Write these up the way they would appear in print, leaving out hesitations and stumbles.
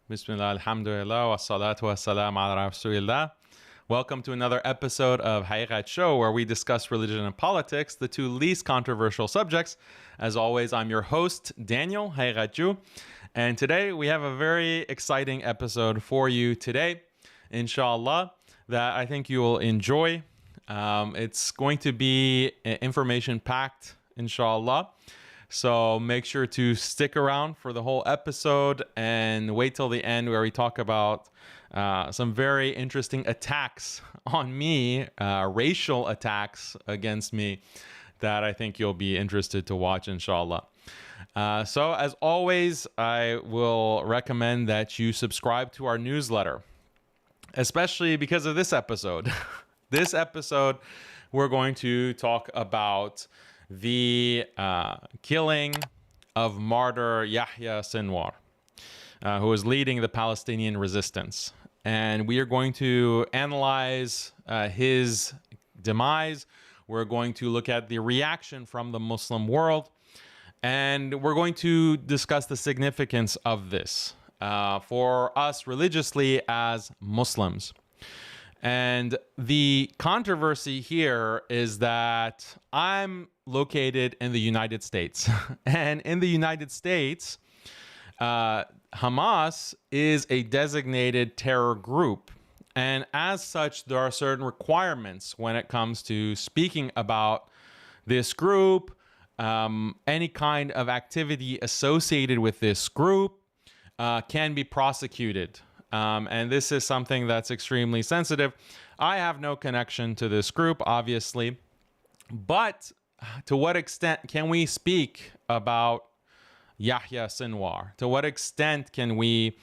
Bismillah, alhamdulillah, wa salatu wa salam ala rasulillah. Welcome to another episode of Haqiqatjou, where we discuss religion and politics, the two least controversial subjects. As always, I'm your host, Daniel Haqiqatjou, and today we have a very exciting episode for you today, inshallah, that I think you will enjoy. It's going to be information-packed, inshallah. So make sure to stick around for the whole episode and wait till the end where we talk about some very interesting attacks on me, racial attacks against me that I think you'll be interested to watch, inshallah. So as always, I will recommend that you subscribe to our newsletter, especially because of this episode. This episode, we're going to talk about the killing of martyr Yahya Sinwar, who is leading the Palestinian Resistance. And we are going to analyze his demise. We're going to look at the reaction from the Muslim world. And we're going to discuss the significance of this for us religiously as Muslims. And the controversy here is that I'm located in the United States. And in the United States, Hamas is a designated terror group. And as such, there are certain requirements when it comes to speaking about this group, any kind of activity associated with this group can be prosecuted. And this is something that's extremely sensitive. I have no connection to this group, obviously. But to what extent can we speak about Yahya Sinwar? To what extent can we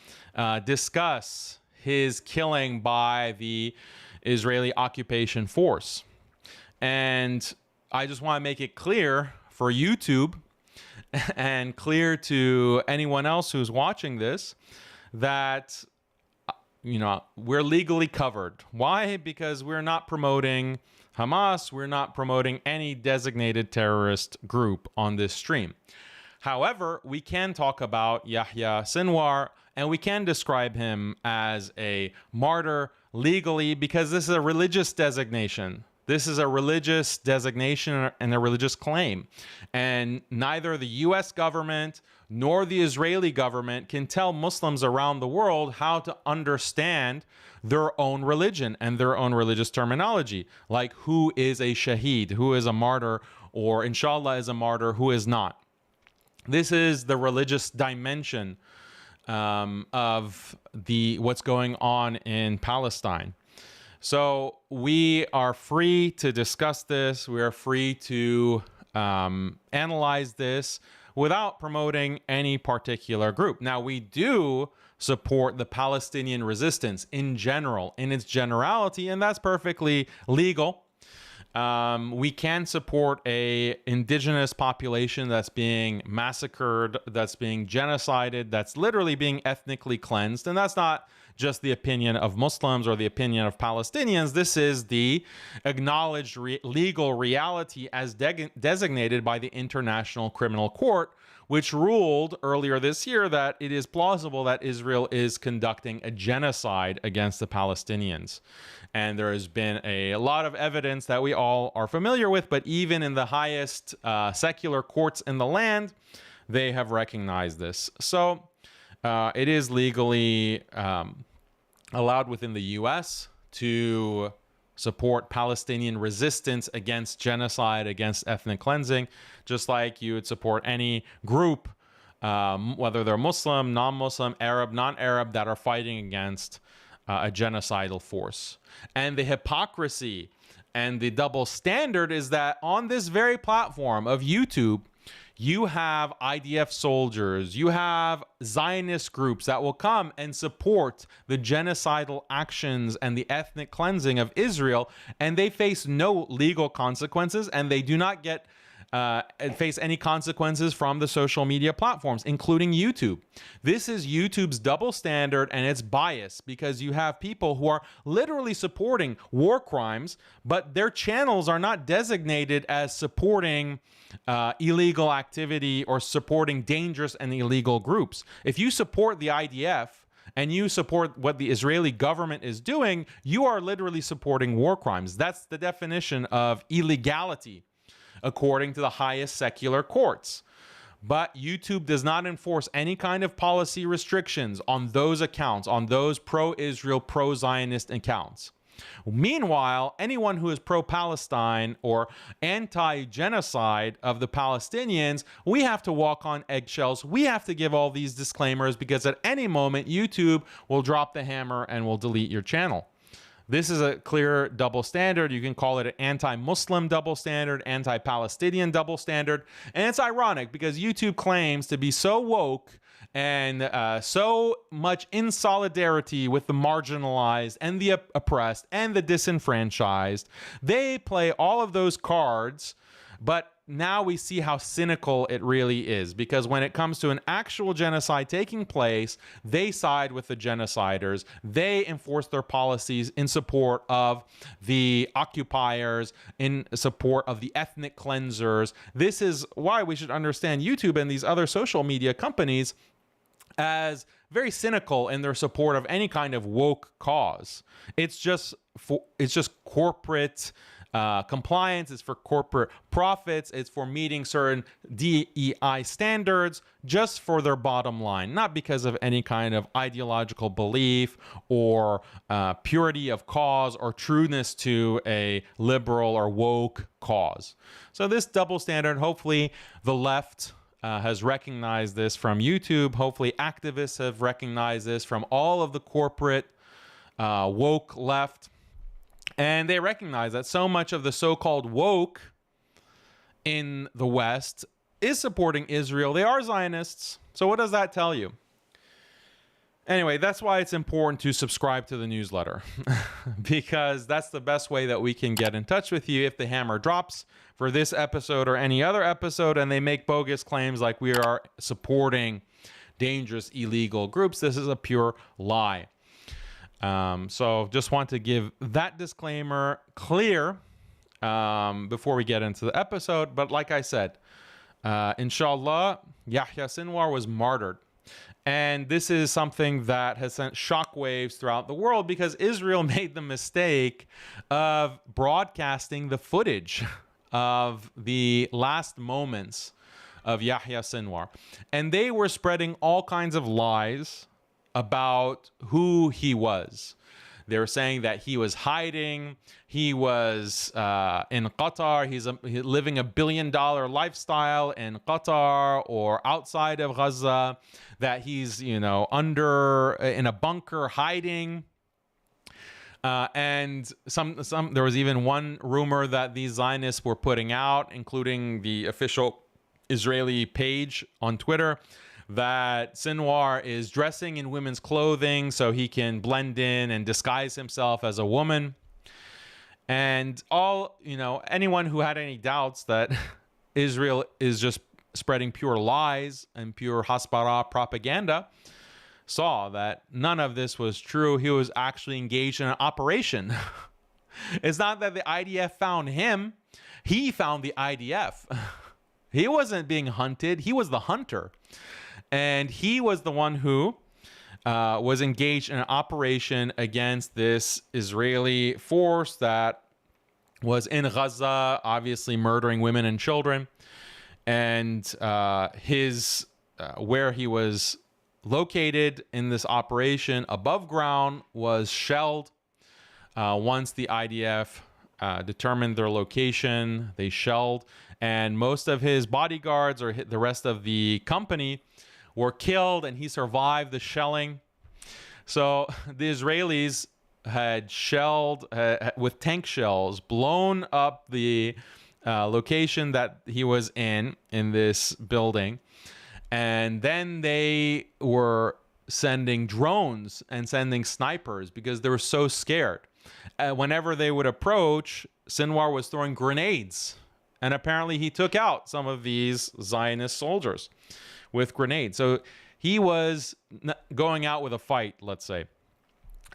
discuss his killing by the Israeli occupation force? And I just want to make it clear for YouTube and clear to anyone else who's watching this that we're legally covered. Why? Because we're not promoting Hamas. We're not promoting any designated terrorist group on this stream. However, we can talk about Yahya Sinwar and we can describe him as a martyr legally because this is a religious designation. This is a religious designation and a religious claim. And neither the US government nor the Israeli government can tell Muslims around the world how to understand their own religion and their own religious terminology, like who is a shaheed, who is a martyr, or inshallah is a martyr, who is not. This is the religious dimension of what's going on in Palestine. So we are free to discuss this. We are free to analyze this without promoting any particular group. Now, we do support the Palestinian Resistance in general, in its generality, and that's perfectly legal. We can support a indigenous population that's being massacred, that's being genocided, that's literally being ethnically cleansed, and that's not just the opinion of Muslims or the opinion of Palestinians. This is the acknowledged legal reality as designated by the International Criminal Court, which ruled earlier this year that it is plausible that Israel is conducting a genocide against the Palestinians. And there has been a lot of evidence that we all are familiar with, but even in the highest secular courts in the land, they have recognized this. So it is legally allowed within the US to support Palestinian resistance against genocide, against ethnic cleansing, just like you would support any group, whether they're Muslim, non-Muslim, Arab, non-Arab, that are fighting against a genocidal force. And the hypocrisy and the double standard is that on this very platform of YouTube, you have IDF soldiers, you have Zionist groups that will come and support the genocidal actions and the ethnic cleansing of Israel, and they face no legal consequences, and they do not face any consequences from the social media platforms, including YouTube. This is YouTube's double standard, and it's biased because you have people who are literally supporting war crimes, but their channels are not designated as supporting illegal activity or supporting dangerous and illegal groups. If you support the IDF, and you support what the Israeli government is doing, you are literally supporting war crimes. That's the definition of illegality, according to the highest secular courts. But YouTube does not enforce any kind of policy restrictions on those accounts, on those pro-Israel, pro-Zionist accounts. Meanwhile, anyone who is pro-Palestine or anti-genocide of the Palestinians, we have to walk on eggshells. We have to give all these disclaimers because at any moment, YouTube will drop the hammer and will delete your channel. This is a clear double standard. You can call it an anti-Muslim double standard, anti-Palestinian double standard. And it's ironic because YouTube claims to be so woke and so much in solidarity with the marginalized and the oppressed and the disenfranchised. They play all of those cards, but now we see how cynical it really is, because when it comes to an actual genocide taking place, they side with the genociders. They enforce their policies in support of the occupiers, in support of the ethnic cleansers. This is why we should understand YouTube and these other social media companies as very cynical in their support of any kind of woke cause. It's just corporate compliance. It's for corporate profits. It's for meeting certain DEI standards just for their bottom line, not because of any kind of ideological belief or purity of cause or trueness to a liberal or woke cause. So this double standard, hopefully the left has recognized this from YouTube. Hopefully activists have recognized this from all of the corporate woke left. And they recognize that so much of the so-called woke in the West is supporting Israel. They are Zionists. So what does that tell you? Anyway, that's why it's important to subscribe to the newsletter, because that's the best way that we can get in touch with you if the hammer drops for this episode or any other episode and they make bogus claims like we are supporting dangerous illegal groups. This is a pure lie. So just want to give that disclaimer clear before we get into the episode. But like I said, inshallah, Yahya Sinwar was martyred. And this is something that has sent shockwaves throughout the world because Israel made the mistake of broadcasting the footage of the last moments of Yahya Sinwar. And they were spreading all kinds of lies about who he was. They were saying that he was hiding. He was in Qatar. He's living $1 billion lifestyle in Qatar or outside of Gaza. That he's, in a bunker hiding. And there was even one rumor that these Zionists were putting out, including the official Israeli page on Twitter, that Sinwar is dressing in women's clothing so he can blend in and disguise himself as a woman. And anyone who had any doubts that Israel is just spreading pure lies and pure Hasbara propaganda saw that none of this was true. He was actually engaged in an operation. It's not that the IDF found him. He found the IDF. He wasn't being hunted. He was the hunter. And he was the one who was engaged in an operation against this Israeli force that was in Gaza, obviously murdering women and children. And where he was located in this operation above ground was shelled. Once the IDF determined their location, they shelled. And most of his bodyguards or the rest of the company were killed, and he survived the shelling. So the Israelis had shelled with tank shells, blown up the location that he was in this building. And then they were sending drones and sending snipers because they were so scared. Whenever they would approach, Sinwar was throwing grenades. And apparently he took out some of these Zionist soldiers with grenades. So he was going out with a fight, let's say.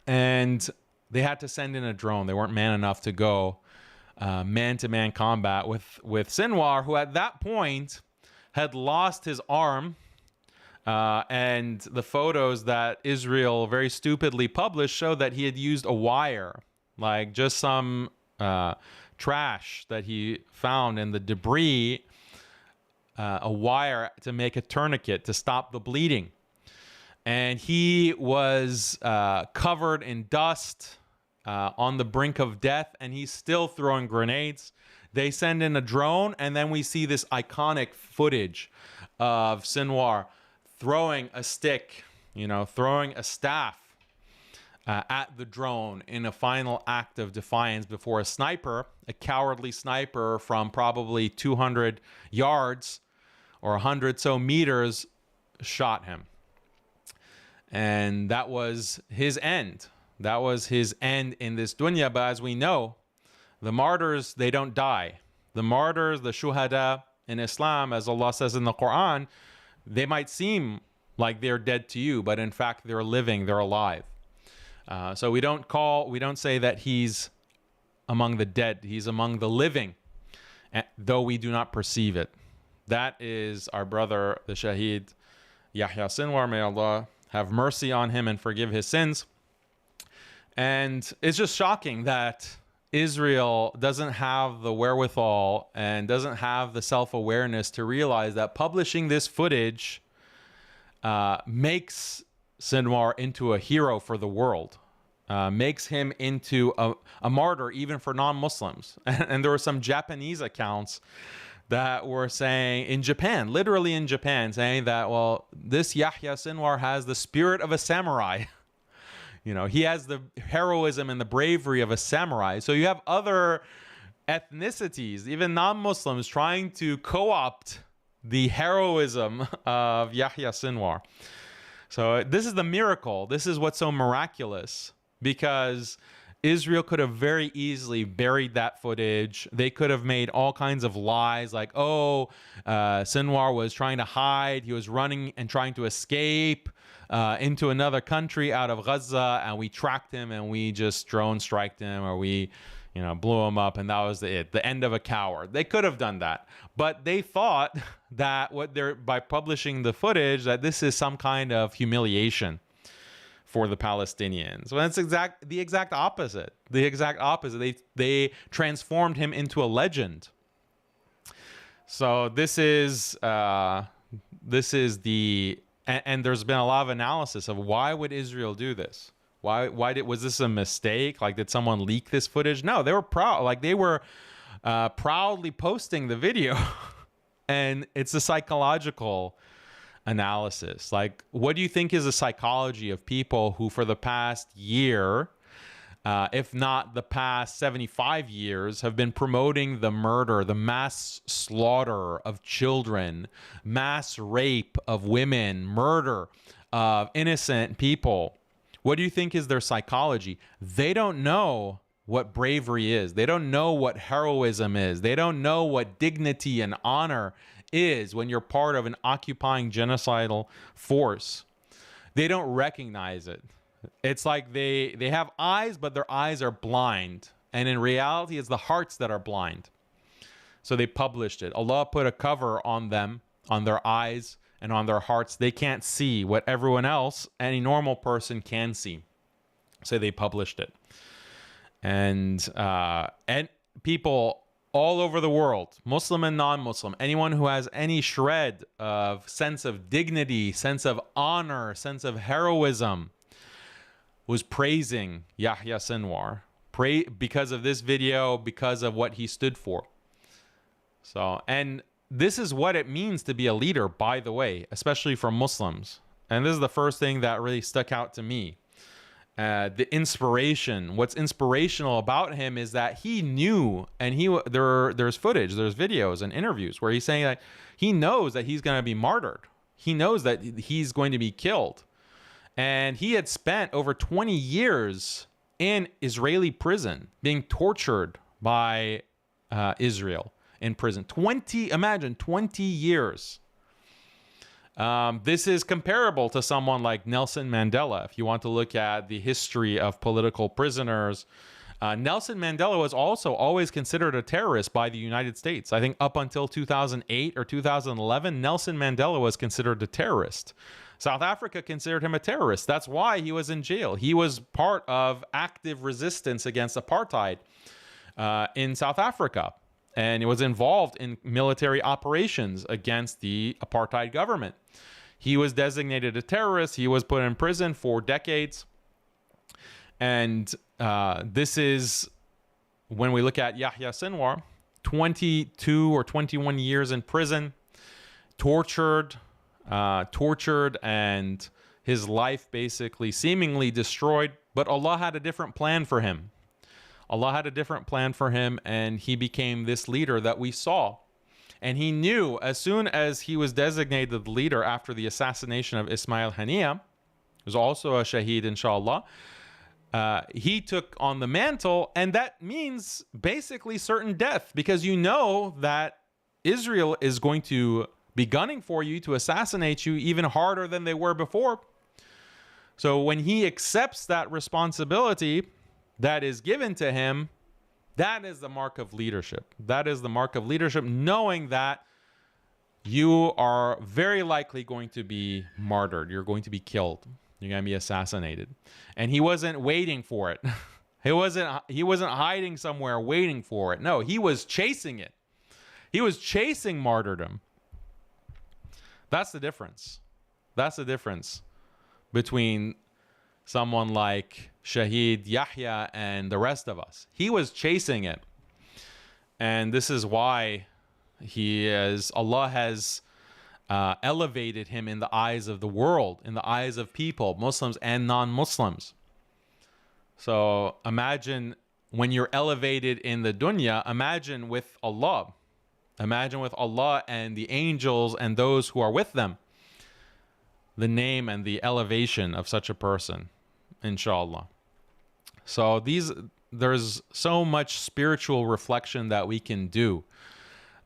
And they had to send in a drone. They weren't man enough to go man-to-man combat with Sinwar, who at that point had lost his arm And the photos that Israel very stupidly published show that he had used a wire, like just some trash that he found in the debris, a wire to make a tourniquet to stop the bleeding. And he was covered in dust, on the brink of death, and he's still throwing grenades. They send in a drone, and then we see this iconic footage of Sinar throwing a stick, throwing a staff at the drone in a final act of defiance before a sniper, a cowardly sniper from probably 200 yards or 100 so meters, shot him. And that was his end. That was his end in this dunya. But as we know, the martyrs, they don't die. The martyrs, the shuhada in Islam, as Allah says in the Quran, they might seem like they're dead to you, but in fact, they're living, they're alive. So we don't say that he's among the dead. He's among the living, though we do not perceive it. That is our brother, the Shaheed Yahya Sinwar. May Allah have mercy on him and forgive his sins. And it's just shocking that Israel doesn't have the wherewithal and doesn't have the self-awareness to realize that publishing this footage makes Sinwar into a hero for the world, makes him into a martyr even for non-Muslims. And there were some Japanese accounts that were saying in Japan, literally in Japan, saying that, well, this Yahya Sinwar has the spirit of a samurai. He has the heroism and the bravery of a samurai. So you have other ethnicities, even non-Muslims, trying to co-opt the heroism of Yahya Sinwar. So this is the miracle. This is what's so miraculous, because Israel could have very easily buried that footage. They could have made all kinds of lies like, Sinwar was trying to hide. He was running and trying to escape into another country out of Gaza, and we tracked him and we just drone striked him, or we blew him up, and that was the end of a coward. They could have done that, but they thought that by publishing the footage, that this is some kind of humiliation for the Palestinians. Well, that's the exact opposite. The exact opposite. They transformed him into a legend. So this is the and there's been a lot of analysis of why would Israel do this? Was this a mistake? Like, did someone leak this footage? No, they were proud. Like, they were proudly posting the video. And it's a psychological analysis. Like, what do you think is the psychology of people who for the past year, if not the past 75 years, have been promoting the murder, the mass slaughter of children, mass rape of women, murder of innocent people? What do you think is their psychology? They don't know what bravery is. They don't know what heroism is. They don't know what dignity and honor is when you're part of an occupying genocidal force. They don't recognize it. It's like they have eyes, but their eyes are blind. And in reality, it's the hearts that are blind. So they published it. Allah put a cover on them, on their eyes and on their hearts. They can't see what everyone else, any normal person, can see. So they published it. And people all over the world, Muslim and non-Muslim, anyone who has any shred of sense of dignity, sense of honor, sense of heroism, was praising Yahya Sinwar because of this video, because of what he stood for. So, and this is what it means to be a leader, by the way, especially for Muslims. And this is the first thing that really stuck out to me. The inspiration. What's inspirational about him is that he knew, and there's footage, there's videos and interviews where he's saying that he knows that he's going to be martyred. He knows that he's going to be killed. And he had spent over 20 years in Israeli prison, being tortured by Israel in prison. Imagine 20 years. This is comparable to someone like Nelson Mandela. If you want to look at the history of political prisoners Nelson Mandela was also always considered a terrorist by the United States. I think up until 2008 or 2011, Nelson Mandela was considered a terrorist. South Africa considered him a terrorist. That's why he was in jail. He was part of active resistance against apartheid in South Africa. And he was involved in military operations against the apartheid government. He was designated a terrorist. He was put in prison for decades. And this is when we look at Yahya Sinwar, 22 or 21 years in prison, tortured, and his life basically seemingly destroyed. But Allah had a different plan for him. Allah had a different plan for him, and he became this leader that we saw. And he knew as soon as he was designated the leader after the assassination of Ismail Haniyeh, who's also a shaheed, inshallah, he took on the mantle, and that means basically certain death, because you know that Israel is going to be gunning for you to assassinate you even harder than they were before. So when he accepts that responsibility that is given to him, that is the mark of leadership. That is the mark of leadership, knowing that you are very likely going to be martyred. You're going to be killed. You're going to be assassinated. And he wasn't waiting for it. He wasn't hiding somewhere waiting for it. No, he was chasing it. He was chasing martyrdom. That's the difference. That's the difference between someone like Shaheed Yahya and the rest of us. He was chasing it. And this is why Allah has elevated him in the eyes of the world, in the eyes of people, Muslims and non-Muslims. So imagine when you're elevated in the dunya, imagine with Allah. Imagine with Allah and the angels and those who are with them, the name and the elevation of such a person, inshallah. So there's so much spiritual reflection that we can do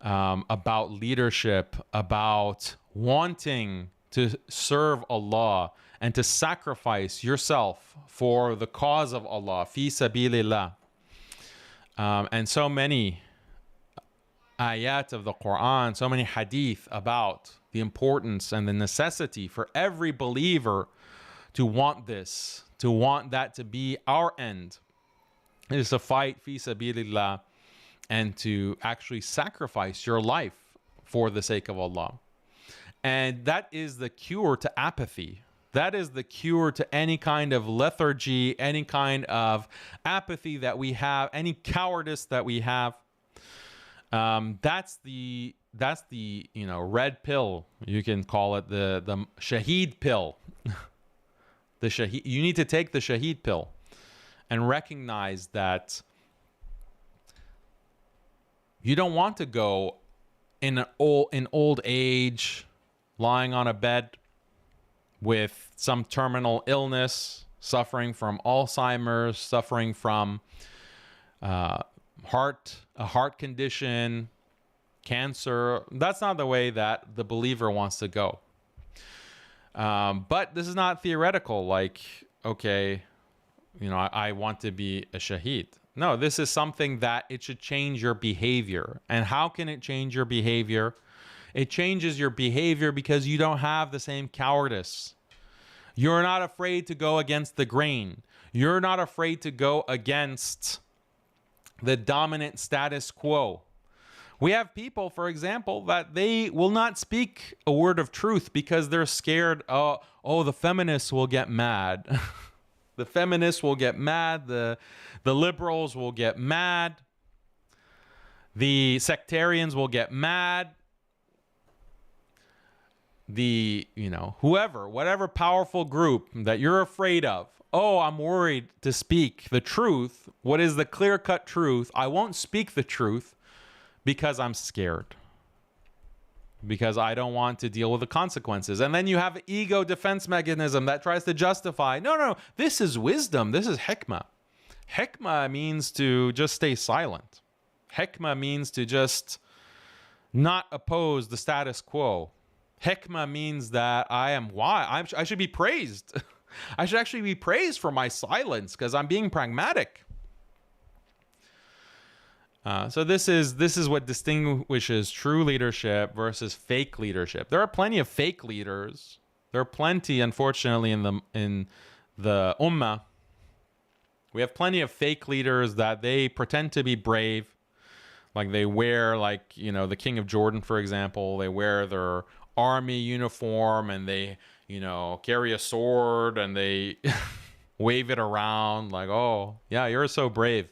about leadership, about wanting to serve Allah and to sacrifice yourself for the cause of Allah, fi sabilillah. And so many ayat of the Quran, so many hadith about the importance and the necessity for every believer to want this, to want that to be our end, is to fight fi sabilillah and to actually sacrifice your life for the sake of Allah. And that is the cure to apathy. That is the cure to any kind of lethargy, any kind of apathy that we have, any cowardice that we have. That's the red pill. You can call it the shaheed pill. The shaheed. You need to take the shaheed pill and recognize that you don't want to go in old age, lying on a bed with some terminal illness, suffering from Alzheimer's, suffering from a heart condition, cancer. That's not the way that the believer wants to go. But this is not theoretical, like, okay, I want to be a shaheed. No, this is something that it should change your behavior. And how can it change your behavior? It changes your behavior because you don't have the same cowardice. You're not afraid to go against the grain. You're not afraid to go against the dominant status quo. We have people, for example, that they will not speak a word of truth because they're scared. Oh, the feminists will get mad. The feminists will get mad. The liberals will get mad. The sectarians will get mad. Whatever powerful group that you're afraid of. Oh, I'm worried to speak the truth. What is the clear-cut truth? I won't speak the truth because I'm scared. Because I don't want to deal with the consequences. And then you have an ego defense mechanism that tries to justify. No, this is wisdom. This is hikma. Hikma means to just stay silent. Hikma means to just not oppose the status quo. Hikma means that I should be praised. I should actually be praised for my silence because I'm being pragmatic. So this is what distinguishes true leadership versus fake leadership. There are plenty of fake leaders. There are plenty, unfortunately, in the ummah. We have plenty of fake leaders that they pretend to be brave. Like they wear, like, you know, the King of Jordan, for example, they wear their army uniform and they, you know, carry a sword and they wave it around like, oh, yeah, you're so brave.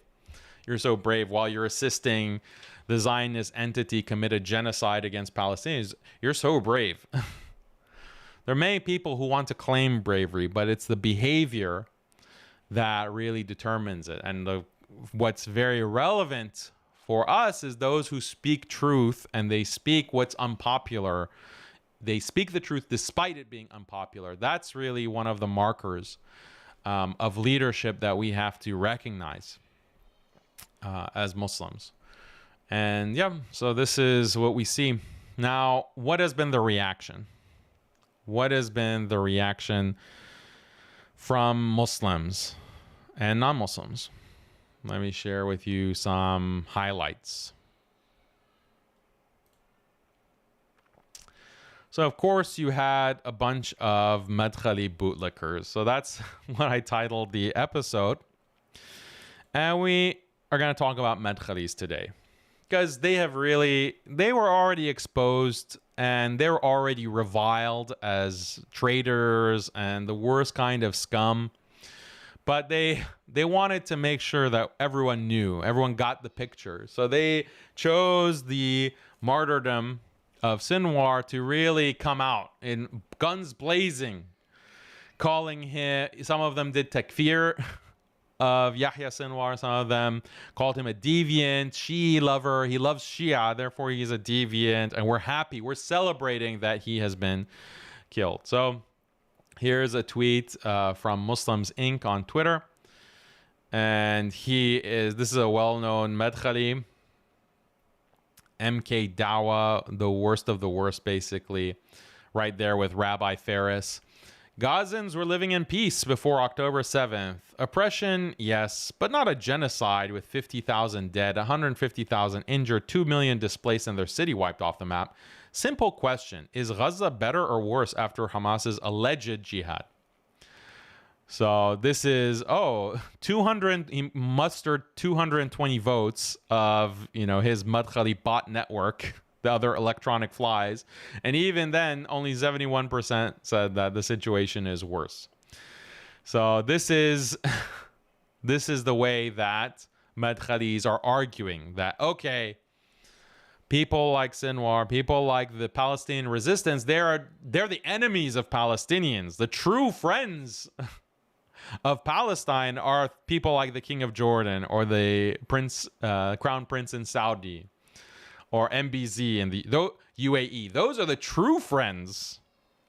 You're so brave while you're assisting the Zionist entity commit a genocide against Palestinians. You're so brave. There are many people who want to claim bravery, but it's the behavior that really determines it. And what's very relevant for us is those who speak truth, and they speak what's unpopular. They speak the truth despite it being unpopular. That's really one of the markers of leadership that we have to recognize as Muslims. And yeah, so this is what we see. Now, what has been the reaction? What has been the reaction from Muslims and non-Muslims? Let me share with you some highlights. So, of course, you had a bunch of MADKHALIS bootlickers. So that's what I titled the episode. And we are going to talk about MADKHALIS today. Because they were already exposed and they were already reviled as traitors and the worst kind of scum. But they wanted to make sure that everyone knew, everyone got the picture. So they chose the martyrdom of Sinar to really come out in guns blazing, calling him, some of them did takfir of Yahya Sinwar. Some of them called him a deviant, Shia lover. He loves Shia, therefore he's a deviant. And we're happy, we're celebrating that he has been killed. So here's a tweet from Muslims Inc. on Twitter. And this is a well-known MADKHALIS, MK Dawa, the worst of the worst, basically, right there with Rabbi Ferris. Gazans were living in peace before October 7th. Oppression, yes, but not a genocide with 50,000 dead, 150,000 injured, 2 million displaced, and their city wiped off the map. Simple question, is Gaza better or worse after Hamas's alleged jihad? So this is, 200, he mustered 220 votes of, his MADKHALIS bot network, the other electronic flies. And even then, only 71% said that the situation is worse. So this is the way that MADKHALIS are arguing that, okay, people like Sinwar, people like the Palestinian Resistance, they're the enemies of Palestinians. The true friends of Palestine are people like the King of Jordan or the Crown Prince in Saudi or MBZ and the UAE. Those are the true friends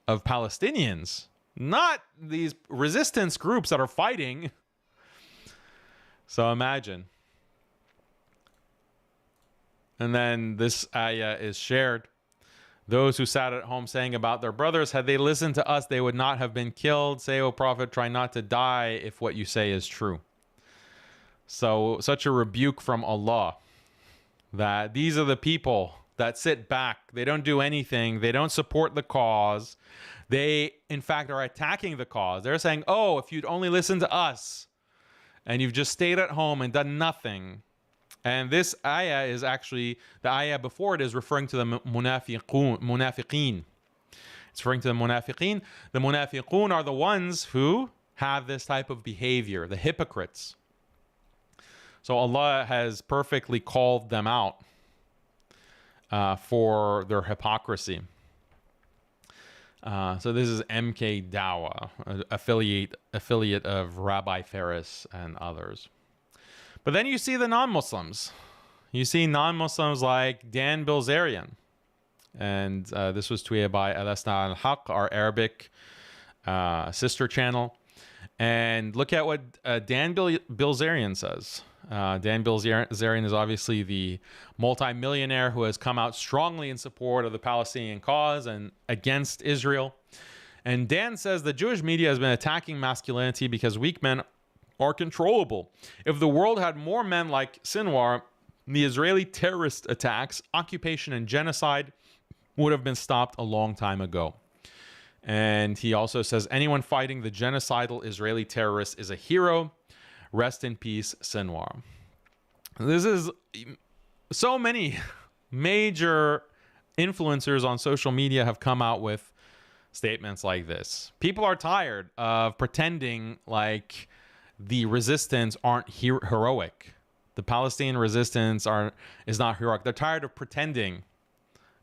of Palestinians, not these resistance groups that are fighting. So imagine. And then this ayah is shared. Those who sat at home saying about their brothers, had they listened to us, they would not have been killed. Say, O Prophet, try not to die if what you say is true. So such a rebuke from Allah that these are the people that sit back. They don't do anything. They don't support the cause. They, in fact, are attacking the cause. They're saying, oh, if you'd only listened to us and you've just stayed at home and done nothing. And this ayah is actually, the ayah before it is referring to the munafiqeen. It's referring to the munafiqeen. The munafiqun are the ones who have this type of behavior, the hypocrites. So Allah has perfectly called them out for their hypocrisy. So this is MK Dawa, affiliate of Rabbi Ferris and others. But then you see the non-Muslims. You see non-Muslims like Dan Bilzerian. And this was tweeted by Alasna al-Haq, our Arabic sister channel. And look at what Dan Bilzerian says. Dan Bilzerian is obviously the multi-millionaire who has come out strongly in support of the Palestinian cause and against Israel. And Dan says the Jewish media has been attacking masculinity because weak men are controllable. If the world had more men like Sinwar, the Israeli terrorist attacks, occupation, and genocide would have been stopped a long time ago. And he also says, anyone fighting the genocidal Israeli terrorists is a hero. Rest in peace, Sinwar. This is so many major influencers on social media have come out with statements like this. People are tired of pretending like the resistance aren't heroic. The Palestinian resistance is not heroic. They're tired of pretending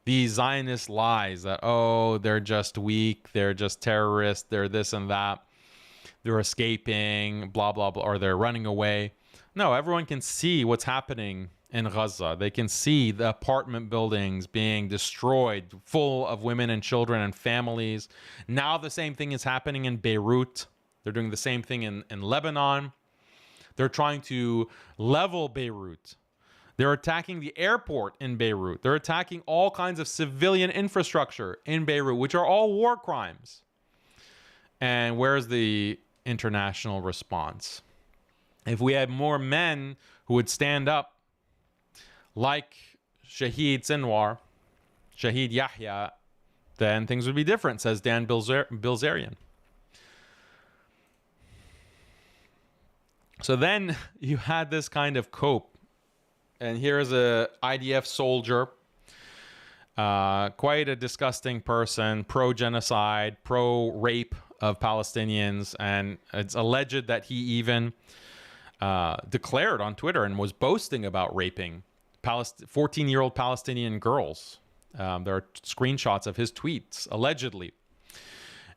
these Zionist lies that, oh, they're just weak, they're just terrorists, they're this and that, they're escaping, blah, blah, blah, or they're running away. No, everyone can see what's happening in Gaza. They can see the apartment buildings being destroyed, full of women and children and families. Now the same thing is happening in Beirut. They're doing the same thing in Lebanon. They're trying to level Beirut. They're attacking the airport in Beirut. They're attacking all kinds of civilian infrastructure in Beirut, which are all war crimes. And where's the international response? If we had more men who would stand up like Shahid Sinwar, Shahid Yahya, then things would be different, says Dan Bilzerian. So then you had this kind of cope. And here's a IDF soldier, quite a disgusting person, pro-genocide, pro-rape of Palestinians. And it's alleged that he even declared on Twitter and was boasting about raping 14-year-old Palestinian girls. There are screenshots of his tweets, allegedly.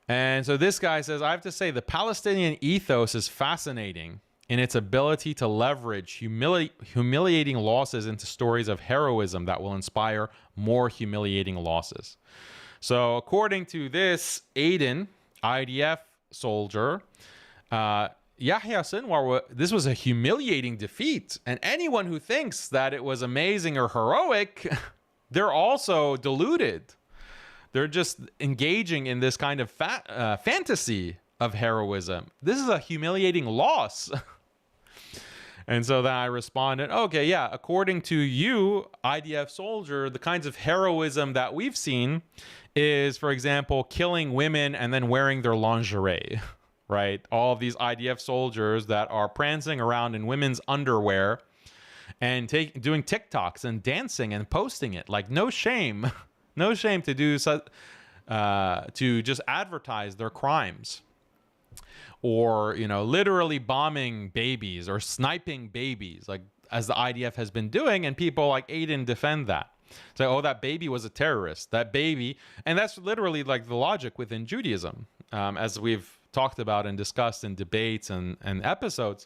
And so this guy says, I have to say, the Palestinian ethos is fascinating in its ability to leverage humiliating losses into stories of heroism that will inspire more humiliating losses. So according to this Aiden, IDF soldier, Yahya Sinwar, this was a humiliating defeat. And anyone who thinks that it was amazing or heroic, they're also deluded. They're just engaging in this kind of fantasy of heroism. This is a humiliating loss. And so then I responded, okay, yeah, according to you, IDF soldier, the kinds of heroism that we've seen is, for example, killing women and then wearing their lingerie, right? All of these IDF soldiers that are prancing around in women's underwear and doing TikToks and dancing and posting it. Like, no shame. No shame to do to just advertise their crimes. Or, you know, literally bombing babies or sniping babies, like as the IDF has been doing, and people like Aiden defend that. So, oh, that baby was a terrorist. That baby, and that's literally like the logic within Judaism, as we've talked about and discussed in debates and episodes.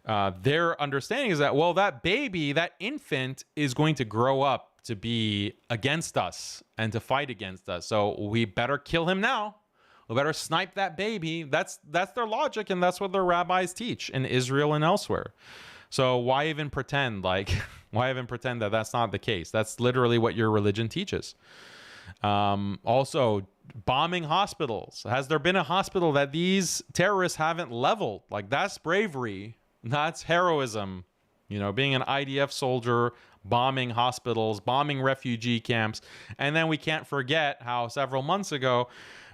Their understanding is that, well, that baby, that infant is going to grow up to be against us and to fight against us. So we better kill him now. We better snipe that baby. That's their logic, and that's what their rabbis teach in Israel and elsewhere. So why even pretend that that's not the case? That's literally what your religion teaches. Also, bombing hospitals. Has there been a hospital that these terrorists haven't leveled? Like, that's bravery. That's heroism. You know, being an IDF soldier, bombing hospitals, bombing refugee camps. And then we can't forget how several months ago,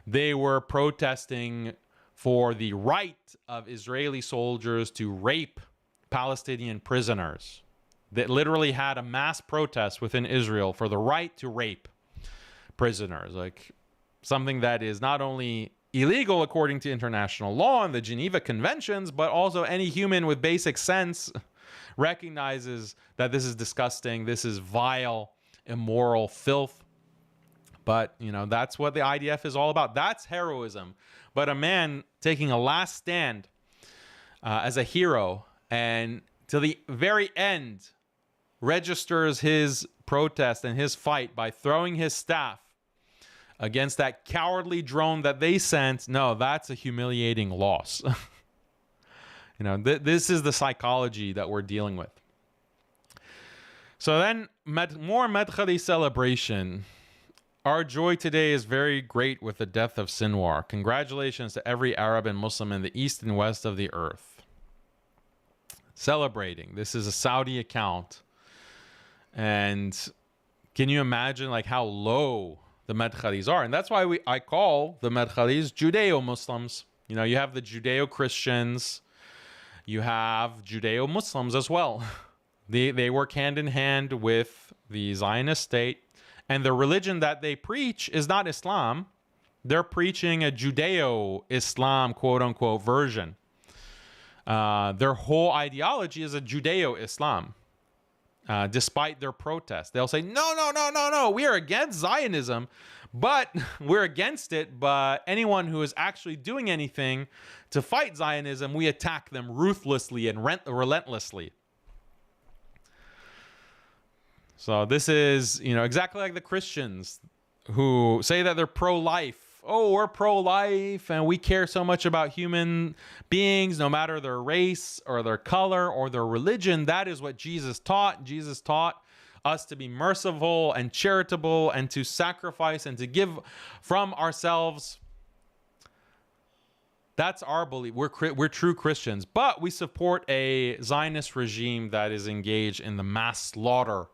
they were protesting for the right of Israeli soldiers to rape Palestinian prisoners. That literally had a mass protest within Israel for the right to rape prisoners. Like, something that is not only illegal according to international law and the Geneva Conventions, but also any human with basic sense recognizes that this is disgusting, this is vile, immoral filth. But, you know, that's what the IDF is all about. That's heroism. But a man taking a last stand as a hero and to the very end registers his protest and his fight by throwing his staff against that cowardly drone that they sent. No, that's a humiliating loss. You know, this is the psychology that we're dealing with. So then more MADKHALIS celebration. Our joy today is very great with the death of Sinwar. Congratulations to every Arab and Muslim in the east and west of the earth. Celebrating. This is a Saudi account. And can you imagine like how low the MADKHALIS are? And that's why I call the MADKHALIS Judeo-Muslims. You know, you have the Judeo-Christians, you have Judeo-Muslims as well. They work hand in hand with the Zionist state, and the religion that they preach is not Islam. They're preaching a Judeo-Islam, quote-unquote, version. Their whole ideology is a Judeo-Islam. Despite their protests, they'll say, no, we are against Zionism, but we're against it. But anyone who is actually doing anything to fight Zionism, we attack them ruthlessly and relentlessly. So this is, you know, exactly like the Christians who say that they're pro-life. Oh, we're pro-life and we care so much about human beings, no matter their race or their color or their religion. That is what Jesus taught. Jesus taught us to be merciful and charitable and to sacrifice and to give from ourselves. That's our belief. We're true Christians, but we support a Zionist regime that is engaged in the mass slaughter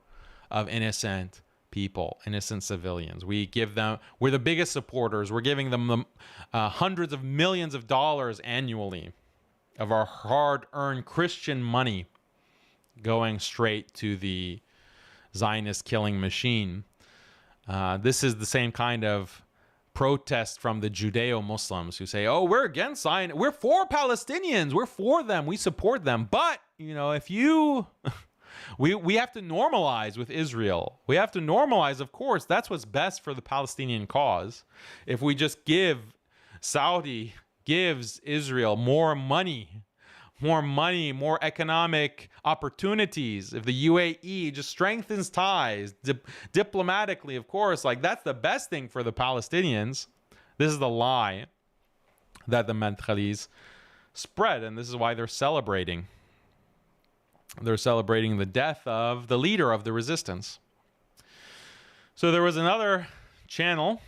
of innocent people, innocent civilians. We're the biggest supporters. We're giving them hundreds of millions of dollars annually of our hard-earned Christian money going straight to the Zionist killing machine. This is the same kind of protest from the Judeo-Muslims who say, oh, we're against Zion. We're for Palestinians. We're for them. We support them. But, you know, if you... We have to normalize with Israel. We have to normalize, of course. That's what's best for the Palestinian cause. If we just Saudi gives Israel more money, more economic opportunities. If the UAE just strengthens ties diplomatically, of course, like that's the best thing for the Palestinians. This is the lie that the MADKHALIS spread, and this is why they're celebrating. They're celebrating the death of the leader of the resistance. So there was another channel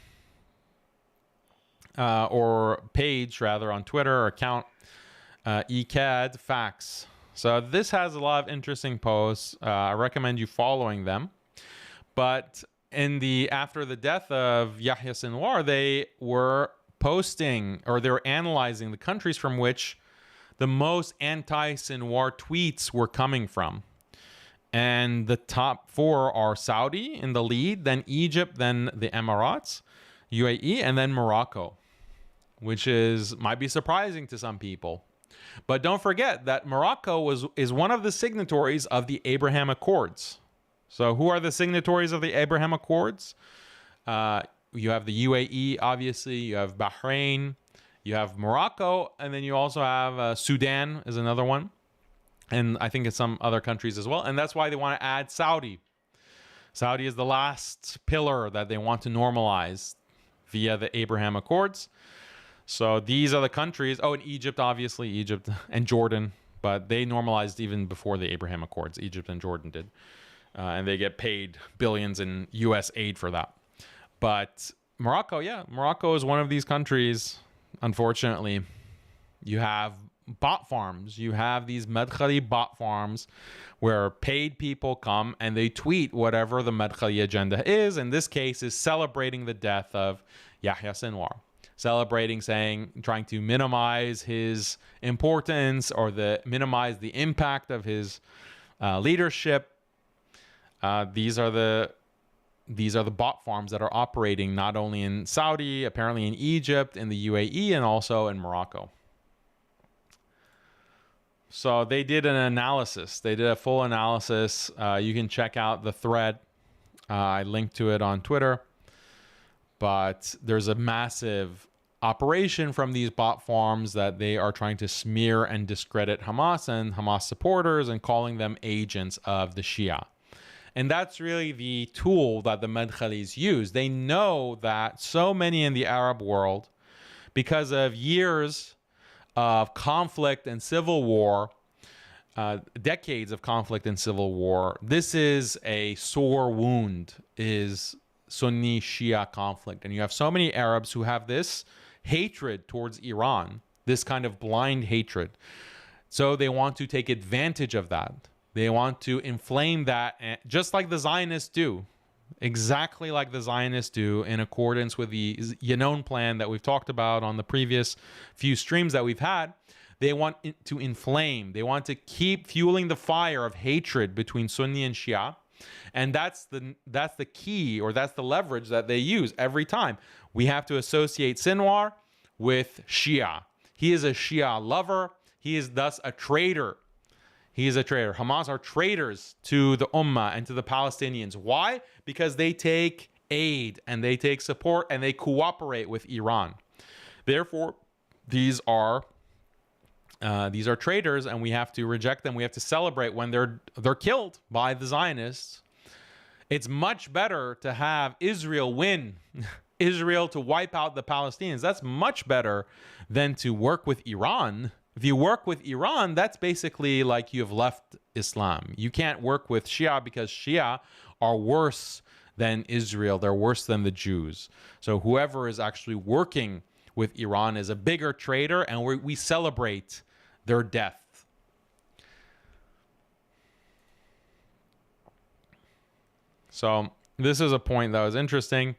or page rather on Twitter or account, ECAD Facts. So this has a lot of interesting posts. I recommend you following them. But after the death of Yahya Sinwar, they were posting, or they were analyzing the countries from which the most anti-Sinwar tweets were coming from. And the top 4 are Saudi in the lead, then Egypt, then the Emirates, UAE, and then Morocco, which might be surprising to some people. But don't forget that Morocco is one of the signatories of the Abraham Accords. So who are the signatories of the Abraham Accords? You have the UAE, obviously. You have Bahrain. You have Morocco, and then you also have Sudan is another one. And I think it's some other countries as well. And that's why they want to add Saudi. Saudi is the last pillar that they want to normalize via the Abraham Accords. So these are the countries. Oh, and Egypt, obviously, Egypt and Jordan. But they normalized even before the Abraham Accords. Egypt and Jordan did. And they get paid billions in U.S. aid for that. But Morocco, yeah. Morocco is one of these countries. Unfortunately, you have bot farms. You have these MADKHALI bot farms where paid people come and they tweet whatever the MADKHALI agenda is. In this case, is celebrating the death of Yahya Sinwar. Trying to minimize his importance or minimize the impact of his leadership. These are the bot farms that are operating not only in Saudi, apparently in Egypt, in the UAE, and also in Morocco. So they did an analysis. They did a full analysis. You can check out the thread. I linked to it on Twitter. But there's a massive operation from these bot farms that they are trying to smear and discredit Hamas and Hamas supporters and calling them agents of the Shia. And that's really the tool that the MADKHALIS use. They know that so many in the Arab world, because of years of conflict and civil war, decades of conflict and civil war, this is a sore wound, is Sunni Shia conflict. And you have so many Arabs who have this hatred towards Iran, this kind of blind hatred. So they want to take advantage of that. They want to inflame that, just like the Zionists do. Exactly like the Zionists do, in accordance with the Yanon plan that we've talked about on the previous few streams that we've had. They want to inflame. They want to keep fueling the fire of hatred between Sunni and Shia. And that's the key, or that's the leverage that they use every time. We have to associate Sinar with Shia. He is a Shia lover. He is thus a traitor. He is a traitor. Hamas are traitors to the Ummah and to the Palestinians. Why? Because they take aid and they take support and they cooperate with Iran. Therefore, these are traitors, and we have to reject them. We have to celebrate when they're killed by the Zionists. It's much better to have Israel win, Israel to wipe out the Palestinians. That's much better than to work with Iran. If you work with Iran, that's basically like you've left Islam. You can't work with Shia because Shia are worse than Israel. They're worse than the Jews. So whoever is actually working with Iran is a bigger traitor, and we celebrate their death. So this is a point that was interesting.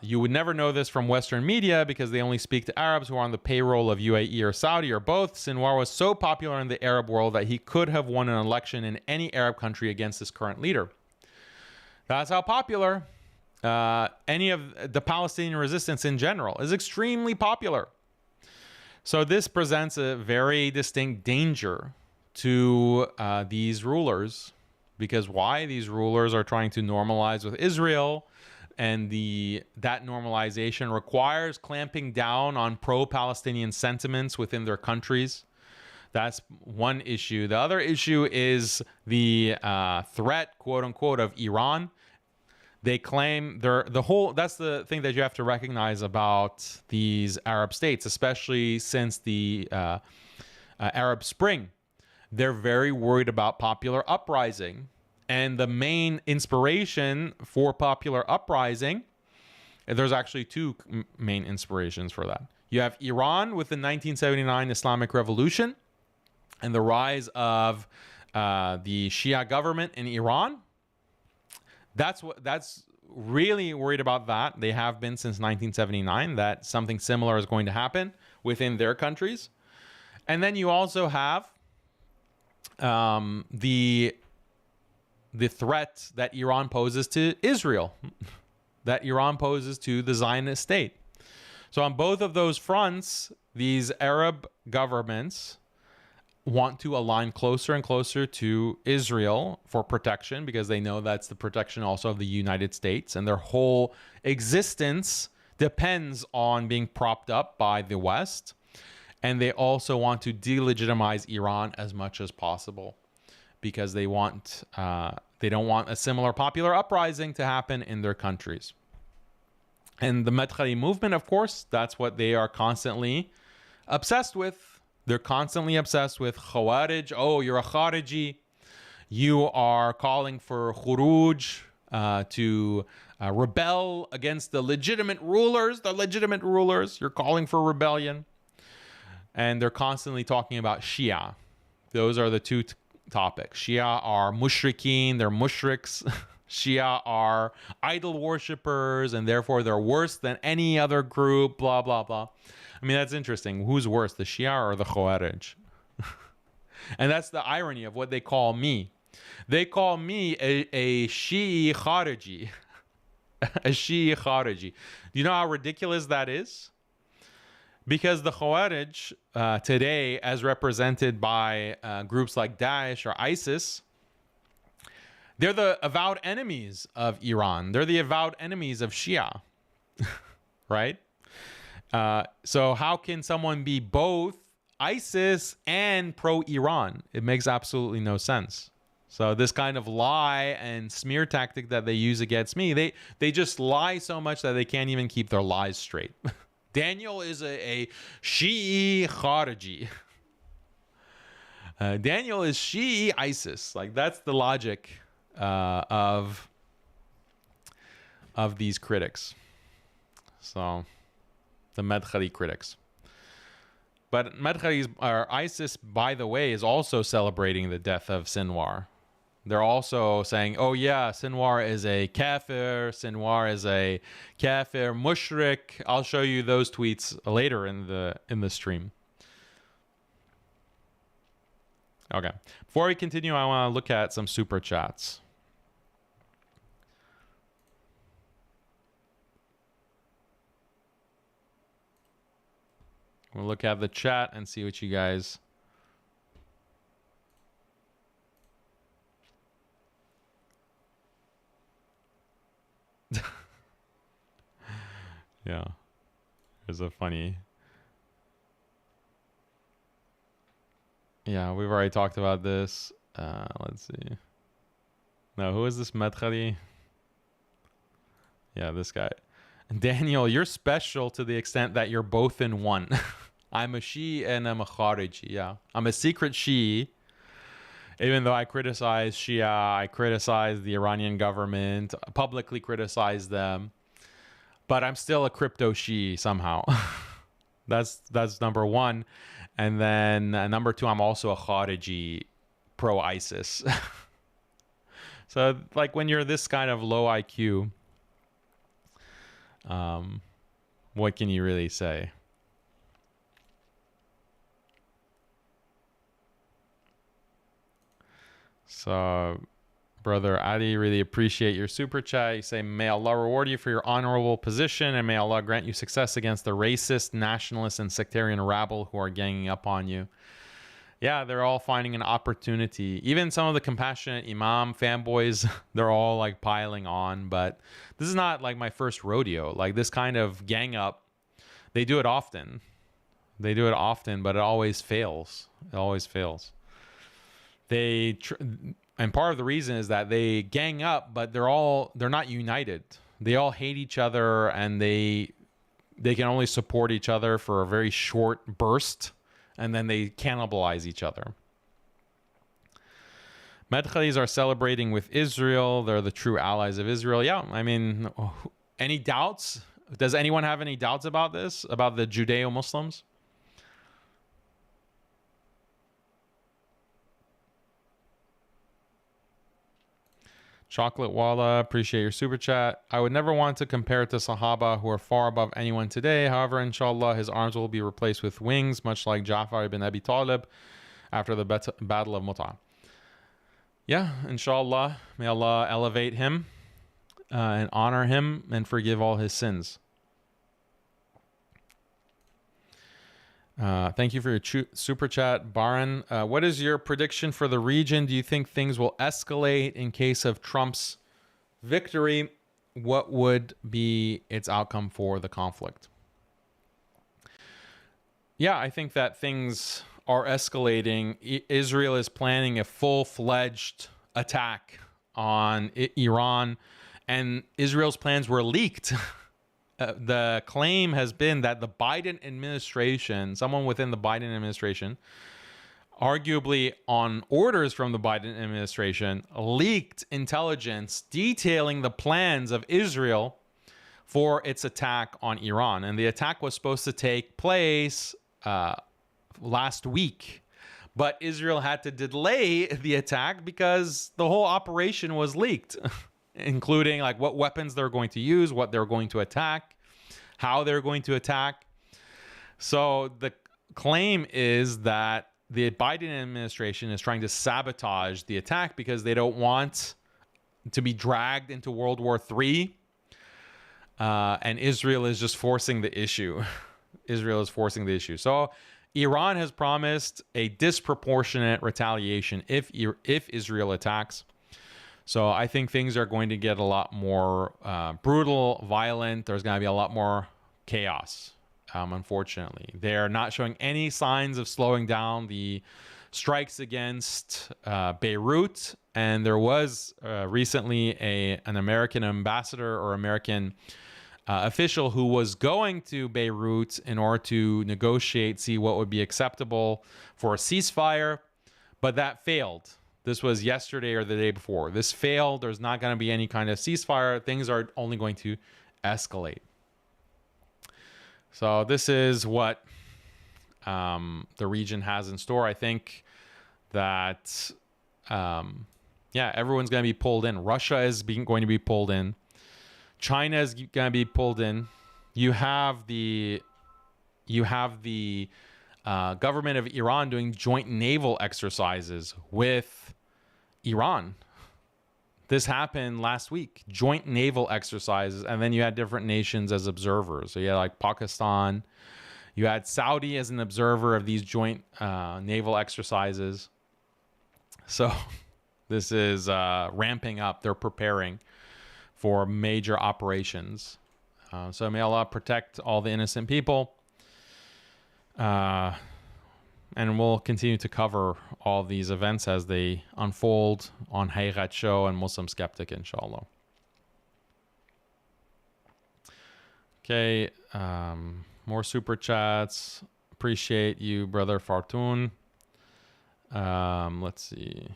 You would never know this from Western media because they only speak to Arabs who are on the payroll of UAE or Saudi or both. Sinwar was so popular in the Arab world that he could have won an election in any Arab country against his current leader. That's how popular any of the Palestinian resistance in general is. Extremely popular. So this presents a very distinct danger to these rulers, because why? These rulers are trying to normalize with Israel. And that normalization requires clamping down on pro-Palestinian sentiments within their countries. That's one issue. The other issue is the threat, quote unquote, of Iran. They claim that's the thing that you have to recognize about these Arab states, especially since the Arab Spring. They're very worried about popular uprising. And the main inspiration for popular uprising, there's actually two main inspirations for that. You have Iran with the 1979 Islamic Revolution and the rise of the Shia government in Iran. That's really worried about that. They have been since 1979, that something similar is going to happen within their countries. And then you also have the threat that Iran poses to Israel, that Iran poses to the Zionist state. So on both of those fronts, these Arab governments want to align closer and closer to Israel for protection, because they know that's the protection also of the United States, and their whole existence depends on being propped up by the West. And they also want to delegitimize Iran as much as possible, because they don't want a similar popular uprising to happen in their countries. And the MADKHALIS movement, of course, that's what they are constantly obsessed with. They're constantly obsessed with Khawarij. Oh, you're a Khariji. You are calling for khuruj, to rebel against the legitimate rulers. The legitimate rulers. You're calling for rebellion. And they're constantly talking about Shia. Those are the two topics. Shia are mushrikeen, they're mushriks. Shia are idol worshippers, and therefore they're worse than any other group, blah, blah, blah. I mean, that's interesting. Who's worse, the Shia or the Khawarij? And that's the irony of what they call me. They call me a Shi'i Khariji. A Shi'i Khariji. Do you know how ridiculous that is? Because the Khawarij today, as represented by groups like Daesh or ISIS, they're the avowed enemies of Iran. They're the avowed enemies of Shia, right? So how can someone be both ISIS and pro-Iran? It makes absolutely no sense. So this kind of lie and smear tactic that they use against me, they just lie so much that they can't even keep their lies straight. Daniel is a Shi'i Khariji. Daniel is Shi'i ISIS. Like, that's the logic of these critics. So, the MADKHALIS critics. But MedKhalis, or ISIS, by the way, is also celebrating the death of Sinwar. They're also saying, oh yeah, Sinwar is a kafir, Sinwar is a kafir, mushrik. I'll show you those tweets later in the stream. Okay. Before we continue, I want to look at some super chats. We'll look at the chat and see what you guys... Yeah. There's a funny... Yeah, we've already talked about this. Let's see. No, who is this Madkhali? Yeah, this guy. Daniel, you're special to the extent that you're both in one. I'm a Shia and I'm a Khariji. Yeah, I'm a secret Shia. Even though I criticize Shia, I criticize the Iranian government, publicly criticize them, but I'm still a crypto Shia somehow. That's number one. And then number two, I'm also a Khariji pro-ISIS. So like when you're this kind of low IQ, what can you really say? So, brother Ali, really appreciate your super chat. You say, may Allah reward you for your honorable position, and may Allah grant you success against the racist, nationalist, and sectarian rabble who are ganging up on you. Yeah, they're all finding an opportunity. Even some of the compassionate Imam fanboys, they're all like piling on. But this is not like my first rodeo. Like this kind of gang up, they do it often. They do it often, but it always fails. It always fails. And part of the reason is that they gang up, but they're not united. They all hate each other, and they can only support each other for a very short burst, and then they cannibalize each other. MedKhalis are celebrating with Israel. They're the true allies of Israel. Yeah, I mean, any doubts? Does anyone have any doubts about this, about the Judeo-Muslims? Chocolate Walla, appreciate your super chat. I would never want to compare it to Sahaba, who are far above anyone today. However, inshallah, his arms will be replaced with wings, much like Ja'far ibn Abi Talib after the Battle of Mu'tah. Yeah, inshallah, may Allah elevate him and honor him and forgive all his sins. Thank you for your super chat, Baran. What is your prediction for the region? Do you think things will escalate in case of Trump's victory? What would be its outcome for the conflict? Yeah, I think that things are escalating. Israel is planning a full-fledged attack on Iran, and Israel's plans were leaked. The claim has been that the Biden administration, someone within the Biden administration, arguably on orders from the Biden administration, leaked intelligence detailing the plans of Israel for its attack on Iran. And the attack was supposed to take place last week. But Israel had to delay the attack because the whole operation was leaked. Including like what weapons they're going to use, what they're going to attack, how they're going to attack. So the claim is that the Biden administration is trying to sabotage the attack because they don't want to be dragged into World War III. And Israel is just forcing the issue. Israel is forcing the issue. So Iran has promised a disproportionate retaliation if Israel attacks. So I think things are going to get a lot more brutal, violent. There's going to be a lot more chaos, unfortunately. They're not showing any signs of slowing down the strikes against Beirut. And there was recently an American ambassador or American official who was going to Beirut in order to negotiate, see what would be acceptable for a ceasefire. But that failed. This was yesterday or the day before. This failed. There's not going to be any kind of ceasefire. Things are only going to escalate. So this is what the region has in store. I think that, yeah, everyone's going to be pulled in. Russia is going to be pulled in. China is going to be pulled in. You have the government of Iran doing joint naval exercises with Iran. This happened last week, joint naval exercises. And then you had different nations as observers. So you had like Pakistan, you had Saudi as an observer of these joint naval exercises. So this is ramping up. They're preparing for major operations. So may Allah protect all the innocent people. And we'll continue to cover all these events as they unfold on Haqiqatjou and MuslimSkeptic, inshallah. Okay, more super chats. Appreciate you, brother Fartoon. Let's see.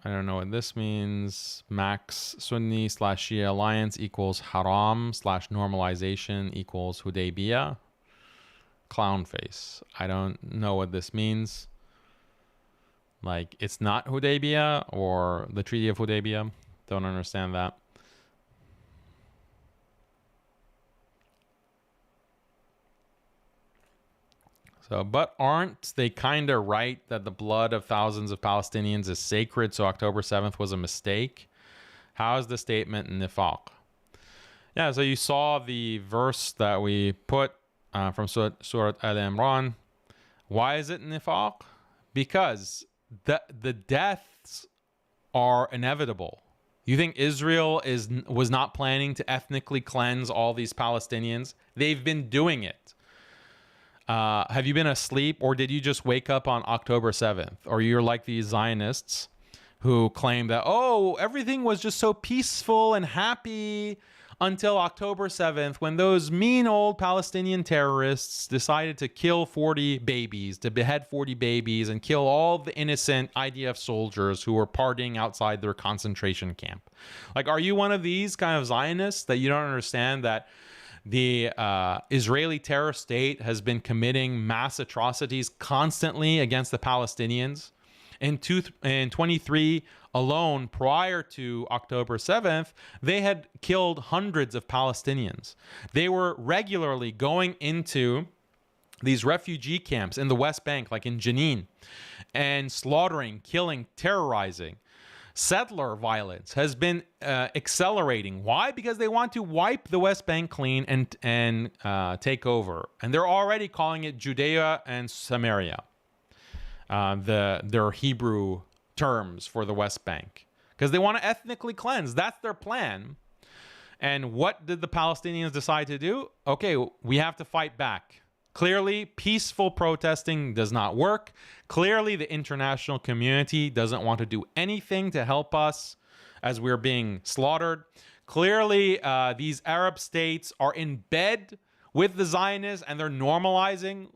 I don't know what this means. Max Sunni / Shia alliance equals haram / normalization equals Hudaybiyah. Clown face. I don't know what this means. Like, it's not Hudaybiyah or the Treaty of Hudaybiyah. Don't understand that. So, but aren't they kind of right that the blood of thousands of Palestinians is sacred, so October 7th was a mistake? How is the statement nifaq? Yeah, so you saw the verse that we put from Surah Al-Imran. Why is it nifaq? Because the deaths are inevitable. You think Israel was not planning to ethnically cleanse all these Palestinians? They've been doing it. Have you been asleep, or did you just wake up on October 7th? Or you're like these Zionists who claim that, oh, everything was just so peaceful and happy until October 7th, when those mean old Palestinian terrorists decided to kill 40 babies, to behead 40 babies and kill all the innocent IDF soldiers who were partying outside their concentration camp. Like, are you one of these kind of Zionists that you don't understand that the Israeli terror state has been committing mass atrocities constantly against the Palestinians? In 23 alone, prior to October 7th, they had killed hundreds of Palestinians. They were regularly going into these refugee camps in the West Bank, like in Jenin, and slaughtering, killing, terrorizing. Settler violence has been accelerating. Why? Because they want to wipe the West Bank clean and take over. And they're already calling it Judea and Samaria. Their Hebrew terms for the West Bank, because they want to ethnically cleanse. That's their plan. And what did the Palestinians decide to do? Okay, we have to fight back. Clearly, peaceful protesting does not work. Clearly, the international community doesn't want to do anything to help us as we're being slaughtered. Clearly, these Arab states are in bed with the Zionists, and they're normalizing.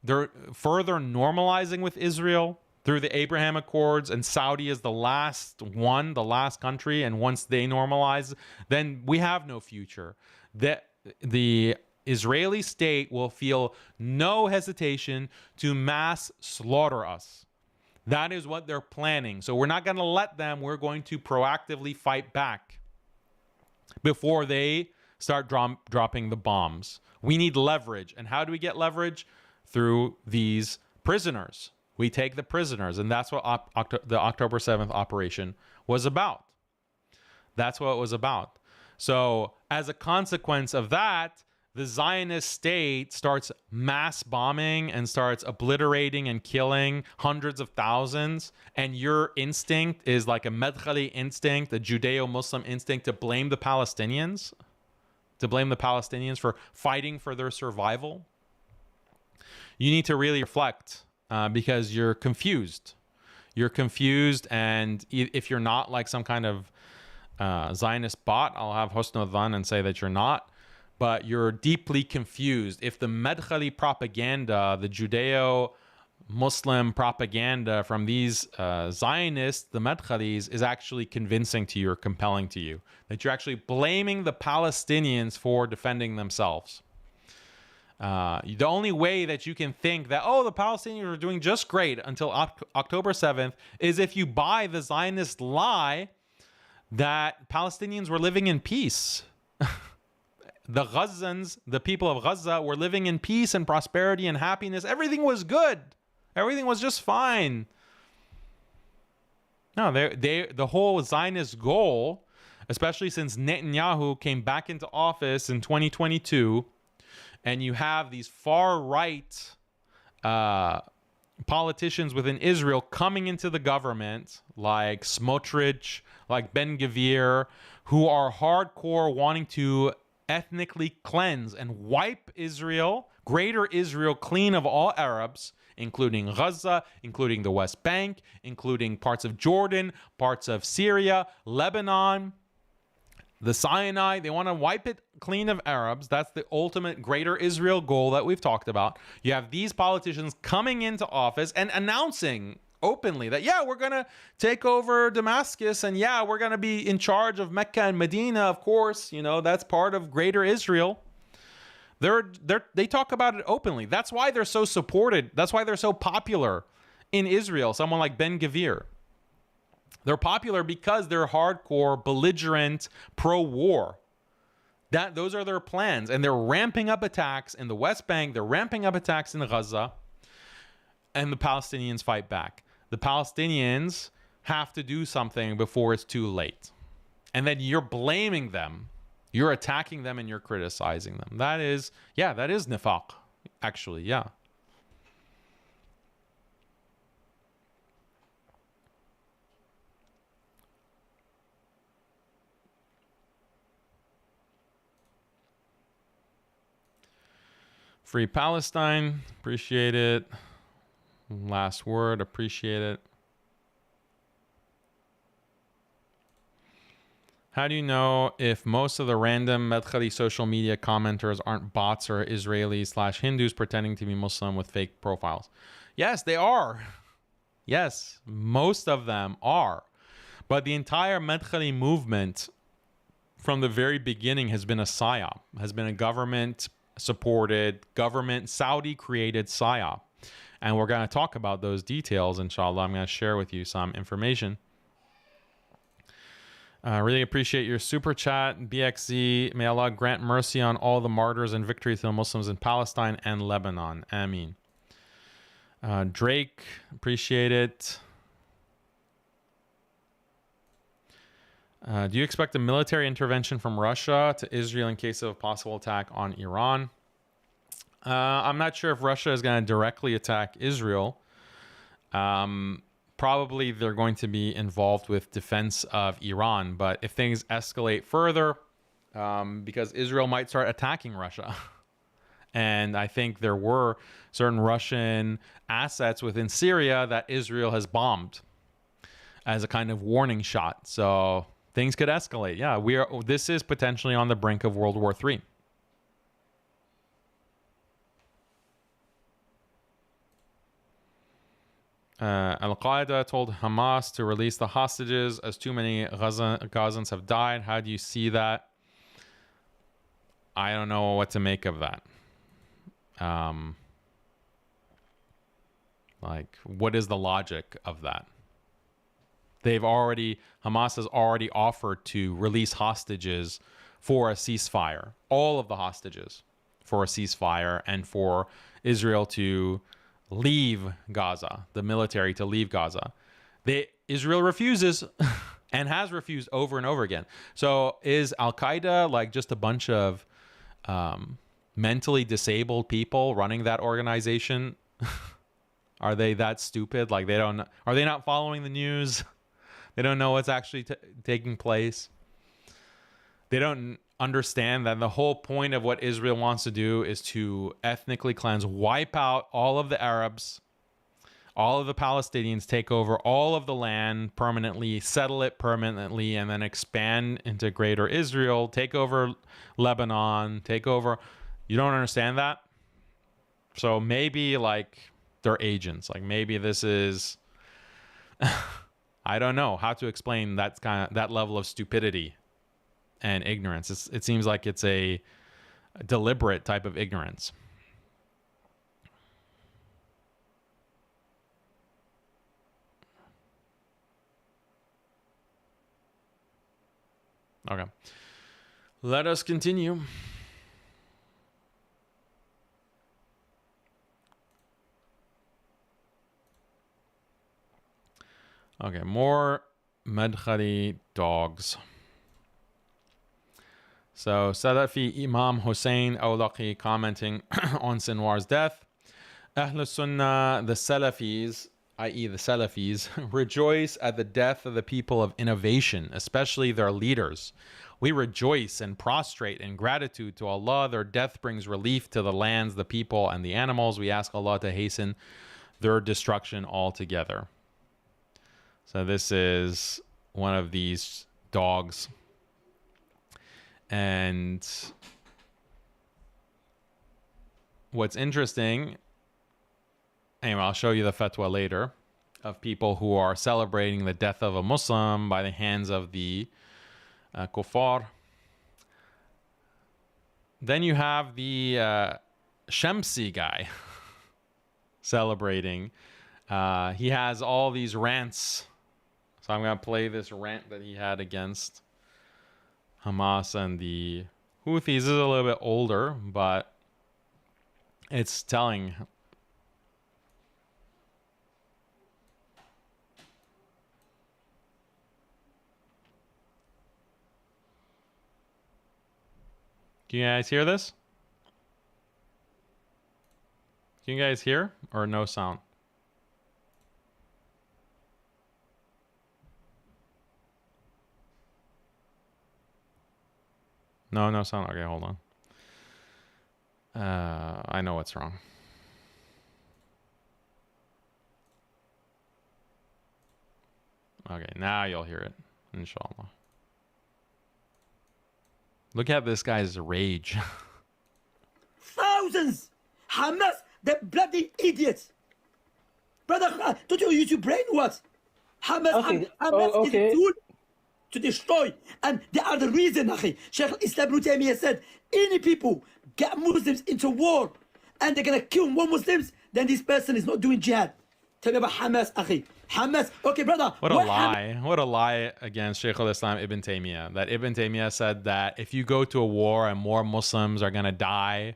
They're further normalizing with Israel through the Abraham Accords, and Saudi is the last one, the last country. And once they normalize, then we have no future. The Israeli state will feel no hesitation to mass slaughter us. That is what they're planning. So we're not going to let them. We're going to proactively fight back before they start dropping the bombs. We need leverage. And how do we get leverage? Through these prisoners. We take the prisoners, and that's what the October 7th operation was about. That's what it was about. So as a consequence of that, the Zionist state starts mass bombing and starts obliterating and killing hundreds of thousands. And your instinct is like a MADKHALIS instinct, a Judeo-Muslim instinct to blame the Palestinians, for fighting for their survival. You need to really reflect because you're confused. You're confused, and if you're not like some kind of Zionist bot, I'll have husn al-dhan and say that you're not, but you're deeply confused. If the MADKHALIS propaganda, the Judeo-Muslim propaganda from these Zionists, the MADKHALIs, is actually convincing to you or compelling to you, that you're actually blaming the Palestinians for defending themselves. The only way that you can think that, oh, the Palestinians are doing just great until October 7th is if you buy the Zionist lie that Palestinians were living in peace. The Gazans, the people of Gaza, were living in peace and prosperity and happiness. Everything was good. Everything was just fine. No, the whole Zionist goal, especially since Netanyahu came back into office in 2022, and you have these far-right politicians within Israel coming into the government, like Smotrich, like Ben Gvir, who are hardcore wanting to ethnically cleanse and wipe Israel, greater Israel, clean of all Arabs, including Gaza, including the West Bank, including parts of Jordan, parts of Syria, Lebanon, the Sinai. They want to wipe it clean of Arabs. That's the ultimate greater Israel goal that we've talked about. You have these politicians coming into office and announcing openly that, yeah, we're going to take over Damascus, and yeah, we're going to be in charge of Mecca and Medina, of course. You know, that's part of greater Israel. They talk about it openly. That's why they're so supported. That's why they're so popular in Israel. Someone like Ben Gvir. They're popular because they're hardcore, belligerent, pro-war. Those are their plans. And they're ramping up attacks in the West Bank. They're ramping up attacks in Gaza. And the Palestinians fight back. The Palestinians have to do something before it's too late. And then you're blaming them. You're attacking them and you're criticizing them. That is nifaq, actually, yeah. Free Palestine, appreciate it. Last word, appreciate it. How do you know if most of the random MADKHALIS social media commenters aren't bots or Israelis/Hindus pretending to be Muslim with fake profiles? Yes, they are. Yes, most of them are. But the entire MADKHALIS movement from the very beginning has been a psyop, has been a government-supported, Saudi-created psyop. And we're going to talk about those details, inshallah. I'm going to share with you some information. Really appreciate your super chat, BXZ. May Allah grant mercy on all the martyrs and victory to the Muslims in Palestine and Lebanon. Ameen. Drake, appreciate it. Do you expect a military intervention from Russia to Israel in case of a possible attack on Iran? I'm not sure if Russia is going to directly attack Israel. Probably they're going to be involved with defense of Iran. But if things escalate further, because Israel might start attacking Russia. And I think there were certain Russian assets within Syria that Israel has bombed as a kind of warning shot. So things could escalate. Yeah, this is potentially on the brink of World War III. Al-Qaeda told Hamas to release the hostages as too many Gazans have died. How do you see that? I don't know what to make of that. Like, what is the logic of that? Hamas has already offered to release hostages for a ceasefire. All of the hostages for a ceasefire and for Israel to leave Gaza, the military to leave Gaza. Israel refuses and has refused over and over again. So is Al-Qaeda like just a bunch of mentally disabled people running that organization? Are they that stupid? Like are they not following the news? They don't know what's actually taking place. They don't understand that the whole point of what Israel wants to do is to ethnically cleanse, wipe out all of the Arabs, all of the Palestinians, take over all of the land permanently, settle it permanently, and then expand into greater Israel, take over Lebanon, take over. You don't understand that? So maybe like they're agents. Like maybe this is, I don't know how to explain that level of stupidity and ignorance. It seems like it's a deliberate type of ignorance. Okay. Let us continue. Okay, more Madkhali dogs. So Salafi Imam Hussein Awlaqi commenting on Sinwar's death. Ahl Sunnah, the Salafis, i.e. the Salafis, rejoice at the death of the people of innovation, especially their leaders. We rejoice and prostrate in gratitude to Allah. Their death brings relief to the lands, the people, and the animals. We ask Allah to hasten their destruction altogether. So this is one of these dogs. And what's interesting, anyway, I'll show you the fatwa later, of people who are celebrating the death of a Muslim by the hands of the kuffar. Then you have the Shamsi guy celebrating. He has all these rants. So I'm going to play this rant that he had against Hamas and the Houthis. This is a little bit older, but it's telling. Can you guys hear this? Can you guys hear or no sound? No sound. Okay, hold on. I know what's wrong. Okay, now you'll hear it, inshallah. Look at this guy's rage. Thousands! Hamas, the bloody idiots! Brother, don't you use your brain what? Hamas, Hamas is a tool to destroy, and they are the reason, akhi. Sheikh Islam Ibn Taymiyyah said, any people get Muslims into war and they're gonna kill more Muslims, then this person is not doing jihad. Tell me about Hamas, akhi. Hamas, okay, brother. What a lie. What a lie against Shaykh al-Islam Ibn Taymiyyah. That Ibn Taymiyyah said that if you go to a war and more Muslims are gonna die,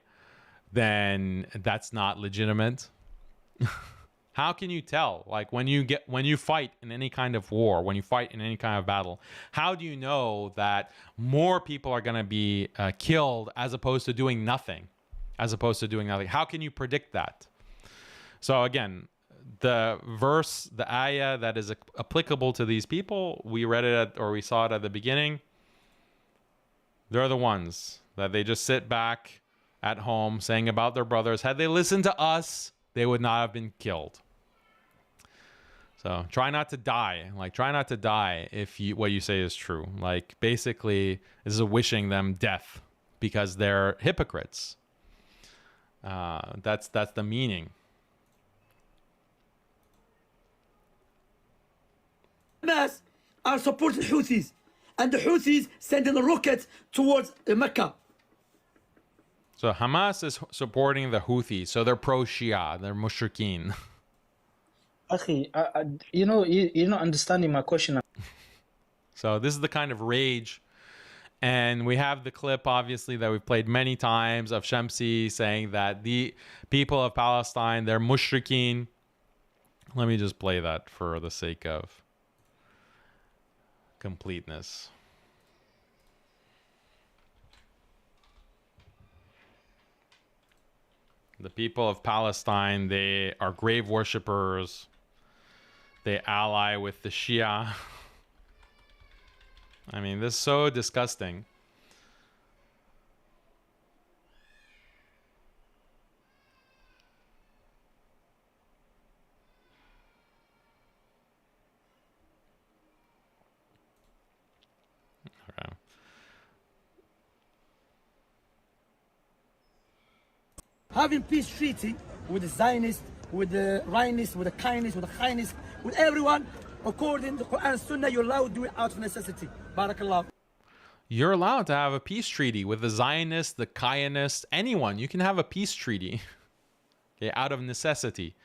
then that's not legitimate. How can you tell? Like when you fight in any kind of war, when you fight in any kind of battle, how do you know that more people are going to be killed as opposed to doing nothing? How can you predict that? So again, the verse, the ayah that is applicable to these people, we read it we saw it at the beginning. They're the ones that they just sit back at home saying about their brothers, had they listened to us, they would not have been killed. So try not to die. Like, try not to die if what you say is true. Like, basically, this is wishing them death because they're hypocrites. That's the meaning. Hamas are supporting Houthis, and the Houthis sending a rocket towards Mecca. So Hamas is supporting the Houthis, so they're pro-Shia, they're mushrikeen. Akhi, you're not understanding my question. So this is the kind of rage, and we have the clip, obviously, that we've played many times of Shamsi saying that the people of Palestine, they're mushrikeen. Let me just play that for the sake of completeness. The people of Palestine, they are grave worshippers. They ally with the Shia. I mean, this is so disgusting. Okay. Having peace treaty with the Zionists, with the Zionists, with the kindness, with the kindness, with everyone, according to the Quran and Sunnah, you're allowed to do it out of necessity. Barakallah. You're allowed to have a peace treaty with the Zionists, the Zionists, anyone. You can have a peace treaty, okay, out of necessity.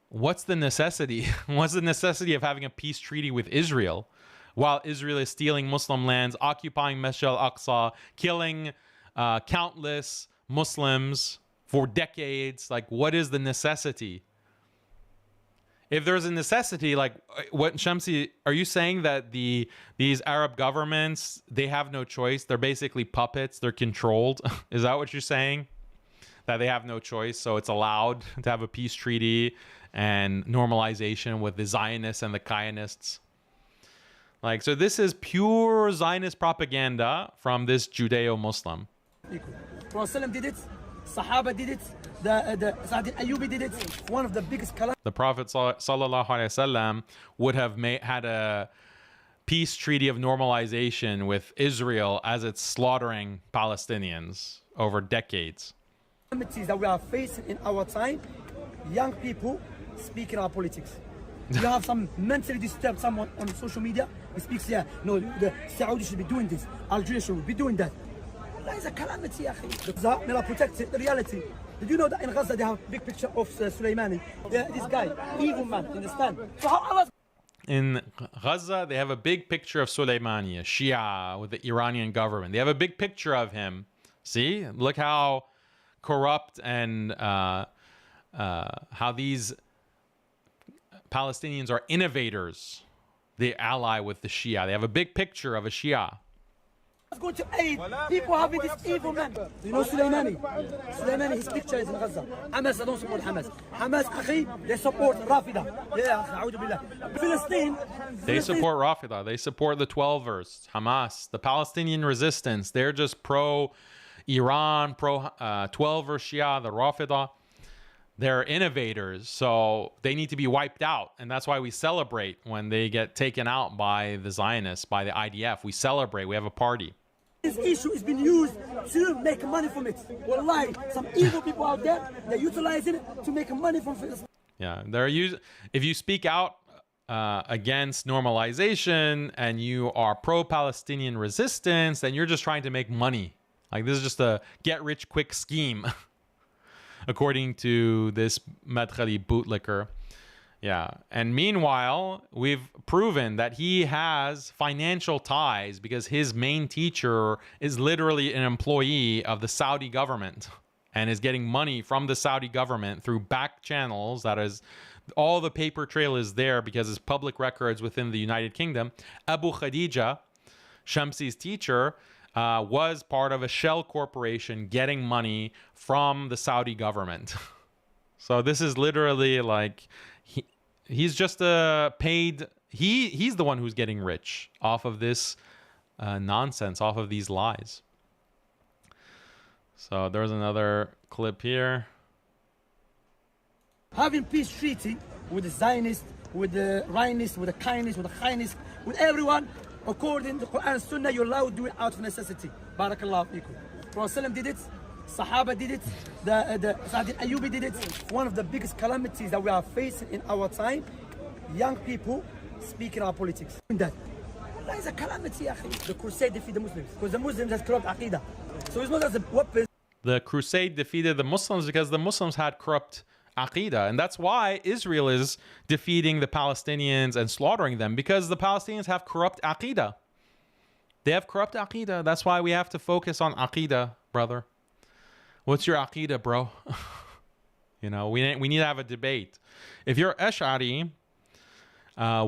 What's the necessity? What's the necessity of having a peace treaty with Israel while Israel is stealing Muslim lands, occupying Masjid al-Aqsa, killing countless Muslims for decades. Like, what is the necessity? If there's a necessity, like what Shamsi, are you saying that these Arab governments, they have no choice? They're basically puppets. They're controlled. Is that what you're saying? That they have no choice, so it's allowed to have a peace treaty and normalization with the Zionists and the Zionists? Like, so this is pure Zionist propaganda from this Judeo-Muslim. Prophet did it. Sahaba did it. The Sa'd al-Ayyubi did it. One of the biggest calamities. The Prophet sallallahu alaihi wasallam would have had a peace treaty of normalization with Israel as it's slaughtering Palestinians over decades. That we are facing in our time, young people speaking our politics. You have some mentally disturbed someone on social media, he speaks, yeah, no, the Saudi should be doing this, Algeria should be doing that. Allah is a calamity, Gaza, they are protecting the reality. Did you know that in Gaza they have a big picture of Soleimani? Yeah, this guy, evil man, understand? So how in Gaza, they have a big picture of Soleimani, a Shia with the Iranian government. They have a big picture of him. See, look how corrupt and how these Palestinians are innovators. They ally with the Shia. They have a big picture of a Shia. Going to aid people having this evil man. You know Soleimani? Soleimani, his picture is in Gaza. Hamas, I don't support Hamas. Hamas, they support Rafida. Yeah, Palestine. They support Rafida. They support the 12ers, Hamas, the Palestinian Resistance. They're just pro-Iran, pro-12er Shia, the Rafida. They're innovators, so they need to be wiped out. And that's why we celebrate when they get taken out by the Zionists, by the IDF. We celebrate. We have a party. This issue is being used to make money from it. Wallahi, some evil people out there, they're utilizing it to make money from it. Yeah, if you speak out against normalization and you are pro-Palestinian resistance, then you're just trying to make money. Like, this is just a get-rich-quick scheme, according to this MADKHALIS bootlicker. Yeah. And meanwhile, we've proven that he has financial ties because his main teacher is literally an employee of the Saudi government and is getting money from the Saudi government through back channels. That is, all the paper trail is there because it's public records within the United Kingdom. Abu Khadija, Shamsi's teacher, was part of a shell corporation getting money from the Saudi government. So this is literally like he's just paid. He's the one who's getting rich off of this nonsense, off of these lies. So there's another clip here. Having peace treaty with the Zionists, with the Zionists, with the kindness, with the kindness, with everyone, according to Quran and Sunnah, you're allowed to do it out of necessity. Barakallahu feekum. Prophet did it. Sahaba did it. The Sa'd al-Ayyubi did it. One of the biggest calamities that we are facing in our time, young people speaking our politics. That Allah is a calamity. The crusade defeated the Muslims because the Muslims has corrupt aqidah. So it's not as a weapon. The crusade defeated the Muslims because the Muslims had corrupt aqidah, and that's why Israel is defeating the Palestinians and slaughtering them, because the Palestinians have corrupt aqidah. They have corrupt aqidah. That's why we have to focus on aqidah, brother. What's your aqidah, bro? You know, we need to have a debate. If you're Ash'ari,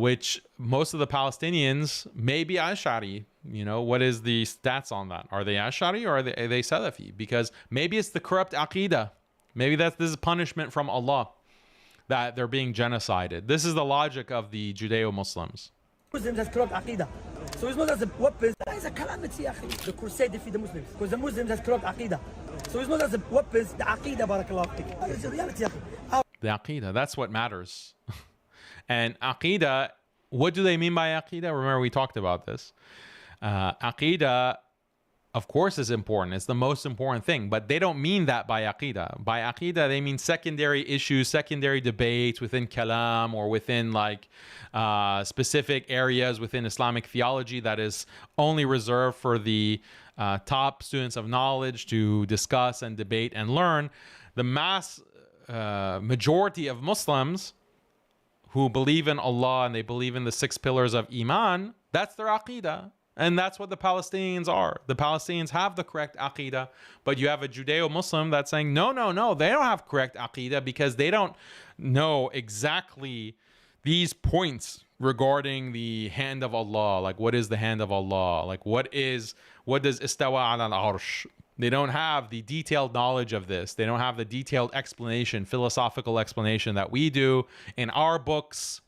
which most of the Palestinians may be Ash'ari, you know, what is the stats on that? Are they Ash'ari or are they Salafi? Because maybe it's the corrupt aqidah. Maybe this is punishment from Allah that they're being genocided. This is the logic of the Judeo-Muslims. Muslims has corrupt aqidah. So it's not as a weapon. That is a calamity, The crusade defeated the Muslims because the Muslims has corrupt aqidah. So it's not as a weapons, the aqidah, barakallahu feek. That is the reality, The aqidah, that's what matters. And aqidah, what do they mean by aqidah? Remember, we talked about this. Aqidah, of course, is important. It's the most important thing. But they don't mean that by aqidah. By aqidah, they mean secondary issues, secondary debates within kalam or within like specific areas within Islamic theology that is only reserved for the top students of knowledge to discuss and debate and learn. The mass majority of Muslims who believe in Allah and they believe in the 6 pillars of Iman, That's their aqidah. And that's what the Palestinians are. The Palestinians have the correct aqidah, but you have a Judeo-Muslim that's saying, no, no, no, they don't have correct aqidah because they don't know exactly these points regarding the hand of Allah. Like, what is the hand of Allah? Like, what does istawa al-arsh? They don't have the detailed knowledge of this. They don't have the detailed explanation, philosophical explanation that we do in our books.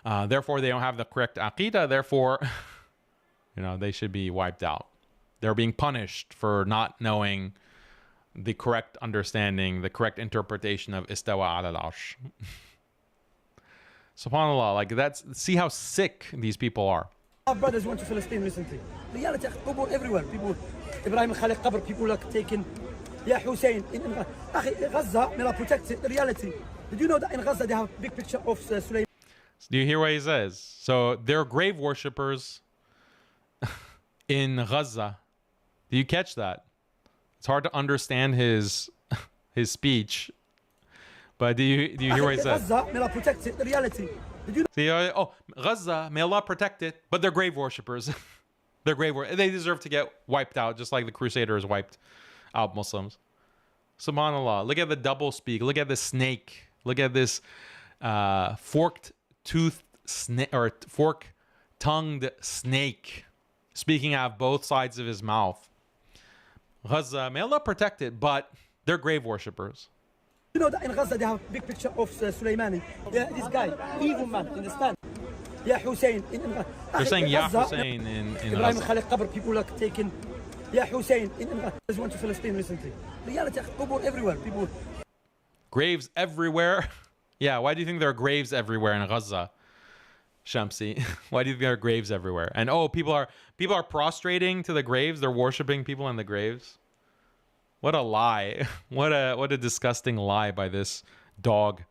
Therefore, they don't have the correct aqidah. Therefore, you know, they should be wiped out. They're being punished for not knowing the correct understanding, the correct interpretation of istawa al-arsh. SubhanAllah, like see how sick these people are. Our brothers went to Palestine recently. Reality, everywhere. People, Ibrahim Khalid Qabr, people like taken, Ya Hussein, in Gaza, they are protected. The reality. Did you know that in Gaza they have a big picture of Sulaiman? Do you hear what he says? So they're grave worshippers in Gaza. Do you catch that? It's hard to understand his speech, but do you hear what he says? Gaza, may Allah protect it. The reality. Did you See, oh, Gaza, may Allah protect it, but they're grave worshippers. They're grave worshippers. They deserve to get wiped out, just like the Crusaders wiped out Muslims. SubhanAllah. Look at the double speak. Look at this snake. Look at this fork-tongued snake speaking out of both sides of his mouth. Gaza, may Allah protect it, but they're grave worshippers. You know that in Gaza they have a big picture of Soleimani. Yeah, this guy, evil man, understand? Ya Hussein. They're saying Ya Hussein in Ibrahim Gaza. Khalid Qabr, people like taken. Ya Hussein. They went to Palestine recently. Reality, everywhere. People. Graves everywhere. Yeah, why do you think there are graves everywhere in Gaza? Shamsi, why do you think there are graves everywhere? And oh, people are prostrating to the graves. They're worshiping people in the graves. What a lie! What a disgusting lie by this dog.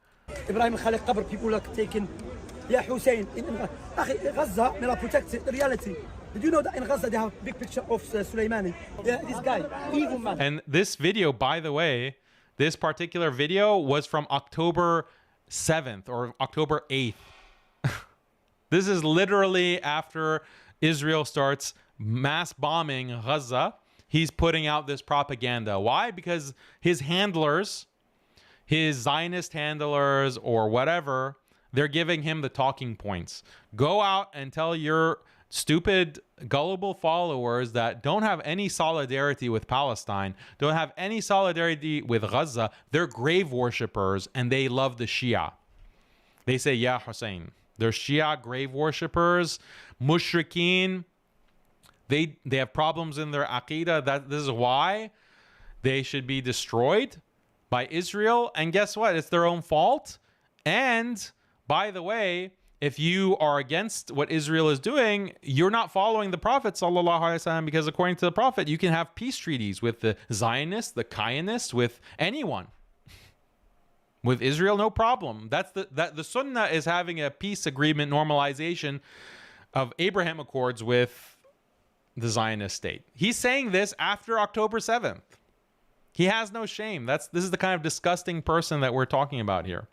Ibrahim Khalid Qabr, people like taken. Ya Hussein. Gaza, may Allah protect it. The reality. Did you know that in Gaza they have a big picture of Soleimani? Yeah, this guy, evil man. And this video, by the way, this particular video was from October 7th or October 8th. This is literally after Israel starts mass bombing Gaza. He's putting out this propaganda. Why? Because his handlers, his Zionist handlers or whatever, they're giving him the talking points. Go out and tell your stupid, gullible followers that don't have any solidarity with Palestine, don't have any solidarity with Gaza. They're grave worshippers and they love the Shia. They say, Ya Hussein. They're Shia grave worshippers, mushrikeen. They have problems in their aqidah. This is why they should be destroyed by Israel. And guess what? It's their own fault. And by the way, if you are against what Israel is doing, you're not following the Prophet sallallahu alaihi wasallam, because according to the Prophet, you can have peace treaties with the Zionists, the Zionists, with anyone. With Israel, no problem. The Sunnah is having a peace agreement normalization of Abraham Accords with the Zionist state. He's saying this after October 7th. He has no shame. This is the kind of disgusting person that we're talking about here.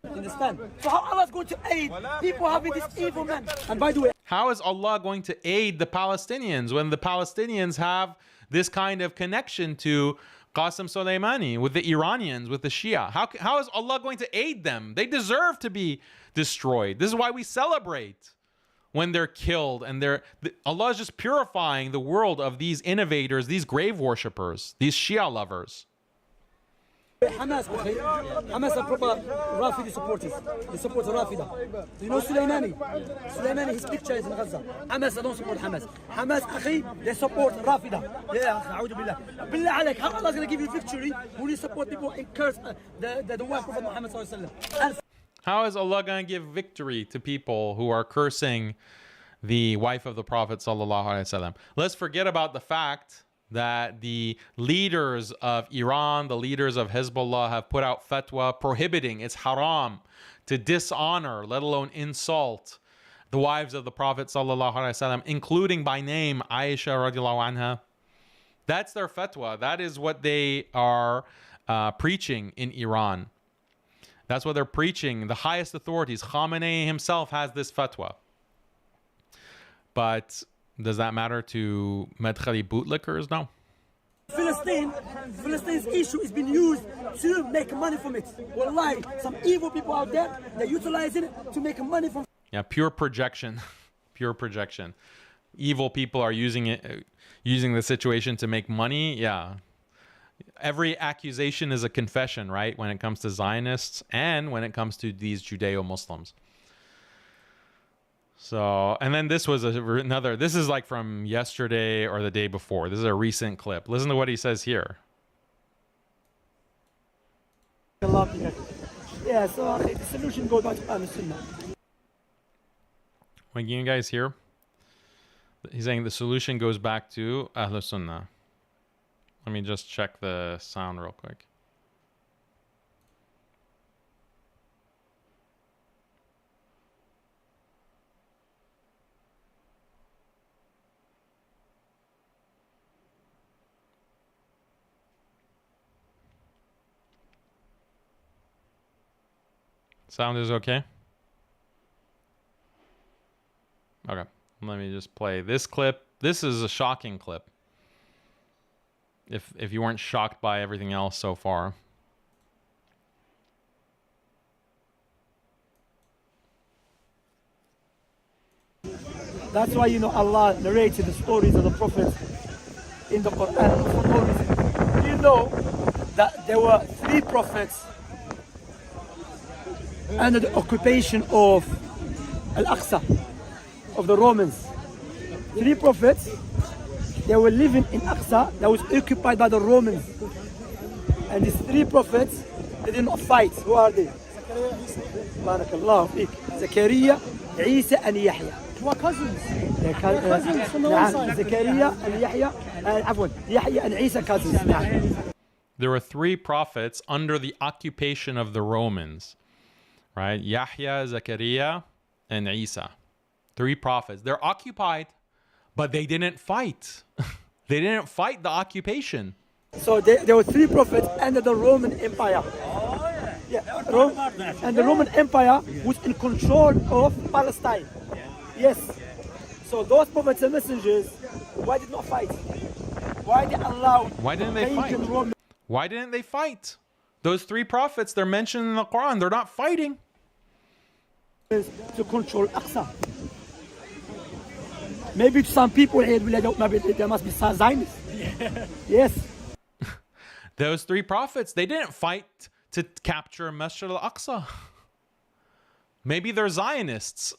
Understand? So how Allah is going to aid people having this evil man? And by the way, how is Allah going to aid the Palestinians when the Palestinians have this kind of connection to Qasem Soleimani, with the Iranians, with the Shia? How is Allah going to aid them? They deserve to be destroyed. This is why we celebrate when they're killed, and Allah is just purifying the world of these innovators, these grave worshippers, these Shia lovers. Hamas are proper Rafidi supporters. They support Rafida. Do you know Soleimani? Soleimani, his picture is in Gaza. Hamas, I don't support Hamas. Hamas, akhi, they support Rafida. Yeah, a'udhu billah. Billah alayk, how Allah is going to give you victory when you support people and curse the one Prophet Muhammad sallallahu alaihi wasallam? How is Allah going to give victory to people who are cursing the wife of the Prophet sallallahu alaihi wasallam? Let's forget about the fact that the leaders of Iran, the leaders of Hezbollah have put out fatwa prohibiting, it's haram to dishonor, let alone insult, the wives of the Prophet sallallahu alaihi wasallam, including by name Aisha radiallahu anha. That's their fatwa. That is what they are preaching in Iran. That's what they're preaching. The highest authorities, Khamenei himself has this fatwa. But does that matter to MADKHALIS bootlickers? No. Palestine's issue is being used to make money from it. Wallahi, some evil people out there, they're utilizing it to make money from. Yeah, pure projection. Pure projection. Evil people are using it, using the situation to make money. Yeah. Every accusation is a confession, right? When it comes to Zionists and when it comes to these Judeo-Muslims. So, and then this was another, this is like from yesterday or the day before. This is a recent clip. Listen to what he says here. Yeah, so the solution goes back to Sunnah. When you guys hear? He's saying the solution goes back to Ahl Sunnah. Let me just check the sound real quick. Sound is okay? Okay. Let me just play this clip. This is a shocking clip. If you weren't shocked by everything else so far. That's why, you know, Allah narrated the stories of the prophets in the Quran for no reason. Do you know that there were 3 prophets under the occupation of Al-Aqsa, of the Romans? 3 prophets, they were living in Aqsa that was occupied by the Romans. And these 3 prophets, they did not fight. Who are they? Barakallahu feek. Zakaria, Isa and Yahya. They were cousins. They're cousins from the one side. Zakaria and Yahya, Yahya and Isa cousins. There were 3 prophets under the occupation of the Romans. Right? Yahya, Zakaria, and Isa. 3 prophets. They're occupied, but they didn't fight. They didn't fight the occupation. So there were 3 prophets under the Roman Empire. And the Roman Empire was in control of Palestine. Yes. So those prophets and messengers, why did not fight? Why they allowed? Why didn't they fight? Why didn't they fight? Those 3 prophets, they're mentioned in the Quran. They're not fighting. To control Aqsa. Maybe to some people here, maybe there must be Zionists. Yes. Those 3 prophets, they didn't fight to capture Masjid al-Aqsa. Maybe they're Zionists.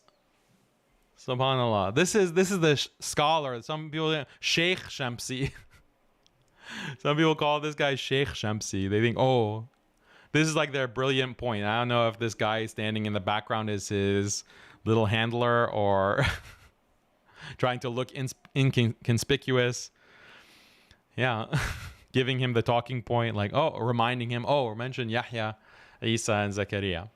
Subhanallah. This is the scholar. Some people, Sheikh Shamsi. Some people call this guy Sheikh Shamsi. They think, oh, this is like their brilliant point. I don't know if this guy standing in the background is his little handler or trying to look inconspicuous. Yeah. Giving him the talking point, like, oh, reminding him, oh, mention Yahya, Isa, and Zakaria.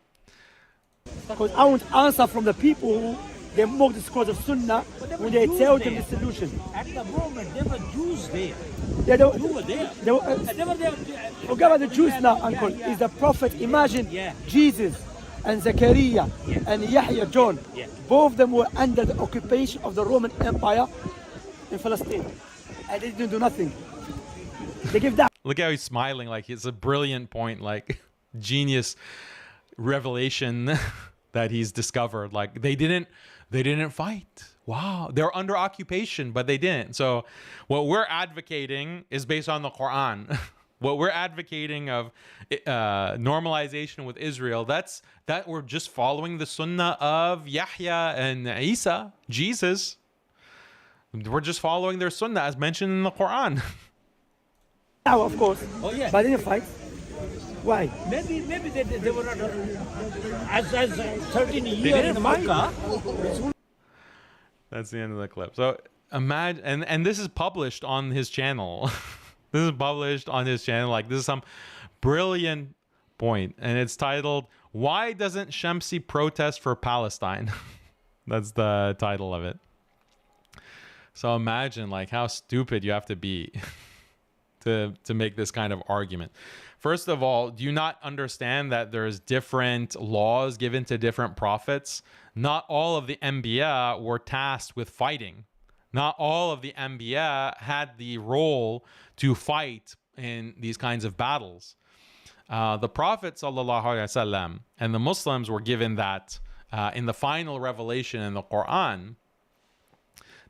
Because I want answer from the people who they mock the scrolls of Sunnah when they tell them the solution. At the moment, there were Jews there. You were there. Forget about the Jews now, uncle. Is the prophet. Imagine Jesus and Zakaria and Yahya, John. Both of them were under the occupation of the Roman Empire in Palestine. And they didn't do nothing. They give that. Look how he's smiling, like it's a brilliant point, like genius revelation that he's discovered. Like they didn't fight. Wow, they're under occupation, but they didn't. So what we're advocating is based on the Quran. What we're advocating of normalization with Israel, that we're just following the Sunnah of Yahya and Isa, Jesus. We're just following their Sunnah as mentioned in the Quran. Now, of course. Oh yeah. But they didn't fight. Why? Maybe they were not, as 13 years in Makkah. That's the end of the clip. So imagine, and this is published on his channel. This is published on his channel. Like this is some brilliant point, and it's titled "Why Doesn't Shamsi Protest for Palestine?" That's the title of it. So imagine like how stupid you have to be to make this kind of argument. First of all, do you not understand that there's different laws given to different prophets? Not all of the Anbiya were tasked with fighting. Not all of the Anbiya had the role to fight in these kinds of battles. The Prophet ﷺ and the Muslims were given that in the final revelation in the Quran.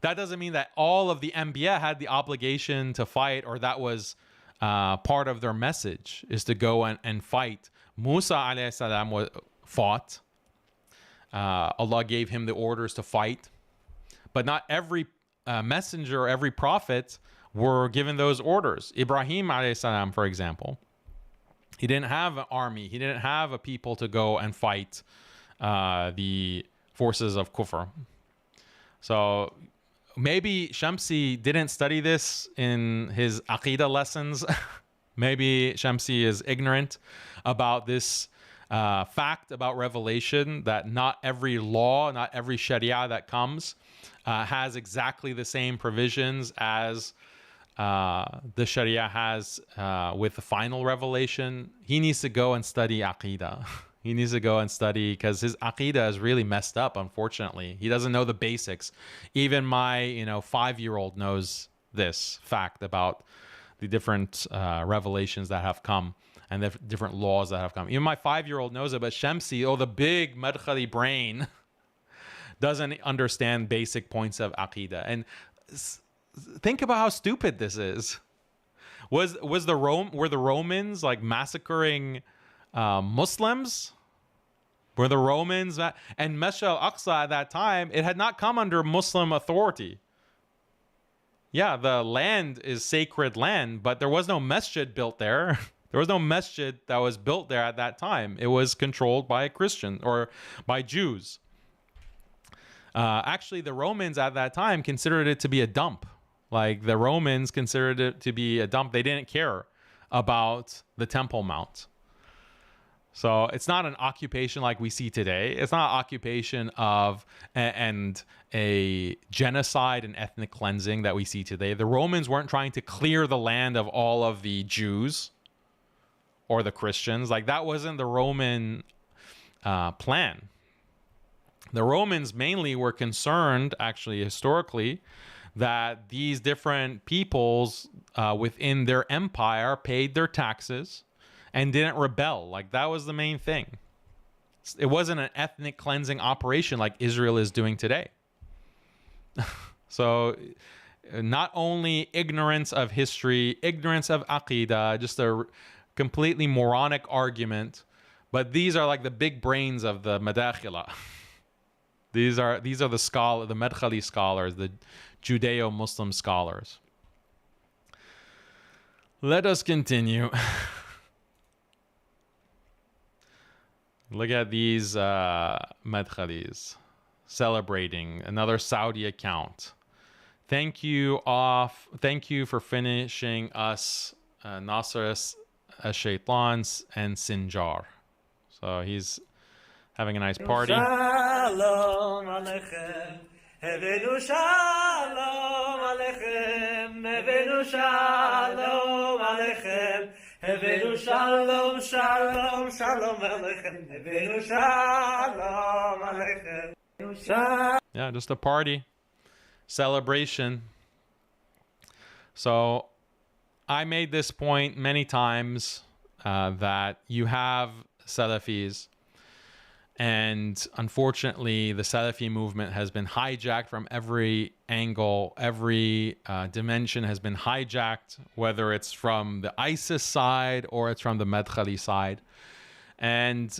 That doesn't mean that all of the Anbiya had the obligation to fight, or that was part of their message, is to go and fight. Musa alayhi salam fought. Allah gave him the orders to fight. But not every messenger or every prophet were given those orders. Ibrahim alayhi salam, for example, he didn't have an army. He didn't have a people to go and fight the forces of Kufr. So maybe Shamsi didn't study this in his Aqidah lessons. Maybe Shamsi is ignorant about this fact about revelation, that not every law, not every Sharia that comes has exactly the same provisions as the Sharia has with the final revelation. He needs to go and study Aqidah. He needs to go and study, because his Aqidah is really messed up, unfortunately. He doesn't know the basics. Even my 5-year-old knows this fact about the different revelations that have come and the different laws that have come. Even my 5-year-old knows it, but Shamsi, the big Madkhali brain, doesn't understand basic points of Aqidah. And think about how stupid this is. Were the Romans like massacring Muslims? Were the Romans and Masjid al-Aqsa at that time, it had not come under Muslim authority. Yeah, the land is sacred land, but there was no masjid built there. There was no masjid that was built there at that time. It was controlled by Christians or by Jews. Actually, the Romans at that time considered it to be a dump. Like, the Romans considered it to be a dump. They didn't care about the Temple Mount. So it's not an occupation like we see today. It's not an occupation of and a genocide and ethnic cleansing that we see today. The Romans weren't trying to clear the land of all of the Jews or the Christians. Like, that wasn't the Roman plan. The Romans mainly were concerned, actually, historically, that these different peoples within their empire paid their taxes and didn't rebel. Like, that was the main thing. It wasn't an ethnic cleansing operation like Israel is doing today. So not only ignorance of history, ignorance of Aqidah, just a completely moronic argument, but these are like the big brains of the MADKHALIS. These are the MedKhali scholars, the Judeo-Muslim scholars. Let us continue. Look at these MedKhalis celebrating another Saudi account. Thank you for finishing us, Nasser Shaitans and Sinjar. So he's having a nice party. Shalom Aleichem, Hevenu Shalom Aleichem, Hevenu Shalom Aleichem, Hevenu Shalom, Shalom, Shalom Aleichem, Hevenu Shalom Aleichem. Yeah, just a party, celebration. So I made this point many times that you have Salafis, and unfortunately the Salafi movement has been hijacked from every angle. Every dimension has been hijacked, whether it's from the ISIS side or it's from the MedKhali side. And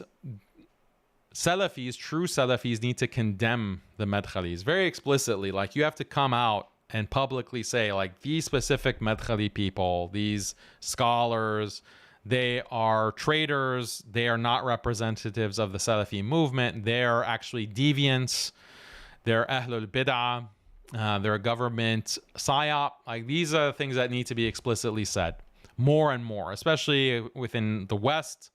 Salafis, true Salafis, need to condemn the MedKhalis very explicitly. Like, you have to come out and publicly say, like, these specific MedKhali people, these scholars, they are traitors. They are not representatives of the Salafi movement. They're actually deviants. They're Ahlul Bid'ah. They're a government psyop. Like, these are things that need to be explicitly said more and more, especially within the West.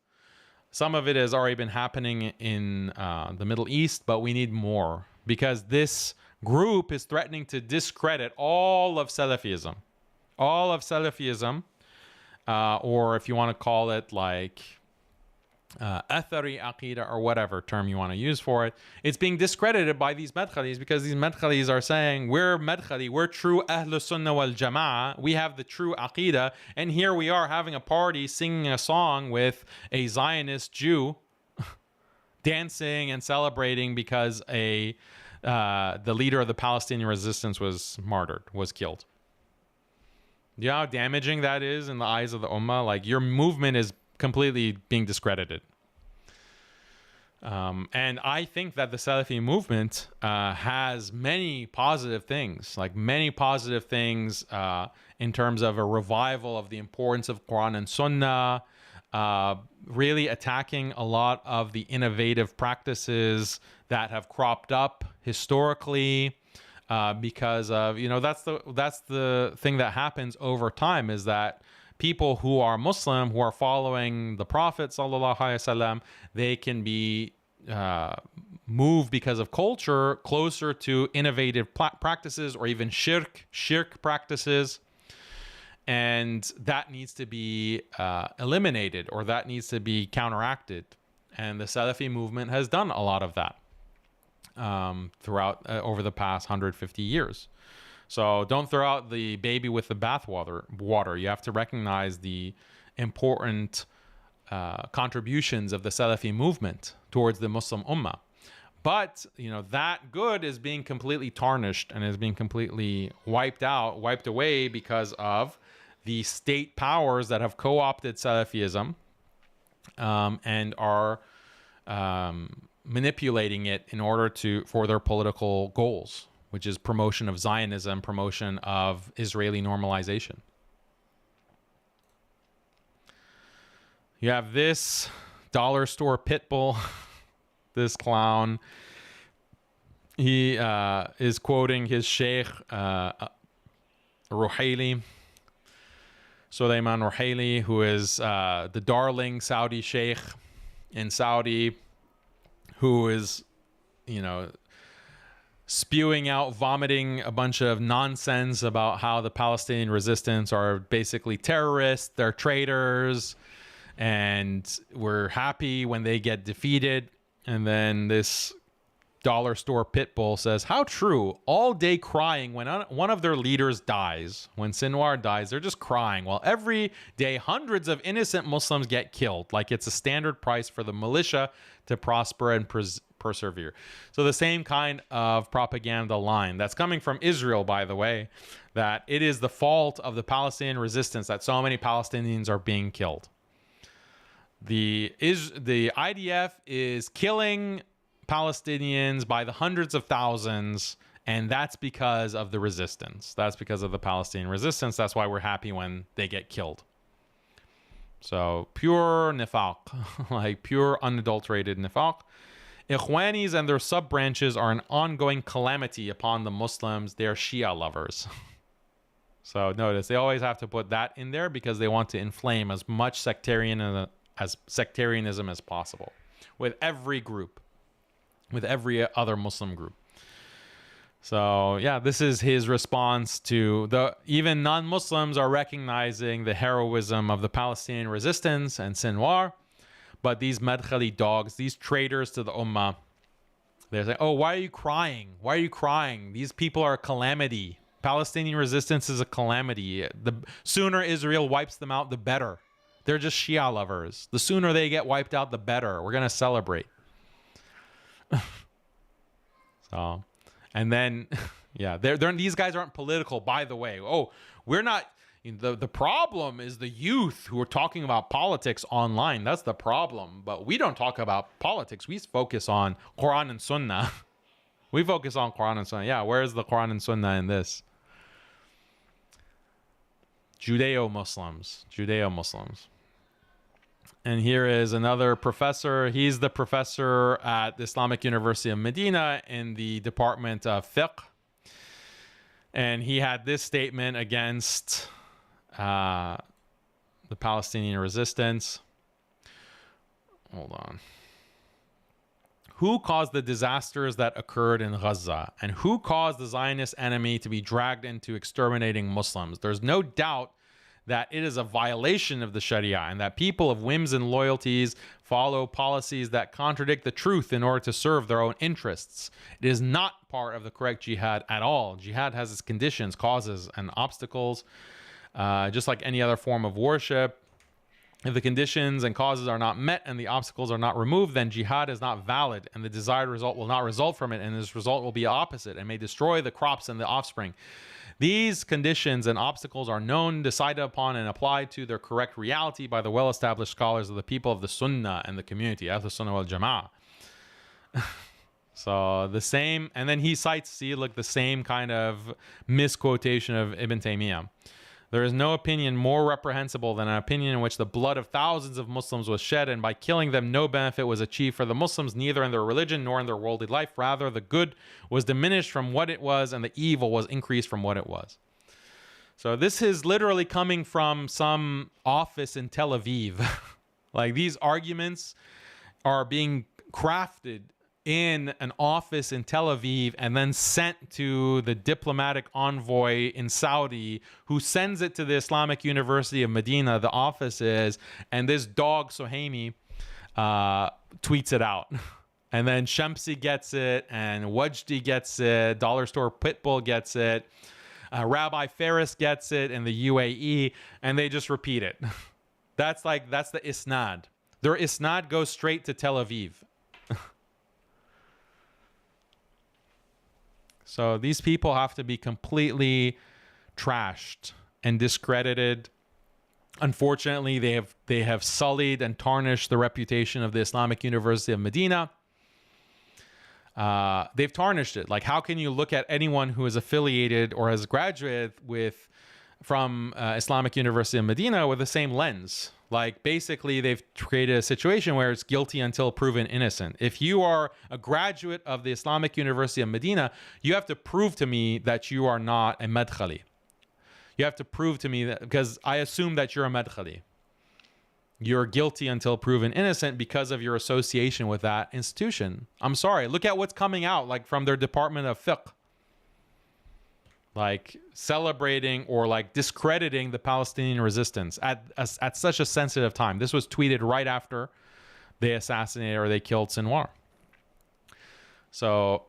Some of it has already been happening in the Middle East, but we need more, because this group is threatening to discredit all of Salafism. All of Salafism or if you want to call it like athari aqidah or whatever term you want to use for it, it's being discredited by these MADKHALIS because these MADKHALIS are saying we're MADKHALI, we're true Ahlus Sunnah wal Jama'ah, we have the true aqidah, and here we are having a party singing a song with a Zionist Jew dancing and celebrating because the leader of the Palestinian Resistance was martyred, was killed. You know how damaging that is in the eyes of the Ummah? Like, your movement is completely being discredited. And I think that the Salafi movement has many positive things, in terms of a revival of the importance of Quran and Sunnah, really attacking a lot of the innovative practices that have cropped up historically, because of, that's the thing that happens over time, is that people who are Muslim, who are following the Prophet sallallahu alaihi wasallam, they can be moved because of culture closer to innovative practices or even shirk practices, and that needs to be eliminated, or that needs to be counteracted. And the Salafi movement has done a lot of that throughout over the past 150 years. So don't throw out the baby with the bathwater. You have to recognize the important contributions of the Salafi movement towards the Muslim Ummah. But, that good is being completely tarnished and is being completely wiped away because of the state powers that have co-opted Salafism and are manipulating it in order for their political goals, which is promotion of Zionism, promotion of Israeli normalization. You have this dollar store pit bull, this clown. He is quoting his sheikh, Ruhaili, Suleiman Ruhaili, who is the darling Saudi sheikh in Saudi, who is, spewing out, vomiting a bunch of nonsense about how the Palestinian Resistance are basically terrorists, they're traitors, and we're happy when they get defeated. And then this dollar store pit bull says, how true, all day crying when one of their leaders dies. When Sinar dies, they're just crying, while every day hundreds of innocent Muslims get killed, like it's a standard price for the militia to prosper and persevere. So the same kind of propaganda line that's coming from Israel, by the way, that it is the fault of the Palestinian Resistance that so many Palestinians are being killed. The IDF is killing Palestinians by the hundreds of thousands, and that's because of the resistance. That's because of the Palestinian Resistance. That's why we're happy when they get killed. So pure nifaq, like pure unadulterated nifaq. Ikhwanis and their sub-branches are an ongoing calamity upon the Muslims. They're Shia lovers. So notice, they always have to put that in there because they want to inflame as much sectarianism as possible with every group, with every other Muslim group. So yeah, this is his response to even non-Muslims are recognizing the heroism of the Palestinian Resistance and Sinwar, but these MADKHALI dogs, these traitors to the Ummah, they're saying, oh, why are you crying? Why are you crying? These people are a calamity. Palestinian Resistance is a calamity. The sooner Israel wipes them out, the better. They're just Shia lovers. The sooner they get wiped out, the better. We're going to celebrate. So, and then, yeah, these guys aren't political, by the way. Oh, we're not. The problem is the youth who are talking about politics online. That's the problem. But we don't talk about politics. We focus on Quran and Sunnah. We focus on Quran and Sunnah. Yeah, where's the Quran and Sunnah in this? Judeo-Muslims. And here is another professor. He's the professor at the Islamic University of Medina in the Department of Fiqh. And he had this statement against the Palestinian Resistance. Hold on. Who caused the disasters that occurred in Gaza? And who caused the Zionist enemy to be dragged into exterminating Muslims? There's no doubt that it is a violation of the Sharia and that people of whims and loyalties follow policies that contradict the truth in order to serve their own interests. It is not part of the correct jihad at all. Jihad has its conditions, causes, and obstacles, just like any other form of worship. If the conditions and causes are not met and the obstacles are not removed, then jihad is not valid and the desired result will not result from it, and this result will be opposite and may destroy the crops and the offspring. These conditions and obstacles are known, decided upon, and applied to their correct reality by the well-established scholars of the people of the Sunnah and the community, Ahl Sunnah wal Jama'ah. So the same, and then he cites, see, look, the same kind of misquotation of Ibn Taymiyyah. There is no opinion more reprehensible than an opinion in which the blood of thousands of Muslims was shed, and by killing them no benefit was achieved for the Muslims, neither in their religion nor in their worldly life. Rather, the good was diminished from what it was, and the evil was increased from what it was. So this is literally coming from some office in Tel Aviv. Like, these arguments are being crafted in an office in Tel Aviv and then sent to the diplomatic envoy in Saudi, who sends it to the Islamic University of Medina, the office is, and this dog Suhaimi tweets it out. And then Shamsi gets it, and Wajdi gets it, Dollar Store Pitbull gets it, Rabbi Ferris gets it in the UAE, and they just repeat it. That's the isnad. Their isnad goes straight to Tel Aviv. So these people have to be completely trashed and discredited. Unfortunately, they have sullied and tarnished the reputation of the Islamic University of Medina. They've tarnished it. Like, how can you look at anyone who is affiliated or has graduated from Islamic University of Medina with the same lens? Like, basically, they've created a situation where it's guilty until proven innocent. If you are a graduate of the Islamic University of Medina, you have to prove to me that you are not a MADKHALI. You have to prove to me that, because I assume that you're a MADKHALI. You're guilty until proven innocent because of your association with that institution. I'm sorry. Look at what's coming out, like, from their Department of Fiqh. Like, celebrating or like discrediting the Palestinian resistance at such a sensitive time. This was tweeted right after they assassinated or they killed Sinwar. So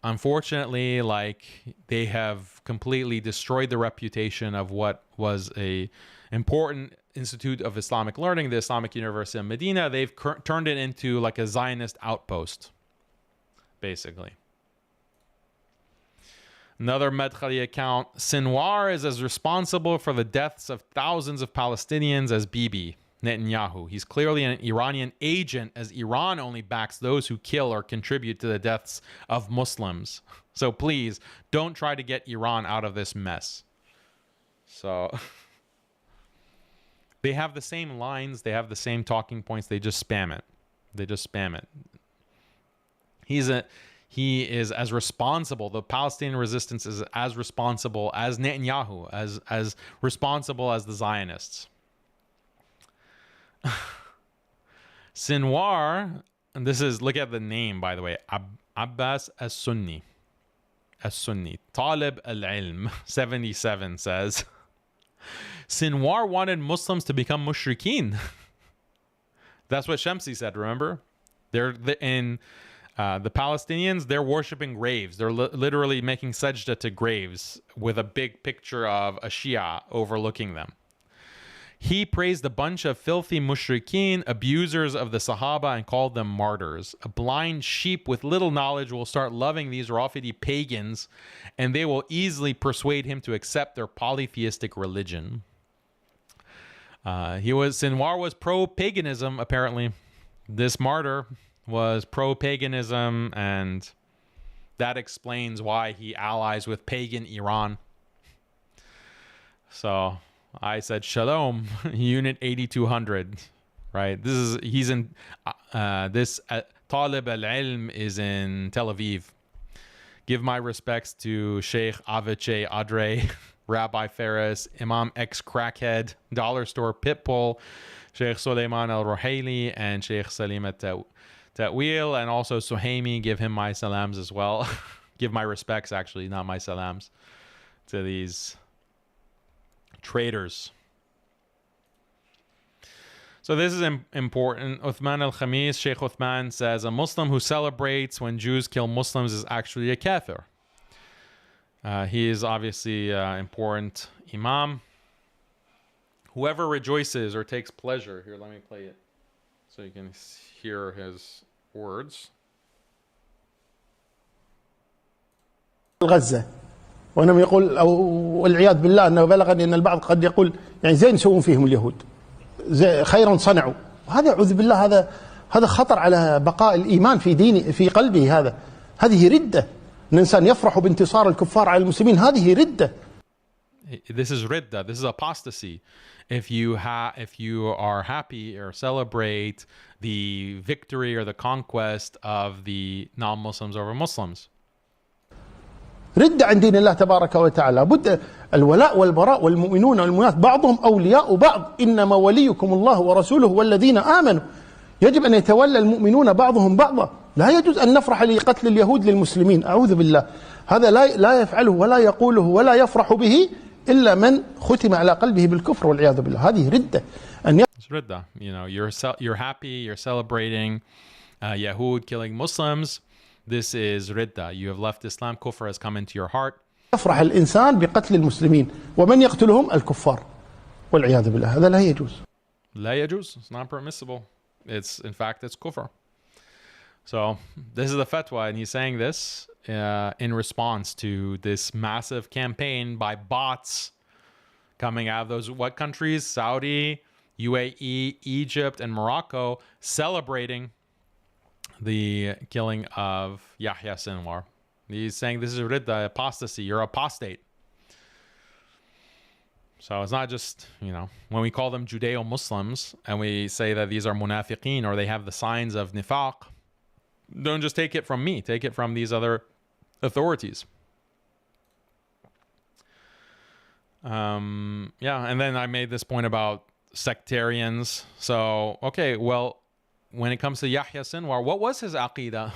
unfortunately, like, they have completely destroyed the reputation of what was a important institute of Islamic learning, the Islamic University of Medina. They've turned it into like a Zionist outpost, basically. Another MedKhali account: Sinwar is as responsible for the deaths of thousands of Palestinians as Bibi Netanyahu. He's clearly an Iranian agent, as Iran only backs those who kill or contribute to the deaths of Muslims. So please don't try to get Iran out of this mess. So they have the same lines, they have the same talking points, they just spam it. They just spam it. He is as responsible. The Palestinian resistance is as responsible as Netanyahu, as responsible as the Zionists. Sinwar, and this is, look at the name, by the way, Abbas as-Sunni. As-Sunni. Talib al-Ilm 77 says, Sinwar wanted Muslims to become mushrikeen. That's what Shamsi said, remember? The Palestinians, they're worshiping graves. They're literally making sajda to graves with a big picture of a Shia overlooking them. He praised a bunch of filthy mushrikeen, abusers of the Sahaba, and called them martyrs. A blind sheep with little knowledge will start loving these Rafidi pagans, and they will easily persuade him to accept their polytheistic religion. Sinwar was pro-paganism, apparently. This martyr was pro-paganism, and that explains why he allies with pagan Iran. So I said Shalom, Unit 8200, right? He's in Talib al-Ilm is in Tel Aviv. Give my respects to Sheikh Aviche Adre, Rabbi Ferris, Imam X Crackhead, Dollar Store Pitbull, Sheikh Suleiman al-Ruhaili, and Sheikh Salim Ta'wil, and also Suhaimi. Give him my salams as well. Give my respects, actually, not my salams, to these traitors. So this is important. Uthman al-Khamis, Sheikh Uthman says, a Muslim who celebrates when Jews kill Muslims is actually a kafir. He is obviously an important imam. Whoever rejoices or takes pleasure. Here, let me play it so you can hear his words. غزة وأنا يقول أو والعياذ بالله أنه بلغني أن البعض قد يقول يعني زين يسوون فيهم اليهود خيرا صنعوا. هذا أعوذ بالله هذا خطر على بقاء الإيمان في ديني في قلبه. هذه ردة. الإنسان يفرح بانتصار الكفار على المسلمين. هذه ردة. This is ridda. This is apostasy. If you are happy or celebrate the victory or the conquest of the non-Muslims over Muslims. ردة عن دين الله تبارك وتعالى. بد الولاء والبراء والمؤمنون والمؤمنات بعضهم أولياء بعض. إنما وليكم الله ورسوله والذين آمنوا. يجب أن يتولى المؤمنون بعضهم بعضا. لا يجوز أن نفرح لقتل اليهود للمسلمين. أعوذ بالله. هذا لا يفعله ولا يقوله ولا يفرح به إلا من ختم على قلبه بالكفر والعياذ بالله. هذه ردة. It's ridda. You know, you're happy, you're celebrating Yahud killing Muslims. This is ridda. You have left Islam. Kufr has come into your heart. يفرح الإنسان بقتل المسلمين ومن يقتلهم الكفار والعياذ بالله. هذا لا يجوز. لا يجوز. It's not permissible. In fact, it's kufr. So this is the fatwa, and he's saying this in response to this massive campaign by bots coming out of those what countries? Saudi, UAE, Egypt, and Morocco, celebrating the killing of Yahya Sinwar. He's saying this is ridda, apostasy. You're apostate. So it's not just, when we call them Judeo-Muslims and we say that these are munafiqeen or they have the signs of nifaq, don't just take it from me. Take it from these other authorities. And then I made this point about sectarians. So, okay, well, when it comes to Yahya Sinwar, what was his aqidah?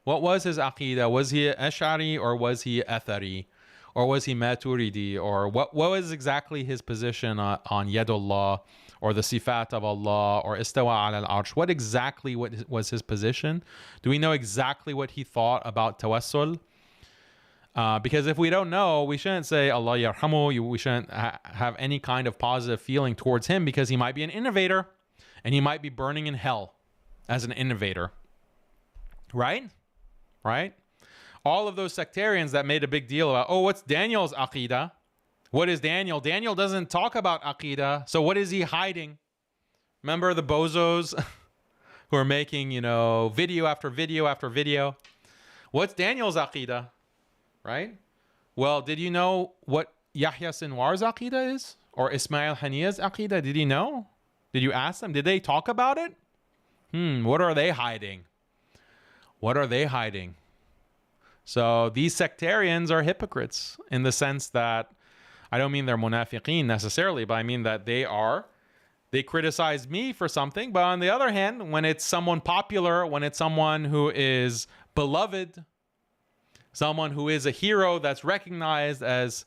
What was his aqidah? Was he Ash'ari or was he Athari? Or was he Maturidi? Or what was exactly his position on Yadullah or the Sifat of Allah or Istawa ala al-Arsh? What exactly was his position? Do we know exactly what he thought about Tawassul? Because if we don't know, we shouldn't say Allah yarhamu. We shouldn't have any kind of positive feeling towards him because he might be an innovator and he might be burning in hell as an innovator. Right? Right? All of those sectarians that made a big deal about, what's Daniel's aqidah? What is Daniel? Daniel doesn't talk about aqidah. So what is he hiding? Remember the bozos who are making, video after video after video? What's Daniel's aqidah? Right? Well, did you know what Yahya Sinwar's aqidah is? Or Ismail Haniya's aqidah? Did you know? Did you ask them? Did they talk about it? What are they hiding? What are they hiding? So these sectarians are hypocrites in the sense that, I don't mean they're munafiqeen necessarily, but I mean that they criticize me for something. But on the other hand, when it's someone popular, when it's someone who is beloved, someone who is a hero that's recognized as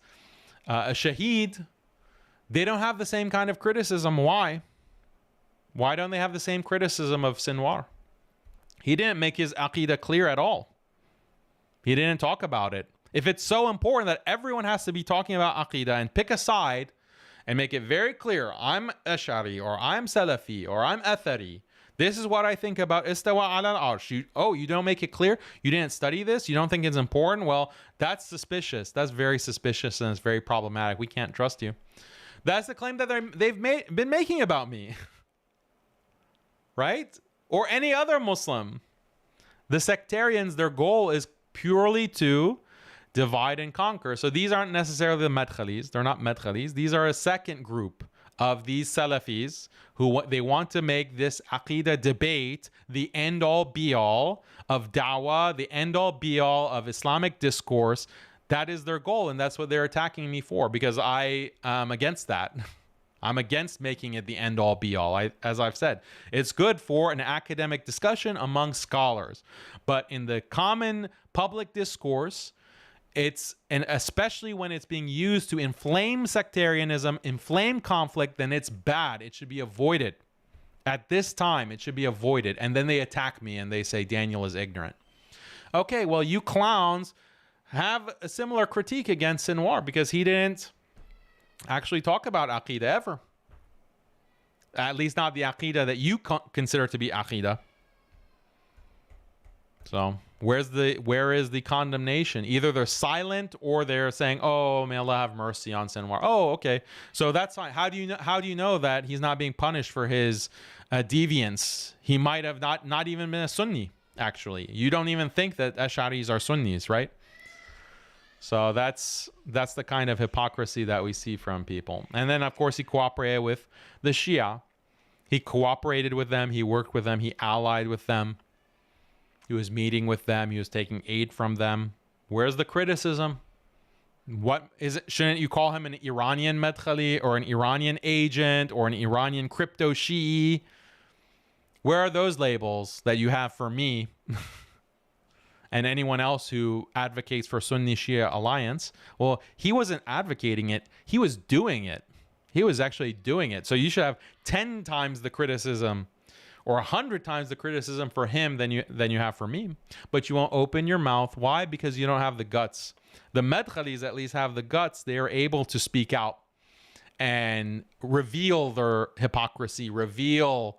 a shaheed, they don't have the same kind of criticism. Why? Why don't they have the same criticism of Sinwar? He didn't make his aqidah clear at all. He didn't talk about it. If it's so important that everyone has to be talking about aqidah and pick a side and make it very clear, I'm Ash'ari or I'm Salafi or I'm Athari. This is what I think about Istawa ala al-Arsh. You don't make it clear? You didn't study this? You don't think it's important? Well, that's suspicious. That's very suspicious and it's very problematic. We can't trust you. That's the claim that they've been making about me. Right? Or any other Muslim. The sectarians, their goal is purely to divide and conquer. So these aren't necessarily the MADKHALIS. They're not MADKHALIs. These are a second group of these Salafis who they want to make this Aqidah debate the end-all be-all of da'wah, the end-all be-all of Islamic discourse. That is their goal, and that's what they're attacking me for, because I am against that. I'm against making it the end-all be-all. As I've said, it's good for an academic discussion among scholars, but in the common public discourse, and especially when it's being used to inflame sectarianism, inflame conflict, then it's bad. It should be avoided. At this time, it should be avoided. And then they attack me and they say Daniel is ignorant. Okay, well, you clowns have a similar critique against Sinar because he didn't actually talk about Aqidah ever. At least not the Aqidah that you consider to be Aqidah. So where is the condemnation? Either they're silent or they're saying, "Oh, may Allah have mercy on Sinar." Oh, okay. So that's fine. How do you know that he's not being punished for his deviance? He might have not even been a Sunni, actually. You don't even think that Ash'aris are Sunnis, right? So that's the kind of hypocrisy that we see from people. And then, of course, he cooperated with the Shia. He cooperated with them. He worked with them. He allied with them. He was meeting with them. He was taking aid from them. Where's the criticism? What is it? Shouldn't you call him an Iranian MADKHALIS or an Iranian agent or an Iranian crypto Shia? Where are those labels that you have for me and anyone else who advocates for Sunni Shia alliance? Well, he wasn't advocating it. He was doing it. He was actually doing it. So you should have 10 times the criticism or 100 times the criticism for him than you have for me. But you won't open your mouth. Why? Because you don't have the guts. The MADKHALIS at least have the guts. They are able to speak out and reveal their hypocrisy, reveal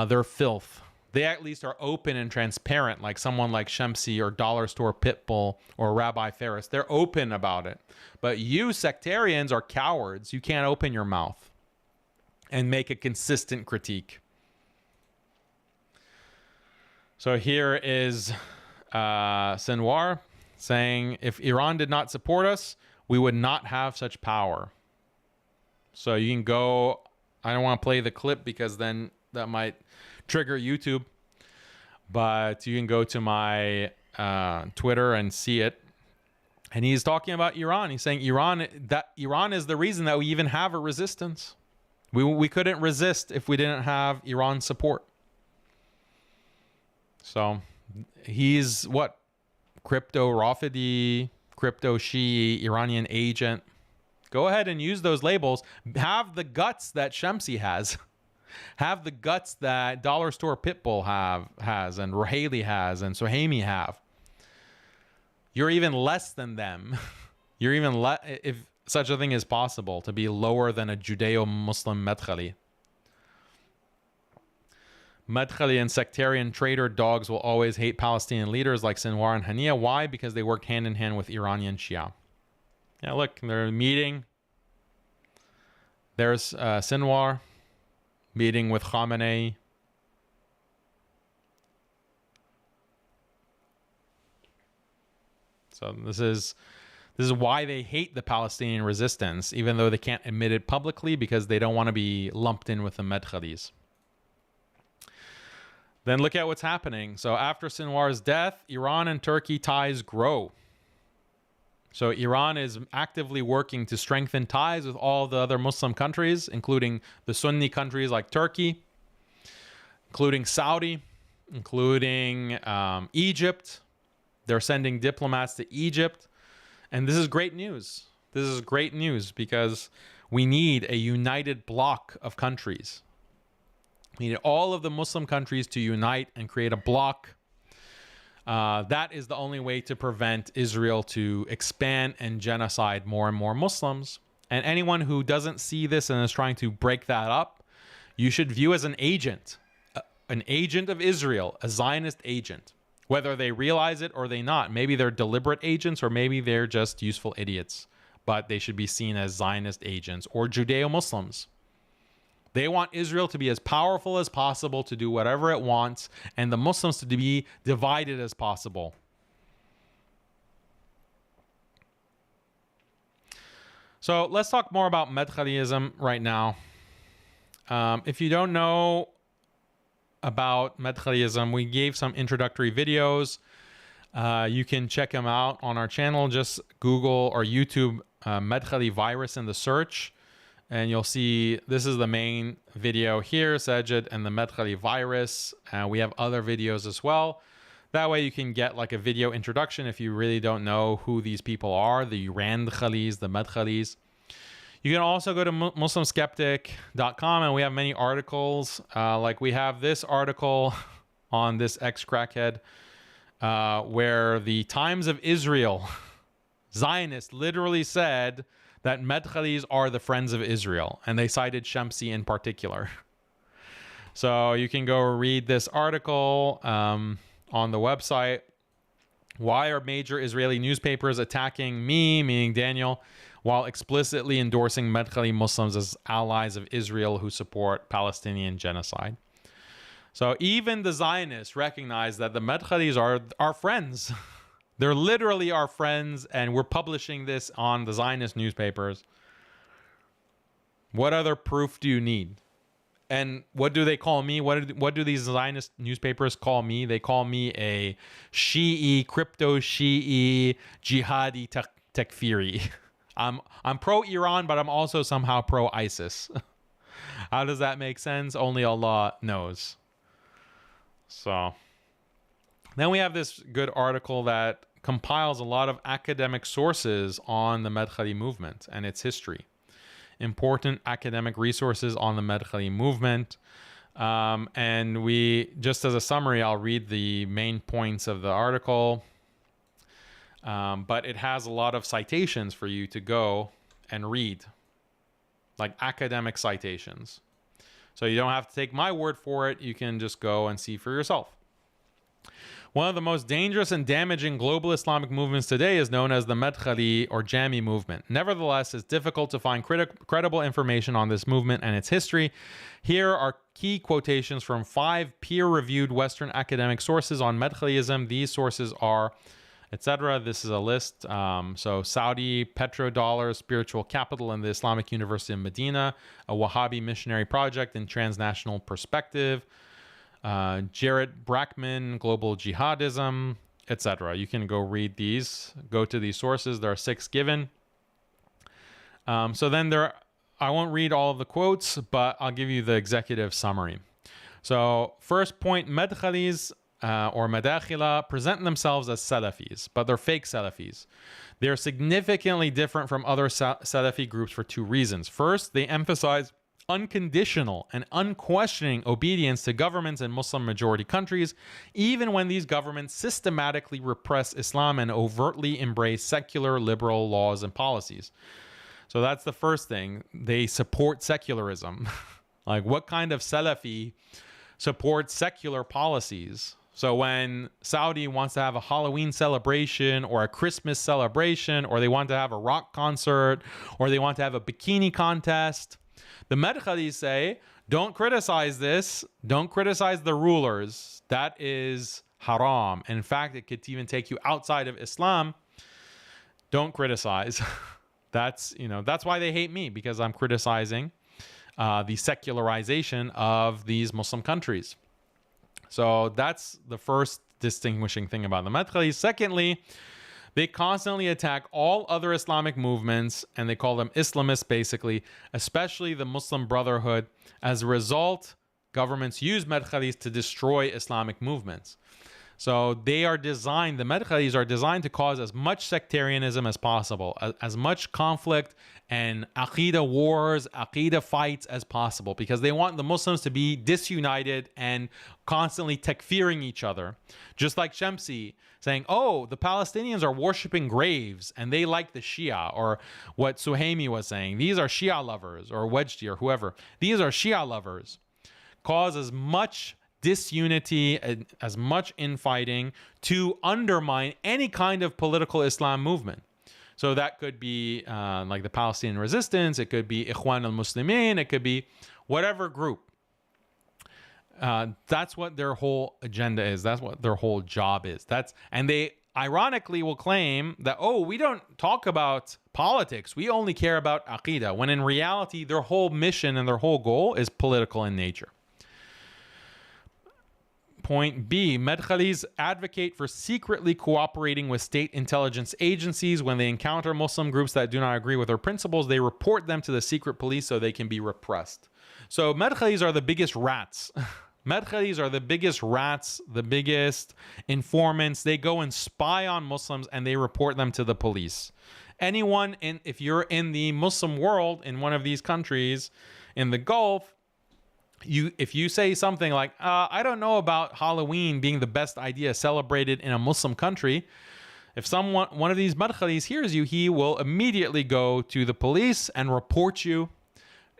their filth. They at least are open and transparent, like someone like Shamsi or Dollar Store Pitbull or Rabbi Ferris. They're open about it. But you sectarians are cowards. You can't open your mouth and make a consistent critique. So here is Sinar saying, if Iran did not support us, we would not have such power. So you can go, I don't want to play the clip because then that might trigger YouTube, but you can go to my Twitter and see it. And he's talking about Iran. He's saying Iran is the reason that we even have a resistance. We couldn't resist if we didn't have Iran's support. So he's what? Crypto Rafidi, crypto Shia, Iranian agent. Go ahead and use those labels. Have the guts that Shamsi has. Have the guts that Dollar Store Pitbull has and Raheli has and Suhaimi have. You're even less than them. You're even if such a thing is possible, to be lower than a Judeo-Muslim MADKHALIS. MADKHALIS and sectarian traitor dogs will always hate Palestinian leaders like Sinar and Hania. Why? Because they worked hand in hand with Iranian Shia. Yeah, look, they're meeting. There's Sinar meeting with Khamenei. So this is why they hate the Palestinian Resistance, even though they can't admit it publicly because they don't want to be lumped in with the MADKHALIS. Then look at what's happening. So after Sinwar's death, Iran and Turkey ties grow. So Iran is actively working to strengthen ties with all the other Muslim countries, including the Sunni countries like Turkey, including Saudi, including Egypt. They're sending diplomats to Egypt. And this is great news. This is great news because we need a united bloc of countries. We need all of the Muslim countries to unite and create a bloc. That is the only way to prevent Israel to expand and genocide more and more Muslims. And anyone who doesn't see this and is trying to break that up, you should view as an agent of Israel, a Zionist agent, whether they realize it or they not. Maybe they're deliberate agents or maybe they're just useful idiots, but they should be seen as Zionist agents or Judeo-Muslims. They want Israel to be as powerful as possible, to do whatever it wants, and the Muslims to be divided as possible. So let's talk more about MADKHALIsm right now. If you don't know about MADKHALIsm, we gave some introductory videos. You can check them out on our channel. Just Google or YouTube MADKHALIs virus in the search. And you'll see this is the main video here, Sajid and the MADKHALIs virus. We have other videos as well. That way you can get like a video introduction if you really don't know who these people are, the RANDKHALIS, the MADKHALIs. You can also go to MuslimSkeptic.com, and we have many articles. Like we have this article on this ex-crackhead where the Times of Israel, Zionists, literally said that MADKHALIS are the friends of Israel, and they cited Shamsi in particular. So you can go read this article on the website. Why are major Israeli newspapers attacking me, meaning Daniel, while explicitly endorsing MADKHALI Muslims as allies of Israel who support Palestinian genocide? So even the Zionists recognize that the MADKHALIs are our friends. They're literally our friends, and we're publishing this on the Zionist newspapers. What other proof do you need? And what do they call me? What do these Zionist newspapers call me? They call me a Shi'i, crypto Shi'i, jihadi takfiri. I'm pro-Iran, but I'm also somehow pro-ISIS. How does that make sense? Only Allah knows. So then we have this good article that compiles a lot of academic sources on the MADKHALI movement and its history. Important academic resources on the MADKHALI movement. And we, just as a summary, I'll read the main points of the article. But it has a lot of citations for you to go and read, like academic citations. So you don't have to take my word for it. You can just go and see for yourself. One of the most dangerous and damaging global Islamic movements today is known as the MADKHALI or Jami movement. Nevertheless, it's difficult to find credible information on this movement and its history. Here are key quotations from 5 peer-reviewed Western academic sources on MADKHALIsm. These sources are, etc. This is a list. So Saudi petrodollar spiritual capital in the Islamic University of Medina, a Wahhabi missionary project in transnational perspective, Jared Brackman, global jihadism, etc. You can go read these, go to these sources. There are 6 given. So then I won't read all of the quotes, but I'll give you the executive summary. So first point, MADKHALIs or Madakhila present themselves as Salafis, but they're fake Salafis. They're significantly different from other Salafi groups for 2 reasons. First, they emphasize unconditional and unquestioning obedience to governments in Muslim majority countries, even when these governments systematically repress Islam and overtly embrace secular liberal laws and policies. So that's the first thing. They support secularism. Like, what kind of Salafi supports secular policies? So when Saudi wants to have a Halloween celebration or a Christmas celebration, or they want to have a rock concert, or they want to have a bikini contest, the MADKHALIs say, don't criticize this. Don't criticize the rulers. That is haram. In fact, it could even take you outside of Islam. Don't criticize. That's why they hate me, because I'm criticizing the secularization of these Muslim countries. So that's the first distinguishing thing about the MADKHALIs. Secondly, they constantly attack all other Islamic movements, and they call them Islamists, basically, especially the Muslim Brotherhood. As a result, governments use MADKHALIs to destroy Islamic movements. So they are designed, the MADKHALIs are designed to cause as much sectarianism as possible, as much conflict and Aqidah wars, Aqidah fights as possible, because they want the Muslims to be disunited and constantly takfiring each other. Just like Shamsi saying, oh, the Palestinians are worshiping graves and they like the Shia, or what Suhaimi was saying, these are Shia lovers, or Wajdi or whoever, these are Shia lovers. Cause as much disunity, as much infighting to undermine any kind of political Islam movement. So that could be like the Palestinian Resistance, it could be Ikhwan al-Muslimin, it could be whatever group. That's what their whole agenda is. That's what their whole job is. And they ironically will claim that, oh, we don't talk about politics. We only care about Aqidah, when in reality, their whole mission and their whole goal is political in nature. Point B, MADKHALIs advocate for secretly cooperating with state intelligence agencies. When they encounter Muslim groups that do not agree with their principles, they report them to the secret police so they can be repressed. So MADKHALIs are the biggest rats. MADKHALIs are the biggest rats, the biggest informants. They go and spy on Muslims and they report them to the police. anyone if you're in the Muslim world in one of these countries in the Gulf, if you say something like, I don't know about Halloween being the best idea celebrated in a Muslim country, if one of these madkhalis hears you, he will immediately go to the police and report you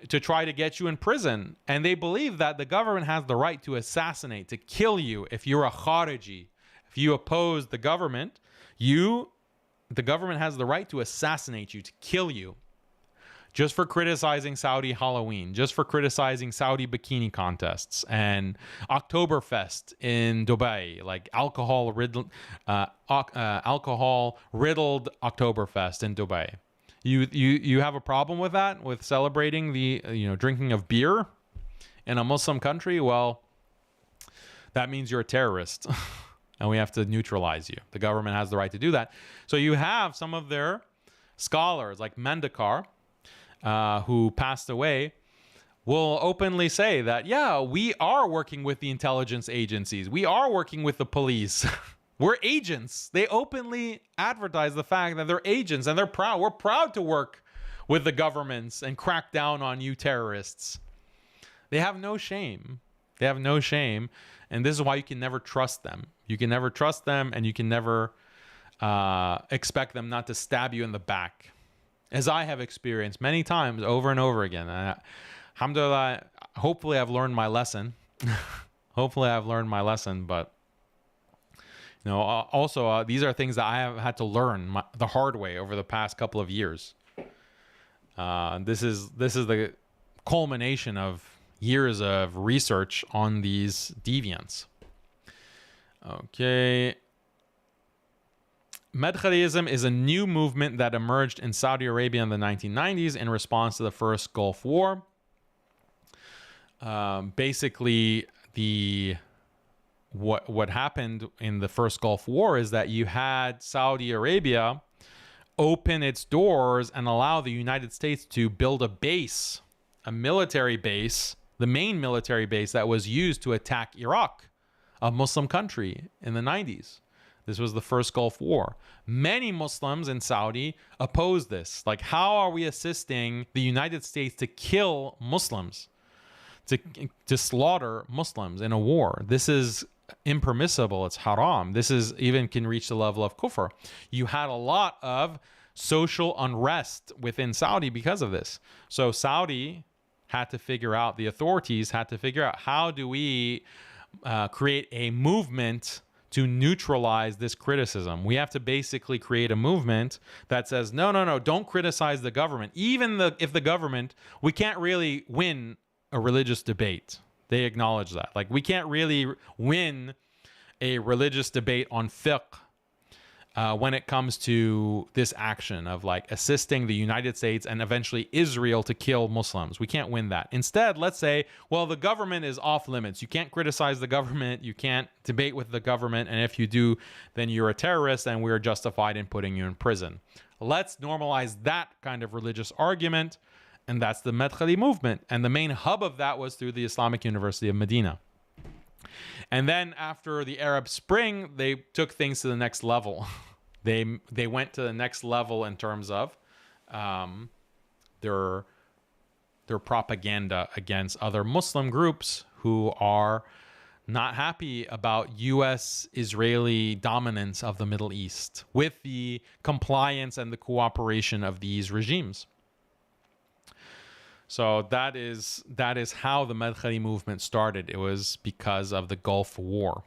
to try to get you in prison. And they believe that the government has the right to assassinate, to kill you if you're a Khariji. If you oppose the government, the government has the right to assassinate you, to kill you, just for criticizing Saudi Halloween, just for criticizing Saudi bikini contests and Oktoberfest in Dubai, like alcohol-riddled Oktoberfest in Dubai. You have a problem with that, with celebrating the drinking of beer in a Muslim country? Well, that means you're a terrorist. And we have to neutralize you. The government has the right to do that. So you have some of their scholars, like Mandela, who passed away, will openly say that, yeah, we are working with the intelligence agencies. We are working with the police. We're agents. They openly advertise the fact that they're agents, and they're proud. We're proud to work with the governments and crack down on you terrorists. They have no shame. They have no shame. And this is why you can never trust them. You can never trust them, and you can never expect them not to stab you in the back, as I have experienced many times over and over again. Alhamdulillah, hopefully I've learned my lesson. Hopefully I've learned my lesson, but also these are things that I have had to learn the hard way over the past couple of years. This is the culmination of years of research on these deviants. Okay. MADKHALISm is a new movement that emerged in Saudi Arabia in the 1990s in response to the first Gulf War. Basically, what happened in the first Gulf War is that you had Saudi Arabia open its doors and allow the United States to build a base, a military base, the main military base that was used to attack Iraq, a Muslim country, in the 90s. This was the first Gulf War. Many Muslims in Saudi opposed this. Like, how are we assisting the United States to kill Muslims, to slaughter Muslims in a war? This is impermissible. It's haram. This is even can reach the level of kufr. You had a lot of social unrest within Saudi because of this. So Saudi had to figure out, the authorities had to figure out, how do we create a movement to neutralize this criticism? We have to basically create a movement that says, no, don't criticize the government. Even if the government, we can't really win a religious debate. They acknowledge that. Like, we can't really win a religious debate on fiqh when it comes to this action of like assisting the United States and eventually Israel to kill Muslims. We can't win that. Instead, let's say, well, the government is off limits. You can't criticize the government. You can't debate with the government. And if you do, then you're a terrorist and we're justified in putting you in prison. Let's normalize that kind of religious argument. And that's the MADKHALI movement. And the main hub of that was through the Islamic University of Medina. And then after the Arab Spring, they took things to the next level. They went to the next level in terms of their propaganda against other Muslim groups who are not happy about U.S.-Israeli dominance of the Middle East with the compliance and the cooperation of these regimes. So that is how the MADKHALI movement started. It was because of the Gulf War.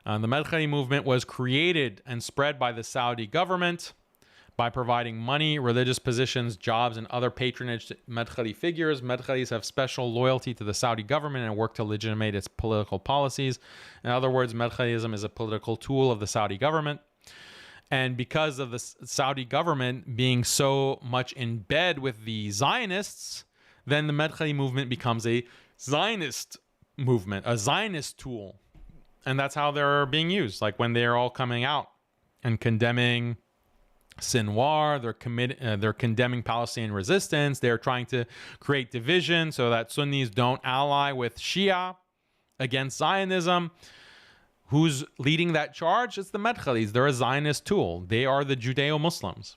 The MADKHALI movement was created and spread by the Saudi government by providing money, religious positions, jobs, and other patronage to MADKHALI figures. MADKHALIs have special loyalty to the Saudi government and work to legitimate its political policies. In other words, MADKHALIsm is a political tool of the Saudi government. And because of the Saudi government being so much in bed with the Zionists, then the MADKHALI movement becomes a Zionist movement, a Zionist tool. And that's how they're being used. Like when they're all coming out and condemning Sinwar, they're condemning Palestinian resistance. They're trying to create division so that Sunnis don't ally with Shia against Zionism. Who's leading that charge? It's the MADKHALIS. They're a Zionist tool. They are the Judeo-Muslims.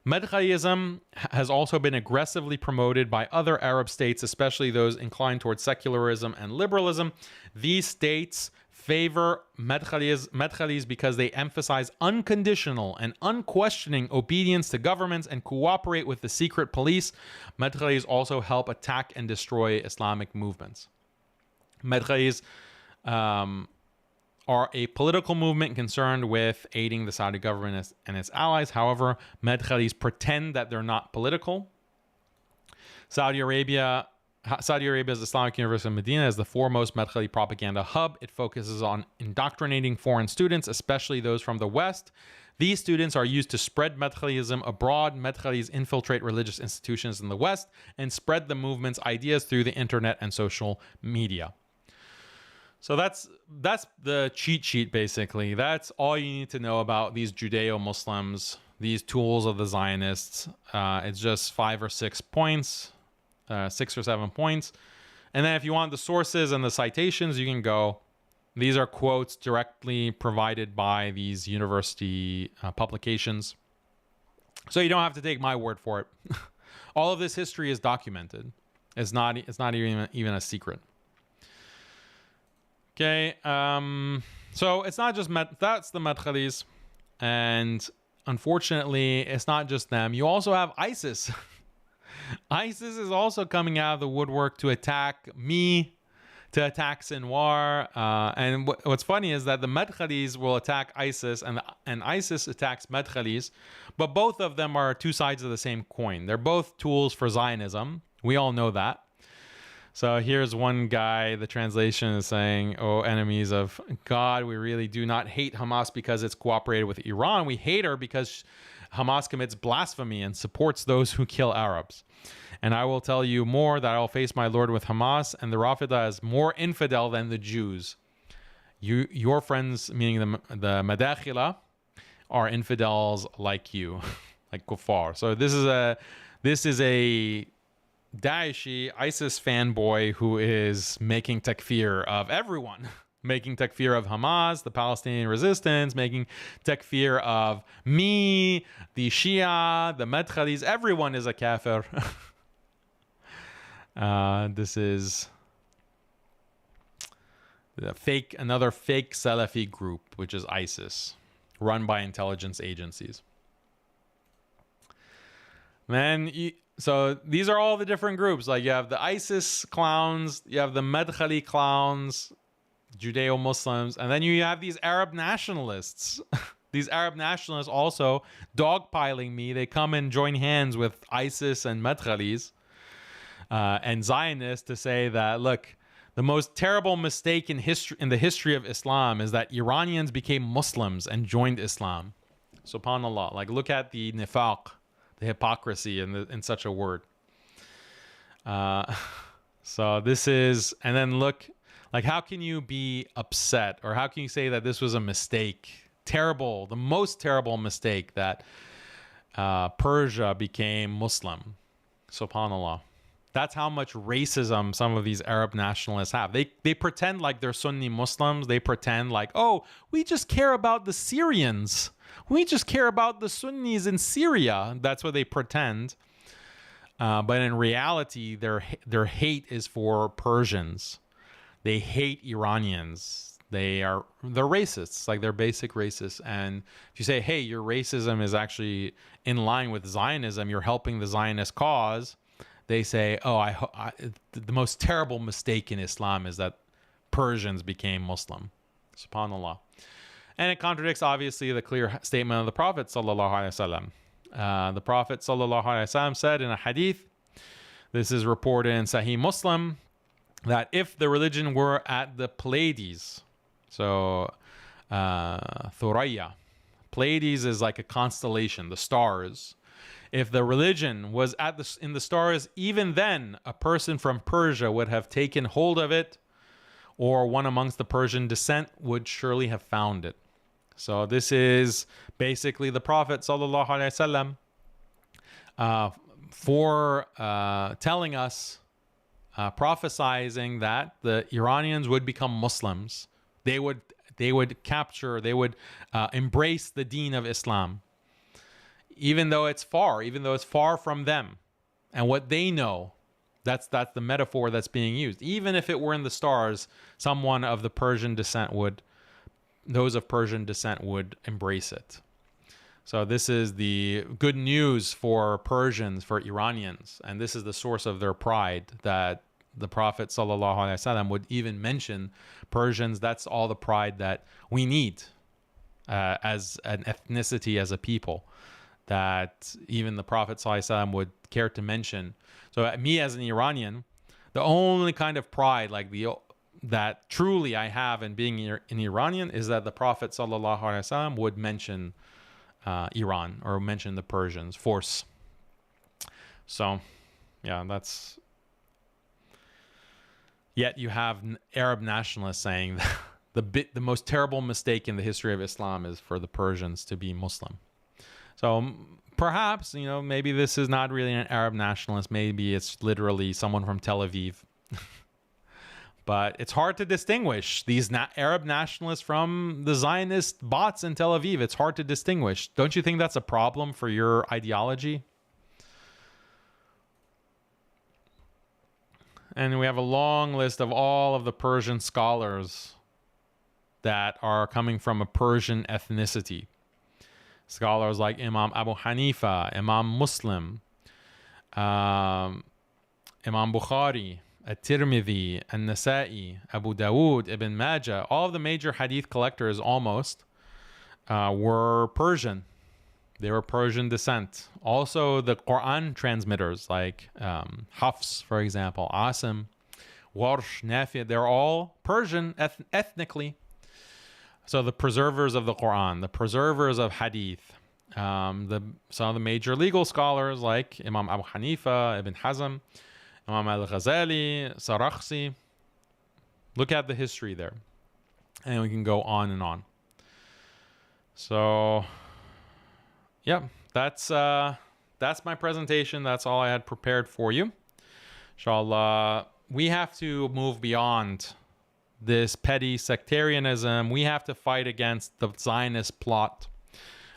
MADKHALIsm has also been aggressively promoted by other Arab states, especially those inclined towards secularism and liberalism. These states favor MADKHALIs because they emphasize unconditional and unquestioning obedience to governments and cooperate with the secret police. MADKHALIs also help attack and destroy Islamic movements. MADKHALIs are a political movement concerned with aiding the Saudi government and its allies. However, MADKHALIs pretend that they're not political. Saudi Arabia's Islamic University of Medina is the foremost MADKHALI propaganda hub. It focuses on indoctrinating foreign students, especially those from the West. These students are used to spread MADKHALIsm abroad. MADKHALIs infiltrate religious institutions in the West and spread the movement's ideas through the internet and social media. So that's the cheat sheet, basically. That's all you need to know about these Judeo-Muslims, these tools of the Zionists. It's just 5 or 6 points, 6 or 7 points. And then if you want the sources and the citations, you can go. These are quotes directly provided by these university publications. So you don't have to take my word for it. All of this history is documented. It's not even a secret. Okay, so it's not just that's the MADKHALIs, and unfortunately, it's not just them. You also have ISIS. ISIS is also coming out of the woodwork to attack me, to attack Sinwar. And what's funny is that the MADKHALIs will attack ISIS, and ISIS attacks MADKHALIs, but both of them are two sides of the same coin. They're both tools for Zionism. We all know that. So here's one guy, the translation is saying, "Oh, enemies of God, we really do not hate Hamas because it's cooperated with Iran. We hate her because Hamas commits blasphemy and supports those who kill Arabs. And I will tell you more, that I will face my Lord with Hamas, and the Rafida is more infidel than the Jews. Your friends," meaning the MADKHALIS, "are infidels like you," like kuffar. So this is a Daeshi, ISIS fanboy who is making takfir of everyone. Making takfir of Hamas, the Palestinian Resistance, making takfir of me, the Shia, the MADKHALIs. Everyone is a kafir. This is another fake Salafi group, which is ISIS, run by intelligence agencies. Man, so these are all the different groups. Like you have the ISIS clowns, you have the MADKHALI clowns, Judeo-Muslims, and then you have these Arab nationalists. These Arab nationalists also dogpiling me. They come and join hands with ISIS and MADKHALIs and Zionists to say that, look, the most terrible mistake in the history of Islam is that Iranians became Muslims and joined Islam. SubhanAllah. Like, look at the nifaq, the hypocrisy in such a word. So this is, and then look, like, how can you be upset, or how can you say that this was a mistake? Terrible, the most terrible mistake, that Persia became Muslim. SubhanAllah. That's how much racism some of these Arab nationalists have. They pretend like they're Sunni Muslims. They pretend like, oh, we just care about the Syrians. We just care about the Sunnis in Syria. That's what they pretend. But in reality, their hate is for Persians. They hate Iranians. They're racists, like they're basic racists. And if you say, hey, your racism is actually in line with Zionism, you're helping the Zionist cause, they say, oh, the most terrible mistake in Islam is that Persians became Muslim. SubhanAllah. And it contradicts, obviously, the clear statement of the Prophet sallallahu alaihi wasallam. The Prophet sallallahu alaihi wasallam said in a hadith, this is reported in Sahih Muslim, that if the religion were at the Pleiades, so Thuraya, Pleiades is like a constellation, the stars. If the religion was in the stars, even then a person from Persia would have taken hold of it, or one amongst the Persian descent would surely have found it. So this is basically the Prophet sallallahu alaihi wasallam for telling us, prophesizing that the Iranians would become Muslims They would capture, they would embrace the deen of Islam, even though it's far from them and what they know. That's the metaphor that's being used. Even if it were in the stars, someone of the Persian descent those of Persian descent would embrace it. So this is the good news for Persians, for Iranians, and this is the source of their pride, that the Prophet ﷺ would even mention Persians. That's all the pride that we need as an ethnicity, as a people, that even the Prophet ﷺ would care to mention. So me as an Iranian, the only kind of pride that truly I have in being an Iranian is that the Prophet ﷺ would mention Iran, or mention the Persians force. So yeah, that's... Yet you have Arab nationalists saying the most terrible mistake in the history of Islam is for the Persians to be Muslim. So perhaps, maybe this is not really an Arab nationalist. Maybe it's literally someone from Tel Aviv. But it's hard to distinguish these Arab nationalists from the Zionist bots in Tel Aviv. It's hard to distinguish. Don't you think that's a problem for your ideology? And we have a long list of all of the Persian scholars that are coming from a Persian ethnicity. Scholars like Imam Abu Hanifa, Imam Muslim, Imam Bukhari, At-Tirmidhi, An-Nasa'i, Abu Dawood, Ibn Majah. All of the major hadith collectors almost were Persian. They were Persian descent. Also, the Quran transmitters like Hafs, for example, Asim, Warsh, Nafi, they're all Persian ethnically. So the preservers of the Quran, the preservers of hadith, some of the major legal scholars like Imam Abu Hanifa, Ibn Hazm, Imam al-Ghazali, Sarakhsi. Look at the history there. And we can go on and on. So... yeah, that's my presentation. That's all I had prepared for you. Inshallah, we have to move beyond this petty sectarianism. We have to fight against the Zionist plot.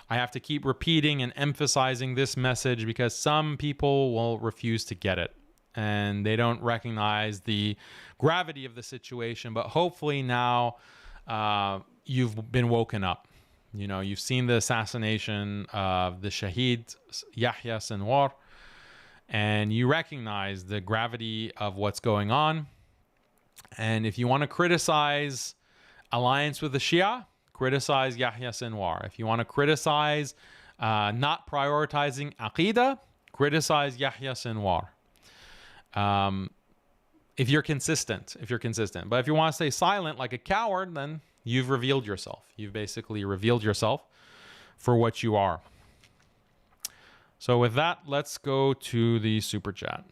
I have to keep repeating and emphasizing this message because some people will refuse to get it and they don't recognize the gravity of the situation. But hopefully now you've been woken up. You've seen the assassination of the Shaheed Yahya Sinwar, and you recognize the gravity of what's going on. And if you want to criticize alliance with the Shia, criticize Yahya Sinwar. If you want to criticize not prioritizing Aqidah, criticize Yahya Sinwar. If you're consistent. But if you want to stay silent like a coward, then you've revealed yourself. You've basically revealed yourself for what you are. So with that, let's go to the super chat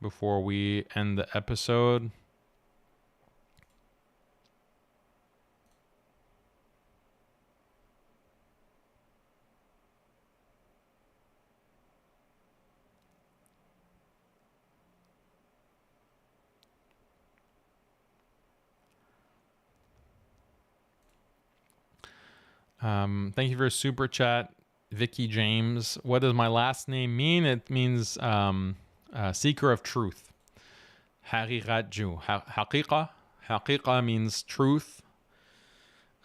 before we end the episode. Thank you for a super chat, Vicky James. What does my last name mean? It means seeker of truth. Haqiqatjou. Haqiqat means truth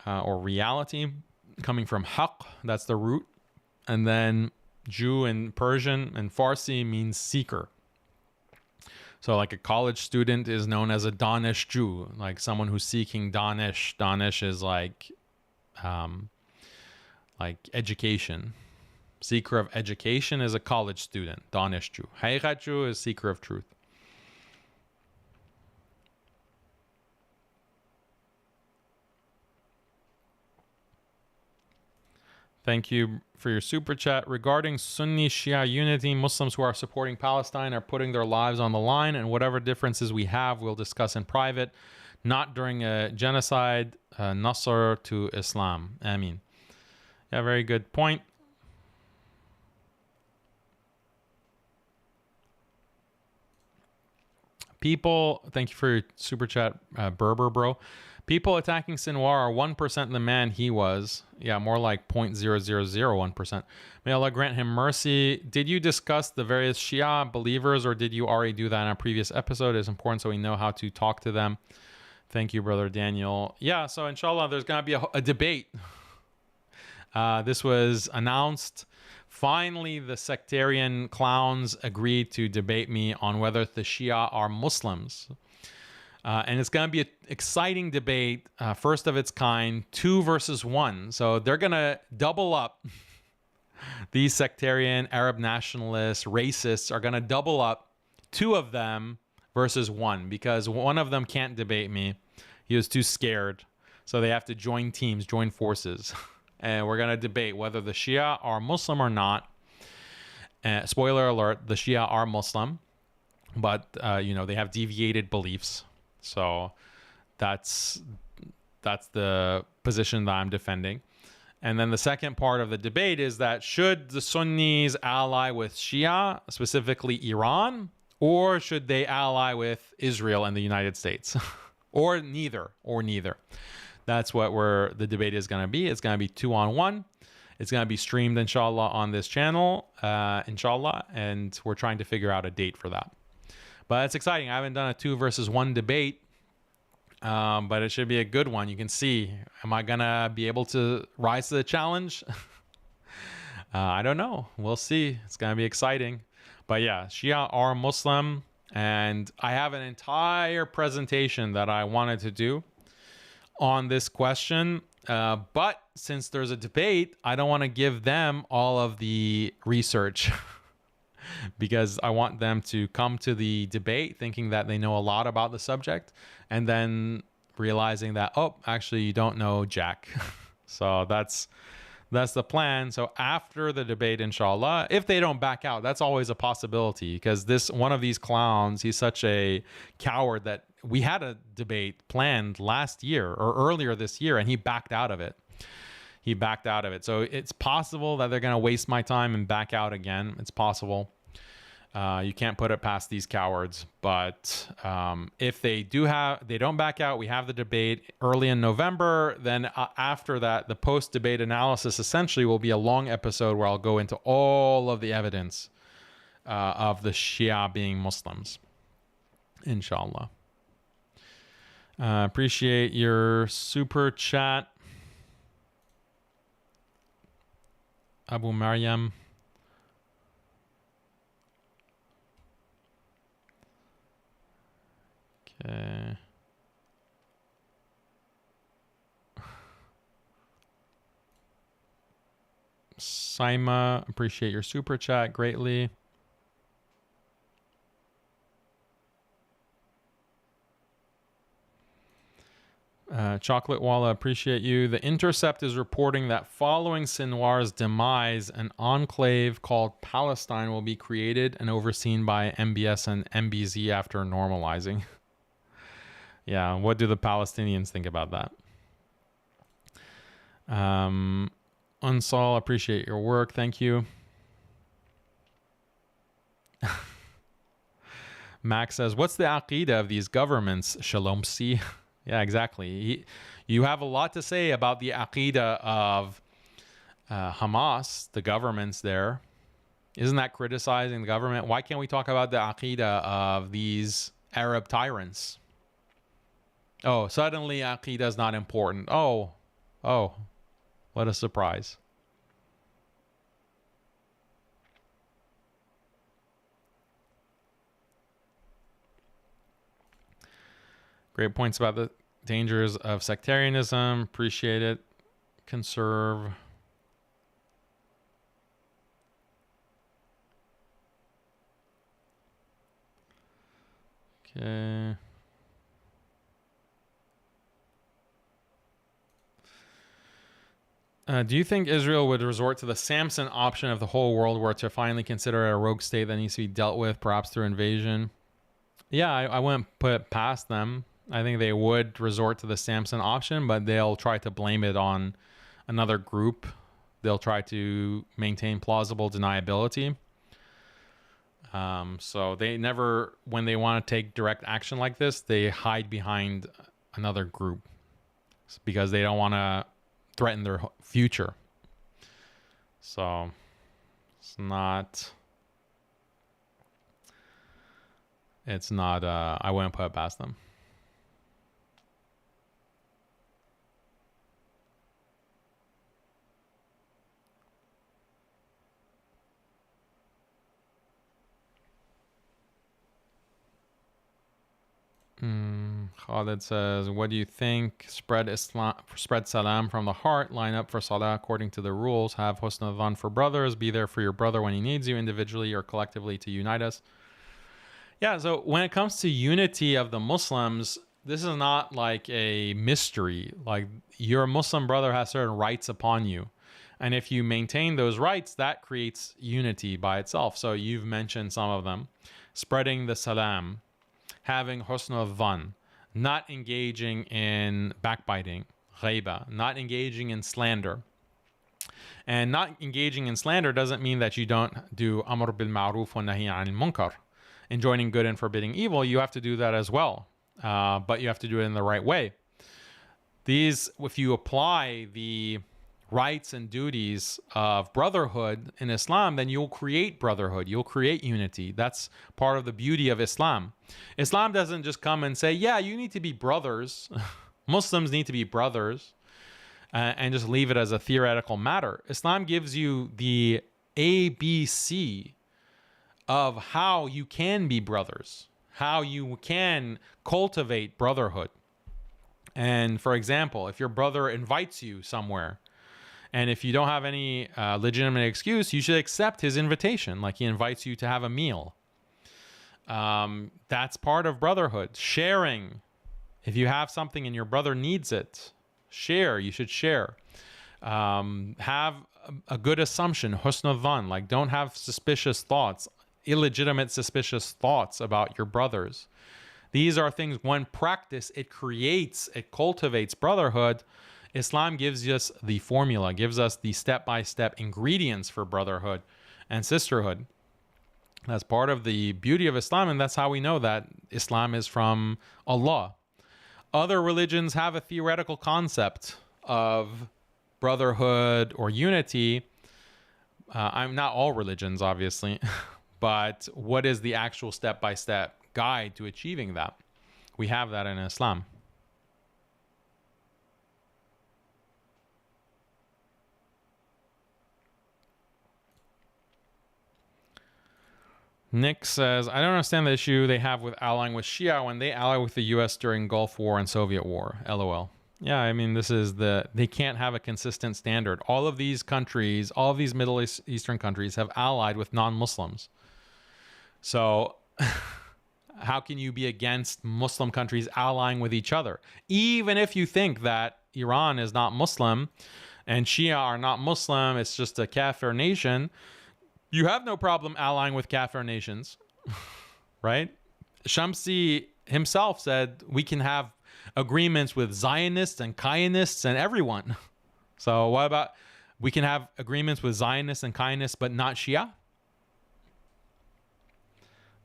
or reality, coming from haq. That's the root. And then Jew in Persian and Farsi means seeker. So like a college student is known as a Danish Jew, like someone who's seeking Danish. Danish is like education. Seeker of education is a college student, Danish Jew. Haqiqatjou is seeker of truth. Thank you for your super chat. Regarding Sunni Shia unity, Muslims who are supporting Palestine are putting their lives on the line, and whatever differences we have, we'll discuss in private, not during a genocide. Nasr to Islam. Ameen. Yeah, very good point. People, thank you for your super chat, Berber bro. People attacking Sinwar are 1% the man he was. Yeah, more like 0.0001%. May Allah grant him mercy. Did you discuss the various Shia believers, or did you already do that in a previous episode? It's important so we know how to talk to them. Thank you, Brother Daniel. Yeah, so inshallah, there's going to be a debate. This was announced. Finally, the sectarian clowns agreed to debate me on whether the Shia are Muslims. And it's going to be an exciting debate, first of its kind, 2 versus 1. So they're going to double up. These sectarian, Arab nationalists, racists are going to double up, 2 of them versus 1, because one of them can't debate me. He was too scared. So they have to join teams, join forces. And we're going to debate whether the Shia are Muslim or not. Spoiler alert, the Shia are Muslim, but, they have deviated beliefs. So that's the position that I'm defending. And then the second part of the debate is that should the Sunnis ally with Shia, specifically Iran, or should they ally with Israel and the United States? or neither. That's what the debate is going to be. It's going to be 2-on-1. It's going to be streamed, inshallah, on this channel, inshallah. And we're trying to figure out a date for that. But it's exciting. I haven't done a 2 versus 1 debate, but it should be a good one. You can see, am I going to be able to rise to the challenge? I don't know. We'll see. It's going to be exciting. But yeah, Shia are Muslim. And I have an entire presentation that I wanted to do on this question. But since there's a debate, I don't want to give them all of the research. Because I want them to come to the debate thinking that they know a lot about the subject, and then realizing that, oh, actually you don't know jack. So that's the plan. So after the debate, inshallah, if they don't back out, that's always a possibility, because one of these clowns, he's such a coward that we had a debate planned last year or earlier this year, and he backed out of it. So it's possible that they're going to waste my time and back out again. It's possible. You can't put it past these cowards. But if they don't back out, we have the debate early in November. Then after that, the post-debate analysis essentially will be a long episode where I'll go into all of the evidence of the Shia being Muslims. Inshallah. Appreciate your super chat, Abu Maryam. Okay. Saima, appreciate your super chat greatly. Chocolate Walla, appreciate you. The Intercept is reporting that following Sinwar's demise, an enclave called Palestine will be created and overseen by MBS and MBZ after normalizing. Yeah, what do the Palestinians think about that? Unsal, appreciate your work. Thank you. Max says, what's the aqidah of these governments, Shalom C? Yeah, exactly. You have a lot to say about the aqidah of Hamas, the governments there. Isn't that criticizing the government? Why can't we talk about the aqidah of these Arab tyrants? Oh, suddenly aqidah is not important. Oh, what a surprise. Great points about the dangers of sectarianism. Appreciate it. Conserve. Okay. Do you think Israel would resort to the Samson option of the whole world war to finally consider it a rogue state that needs to be dealt with, perhaps through invasion? Yeah, I wouldn't put it past them. I think they would resort to the Samson option, but they'll try to blame it on another group. They'll try to maintain plausible deniability. So they never, when they want to take direct action like this, they hide behind another group because they don't want to threaten their future. So it's not, I wouldn't put it past them. Khalid says, what do you think? Spread salam from the heart, line up for salah according to the rules, have husn al-dhan for brothers, be there for your brother when he needs you, individually or collectively, to unite us. Yeah, so when it comes to unity of the Muslims, this is not like a mystery. Like, your Muslim brother has certain rights upon you. And if you maintain those rights, that creates unity by itself. So you've mentioned some of them. Spreading the salam, having husn al-dhan, not engaging in backbiting, ghaiba, not engaging in slander. And not engaging in slander doesn't mean that you don't do amr bil ma'ruf wa nahi anil munkar, enjoining good and forbidding evil. You have to do that as well, but you have to do it in the right way. These, if you apply the rights and duties of brotherhood in Islam, then you'll create brotherhood. You'll create unity. That's part of the beauty of Islam. Islam doesn't just come and say, yeah, you need to be brothers. Muslims need to be brothers, and just leave it as a theoretical matter. Islam gives you the ABC of how you can be brothers, how you can cultivate brotherhood. And for example, if your brother invites you somewhere, and if you don't have any legitimate excuse, you should accept his invitation. Like, he invites you to have a meal. That's part of brotherhood. Sharing. If you have something and your brother needs it, share. You should share. Have a good assumption, husn al-dhan. Like, don't have suspicious thoughts, illegitimate suspicious thoughts about your brothers. These are things, when practiced, it cultivates brotherhood. Islam gives us the formula, gives us the step-by-step ingredients for brotherhood and sisterhood. That's part of the beauty of Islam, and that's how we know that Islam is from Allah. Other religions have a theoretical concept of brotherhood or unity. I'm not all religions, obviously, but what is the actual step-by-step guide to achieving that? We have that in Islam. Nick says, I don't understand the issue they have with allying with Shia when they ally with the U.S. during Gulf War and Soviet War. LOL. Yeah, I mean, they can't have a consistent standard. All of these countries, all of these Middle Eastern countries have allied with non-Muslims. So how can you be against Muslim countries allying with each other? Even if you think that Iran is not Muslim and Shia are not Muslim, it's just a kafir nation, you have no problem allying with kafir nations, right? Shamsi himself said we can have agreements with Zionists and Zionists and everyone. So what about, we can have agreements with Zionists and Zionists, but not Shia?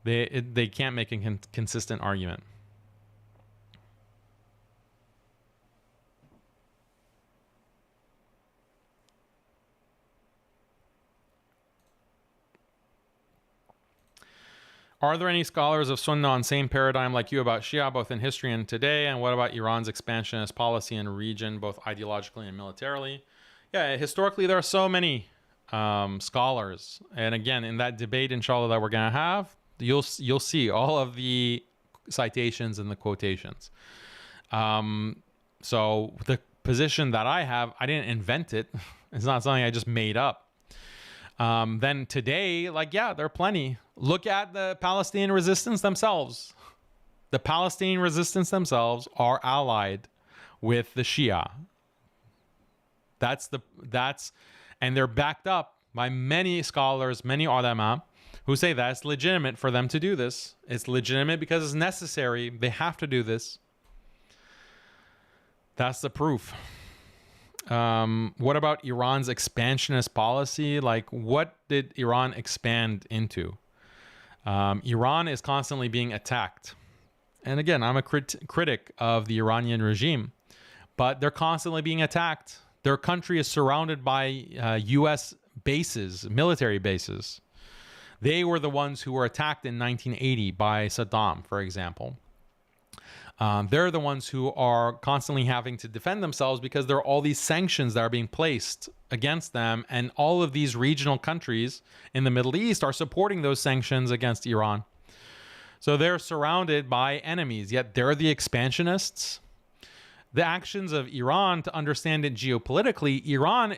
They can't make a consistent argument. Are there any scholars of Sunnah on same paradigm like you about Shia, both in history and today? And what about Iran's expansionist policy in the region, both ideologically and militarily? Yeah, historically, there are so many scholars. And again, in that debate, inshallah, that we're going to have, you'll see all of the citations and the quotations. So the position that I have, I didn't invent it. It's not something I just made up. Then today, like, yeah, there are plenty. Look at the Palestinian Resistance themselves. The Palestinian Resistance themselves are allied with the Shia. And they're backed up by many scholars, many ulama, who say that it's legitimate for them to do this. It's legitimate because it's necessary. They have to do this. That's the proof. What about Iran's expansionist policy? Like, what did Iran expand into? Iran is constantly being attacked. And again, I'm a critic of the Iranian regime, but they're constantly being attacked. Their country is surrounded by U.S. bases, military bases. They were the ones who were attacked in 1980 by Saddam, for example. They're the ones who are constantly having to defend themselves because there are all these sanctions that are being placed against them. And all of these regional countries in the Middle East are supporting those sanctions against Iran. So they're surrounded by enemies, yet they're the expansionists. The actions of Iran, to understand it geopolitically, Iran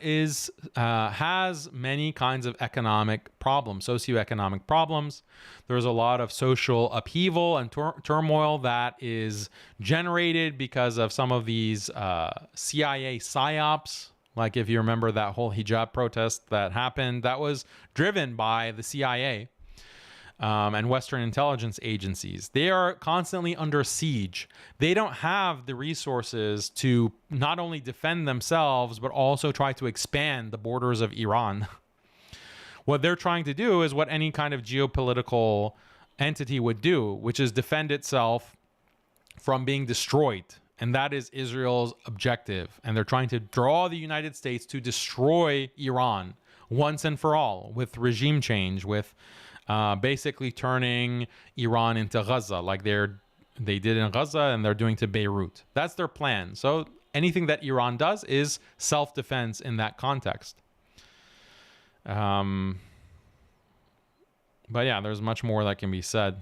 has many kinds of economic problems, socioeconomic problems. There's a lot of social upheaval and turmoil that is generated because of some of these CIA psyops. Like if you remember that whole hijab protest that happened, that was driven by the CIA. And Western intelligence agencies. They are constantly under siege. They don't have the resources to not only defend themselves, but also try to expand the borders of Iran. What they're trying to do is what any kind of geopolitical entity would do, which is defend itself from being destroyed. And that is Israel's objective. And they're trying to draw the United States to destroy Iran once and for all with regime change, with basically turning Iran into Gaza, like they did in Gaza and they're doing to Beirut. That's their plan. So anything that Iran does is self-defense in that context. But yeah, there's much more that can be said.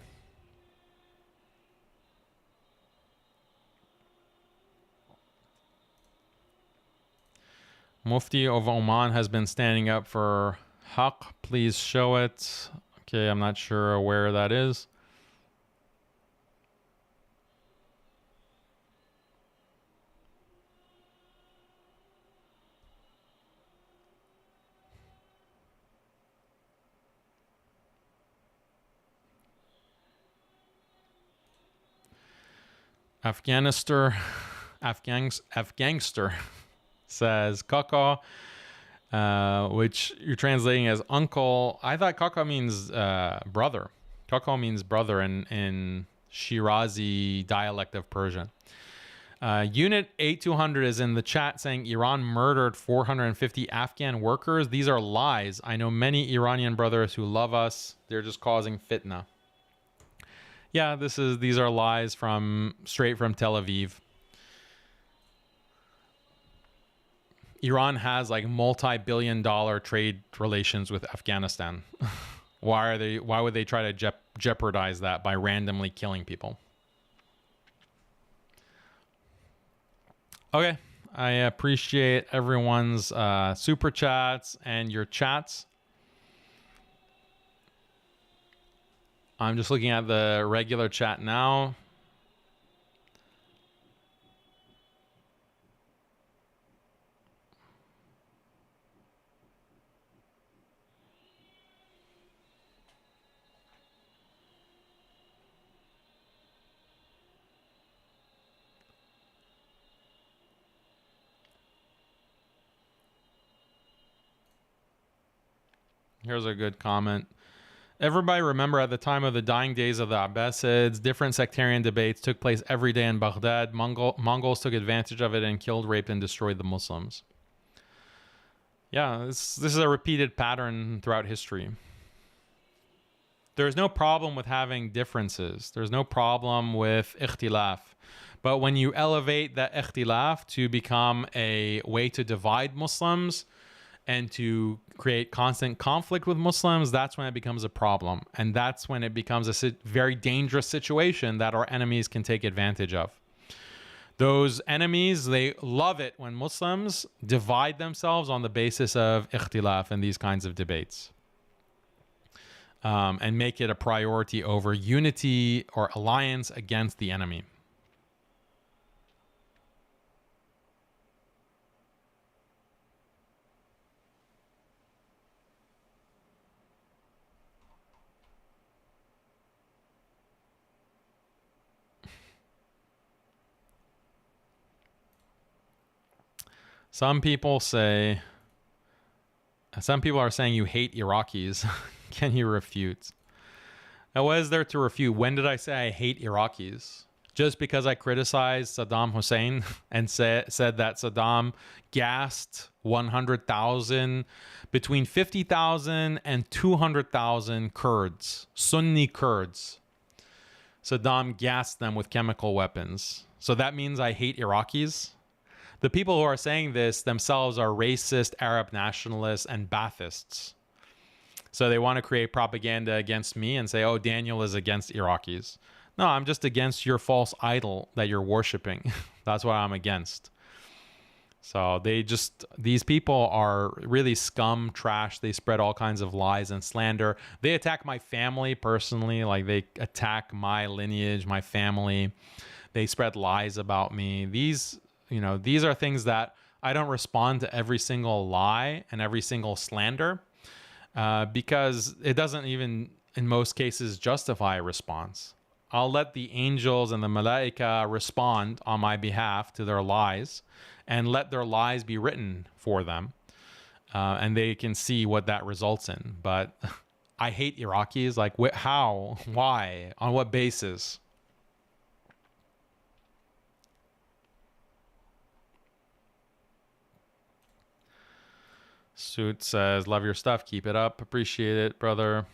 Mufti of Oman has been standing up for Haq. Please show it. Okay, I'm not sure where that is. Afgangster says Kaka, which you're translating as uncle. I thought Kaka means brother. Kaka means brother in Shirazi dialect of Persian. Unit 8200 is in the chat saying Iran murdered 450 Afghan workers. These are lies. I know many Iranian brothers who love us. They're just causing fitna. Yeah, these are lies straight from Tel Aviv. Iran has like multi-billion-dollar trade relations with Afghanistan. Why would they try to jeopardize that by randomly killing people? Okay, I appreciate everyone's super chats and your chats. I'm just looking at the regular chat now. Here's a good comment. Everybody remember at the time of the dying days of the Abbasids, different sectarian debates took place every day in Baghdad. Mongols took advantage of it and killed, raped, and destroyed the Muslims. Yeah, this is a repeated pattern throughout history. There's no problem with having differences. There's no problem with ikhtilaf. But when you elevate that ikhtilaf to become a way to divide Muslims and to create constant conflict with Muslims, that's when it becomes a problem. And that's when it becomes a very dangerous situation that our enemies can take advantage of. Those enemies, they love it when Muslims divide themselves on the basis of ikhtilaf and these kinds of debates. And make it a priority over unity or alliance against the enemy. Some people are saying you hate Iraqis. Can you refute? Now, what is there to refute? When did I say I hate Iraqis? Just because I criticized Saddam Hussein and said that Saddam gassed 100,000, between 50,000 and 200,000 Kurds, Sunni Kurds. Saddam gassed them with chemical weapons. So that means I hate Iraqis? The people who are saying this themselves are racist, Arab nationalists, and Baathists. So they want to create propaganda against me and say, oh, Daniel is against Iraqis. No, I'm just against your false idol that you're worshiping. That's what I'm against. So these people are really scum, trash. They spread all kinds of lies and slander. They attack my family personally. Like, they attack my lineage, my family. They spread lies about me. These are things that I don't respond to every single lie and every single slander because it doesn't even, in most cases, justify a response. I'll let the angels and the malaika respond on my behalf to their lies and let their lies be written for them. And they can see what that results in. But I hate Iraqis. Like, how? Why? On what basis? Suit says, love your stuff. Keep it up. Appreciate it, brother.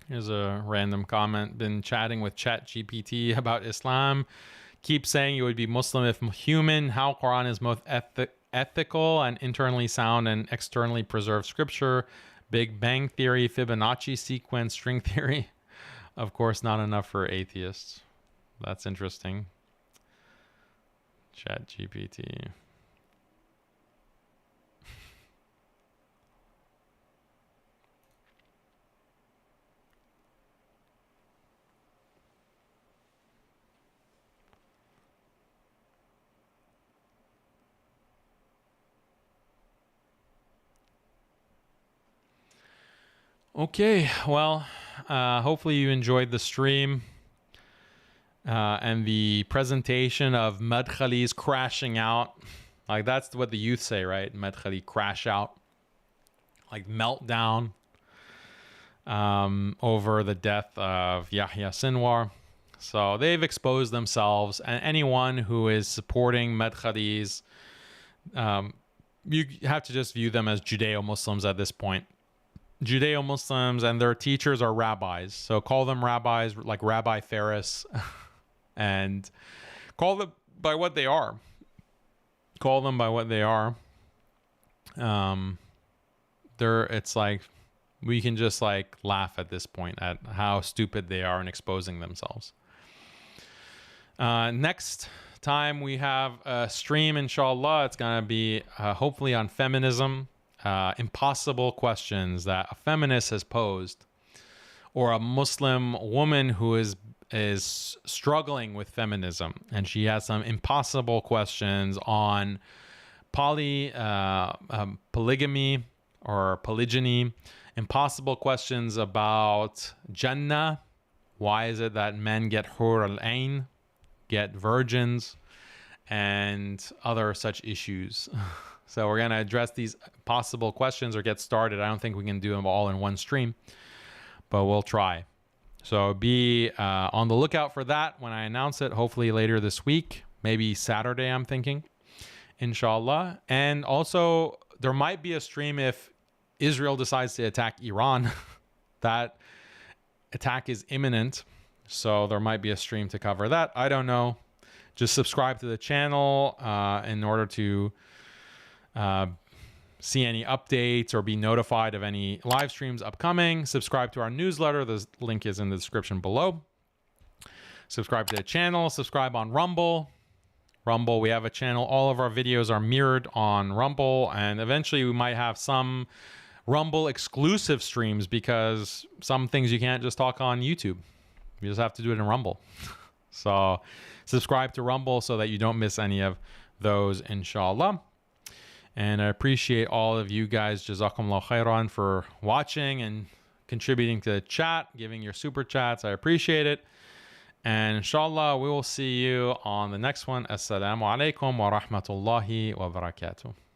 Here's a random comment. Been chatting with ChatGPT about Islam. Keep saying you would be Muslim if human. How Quran is both ethical and internally sound and externally preserved scripture. Big Bang Theory, Fibonacci sequence, string theory. Of course, not enough for atheists. That's interesting. ChatGPT. Okay, well, hopefully you enjoyed the stream and the presentation of MADKHALIS crashing out. Like, that's what the youth say, right? MADKHALI crash out. Like, meltdown over the death of Yahya Sinwar. So they've exposed themselves, and anyone who is supporting MADKHALIS, you have to just view them as Judeo-Muslims at this point. Judeo-Muslims, and their teachers are rabbis. So call them rabbis, like Rabbi Ferris, and call them by what they are. Call them by what they are. It's like, we can just like laugh at this point at how stupid they are in exposing themselves. Next time we have a stream, inshallah, it's going to be hopefully on feminism. Impossible questions that a feminist has posed, or a Muslim woman who is struggling with feminism, and she has some impossible questions on polygamy or polygyny, impossible questions about Jannah. Why is it that men get hur al-ain, get virgins, and other such issues? So we're going to address these possible questions or get started. I don't think we can do them all in one stream, but we'll try. So be on the lookout for that when I announce it, hopefully later this week, maybe Saturday, I'm thinking, inshallah. And also, there might be a stream if Israel decides to attack Iran. That attack is imminent, so there might be a stream to cover that. I don't know. Just subscribe to the channel in order to see any updates or be notified of any live streams upcoming. Subscribe to our newsletter. The link is in the description below. Subscribe to the channel. Subscribe on Rumble. We have a channel. All of our videos are mirrored on Rumble, and eventually we might have some Rumble exclusive streams because some things you can't just talk on YouTube. You just have to do it in Rumble. So subscribe to Rumble so that you don't miss any of those, inshallah. And I appreciate all of you guys, jazakumullah khairan, for watching and contributing to the chat, giving your super chats. I appreciate it. And inshallah, we will see you on the next one. Assalamu alaikum wa rahmatullahi wa barakatuh.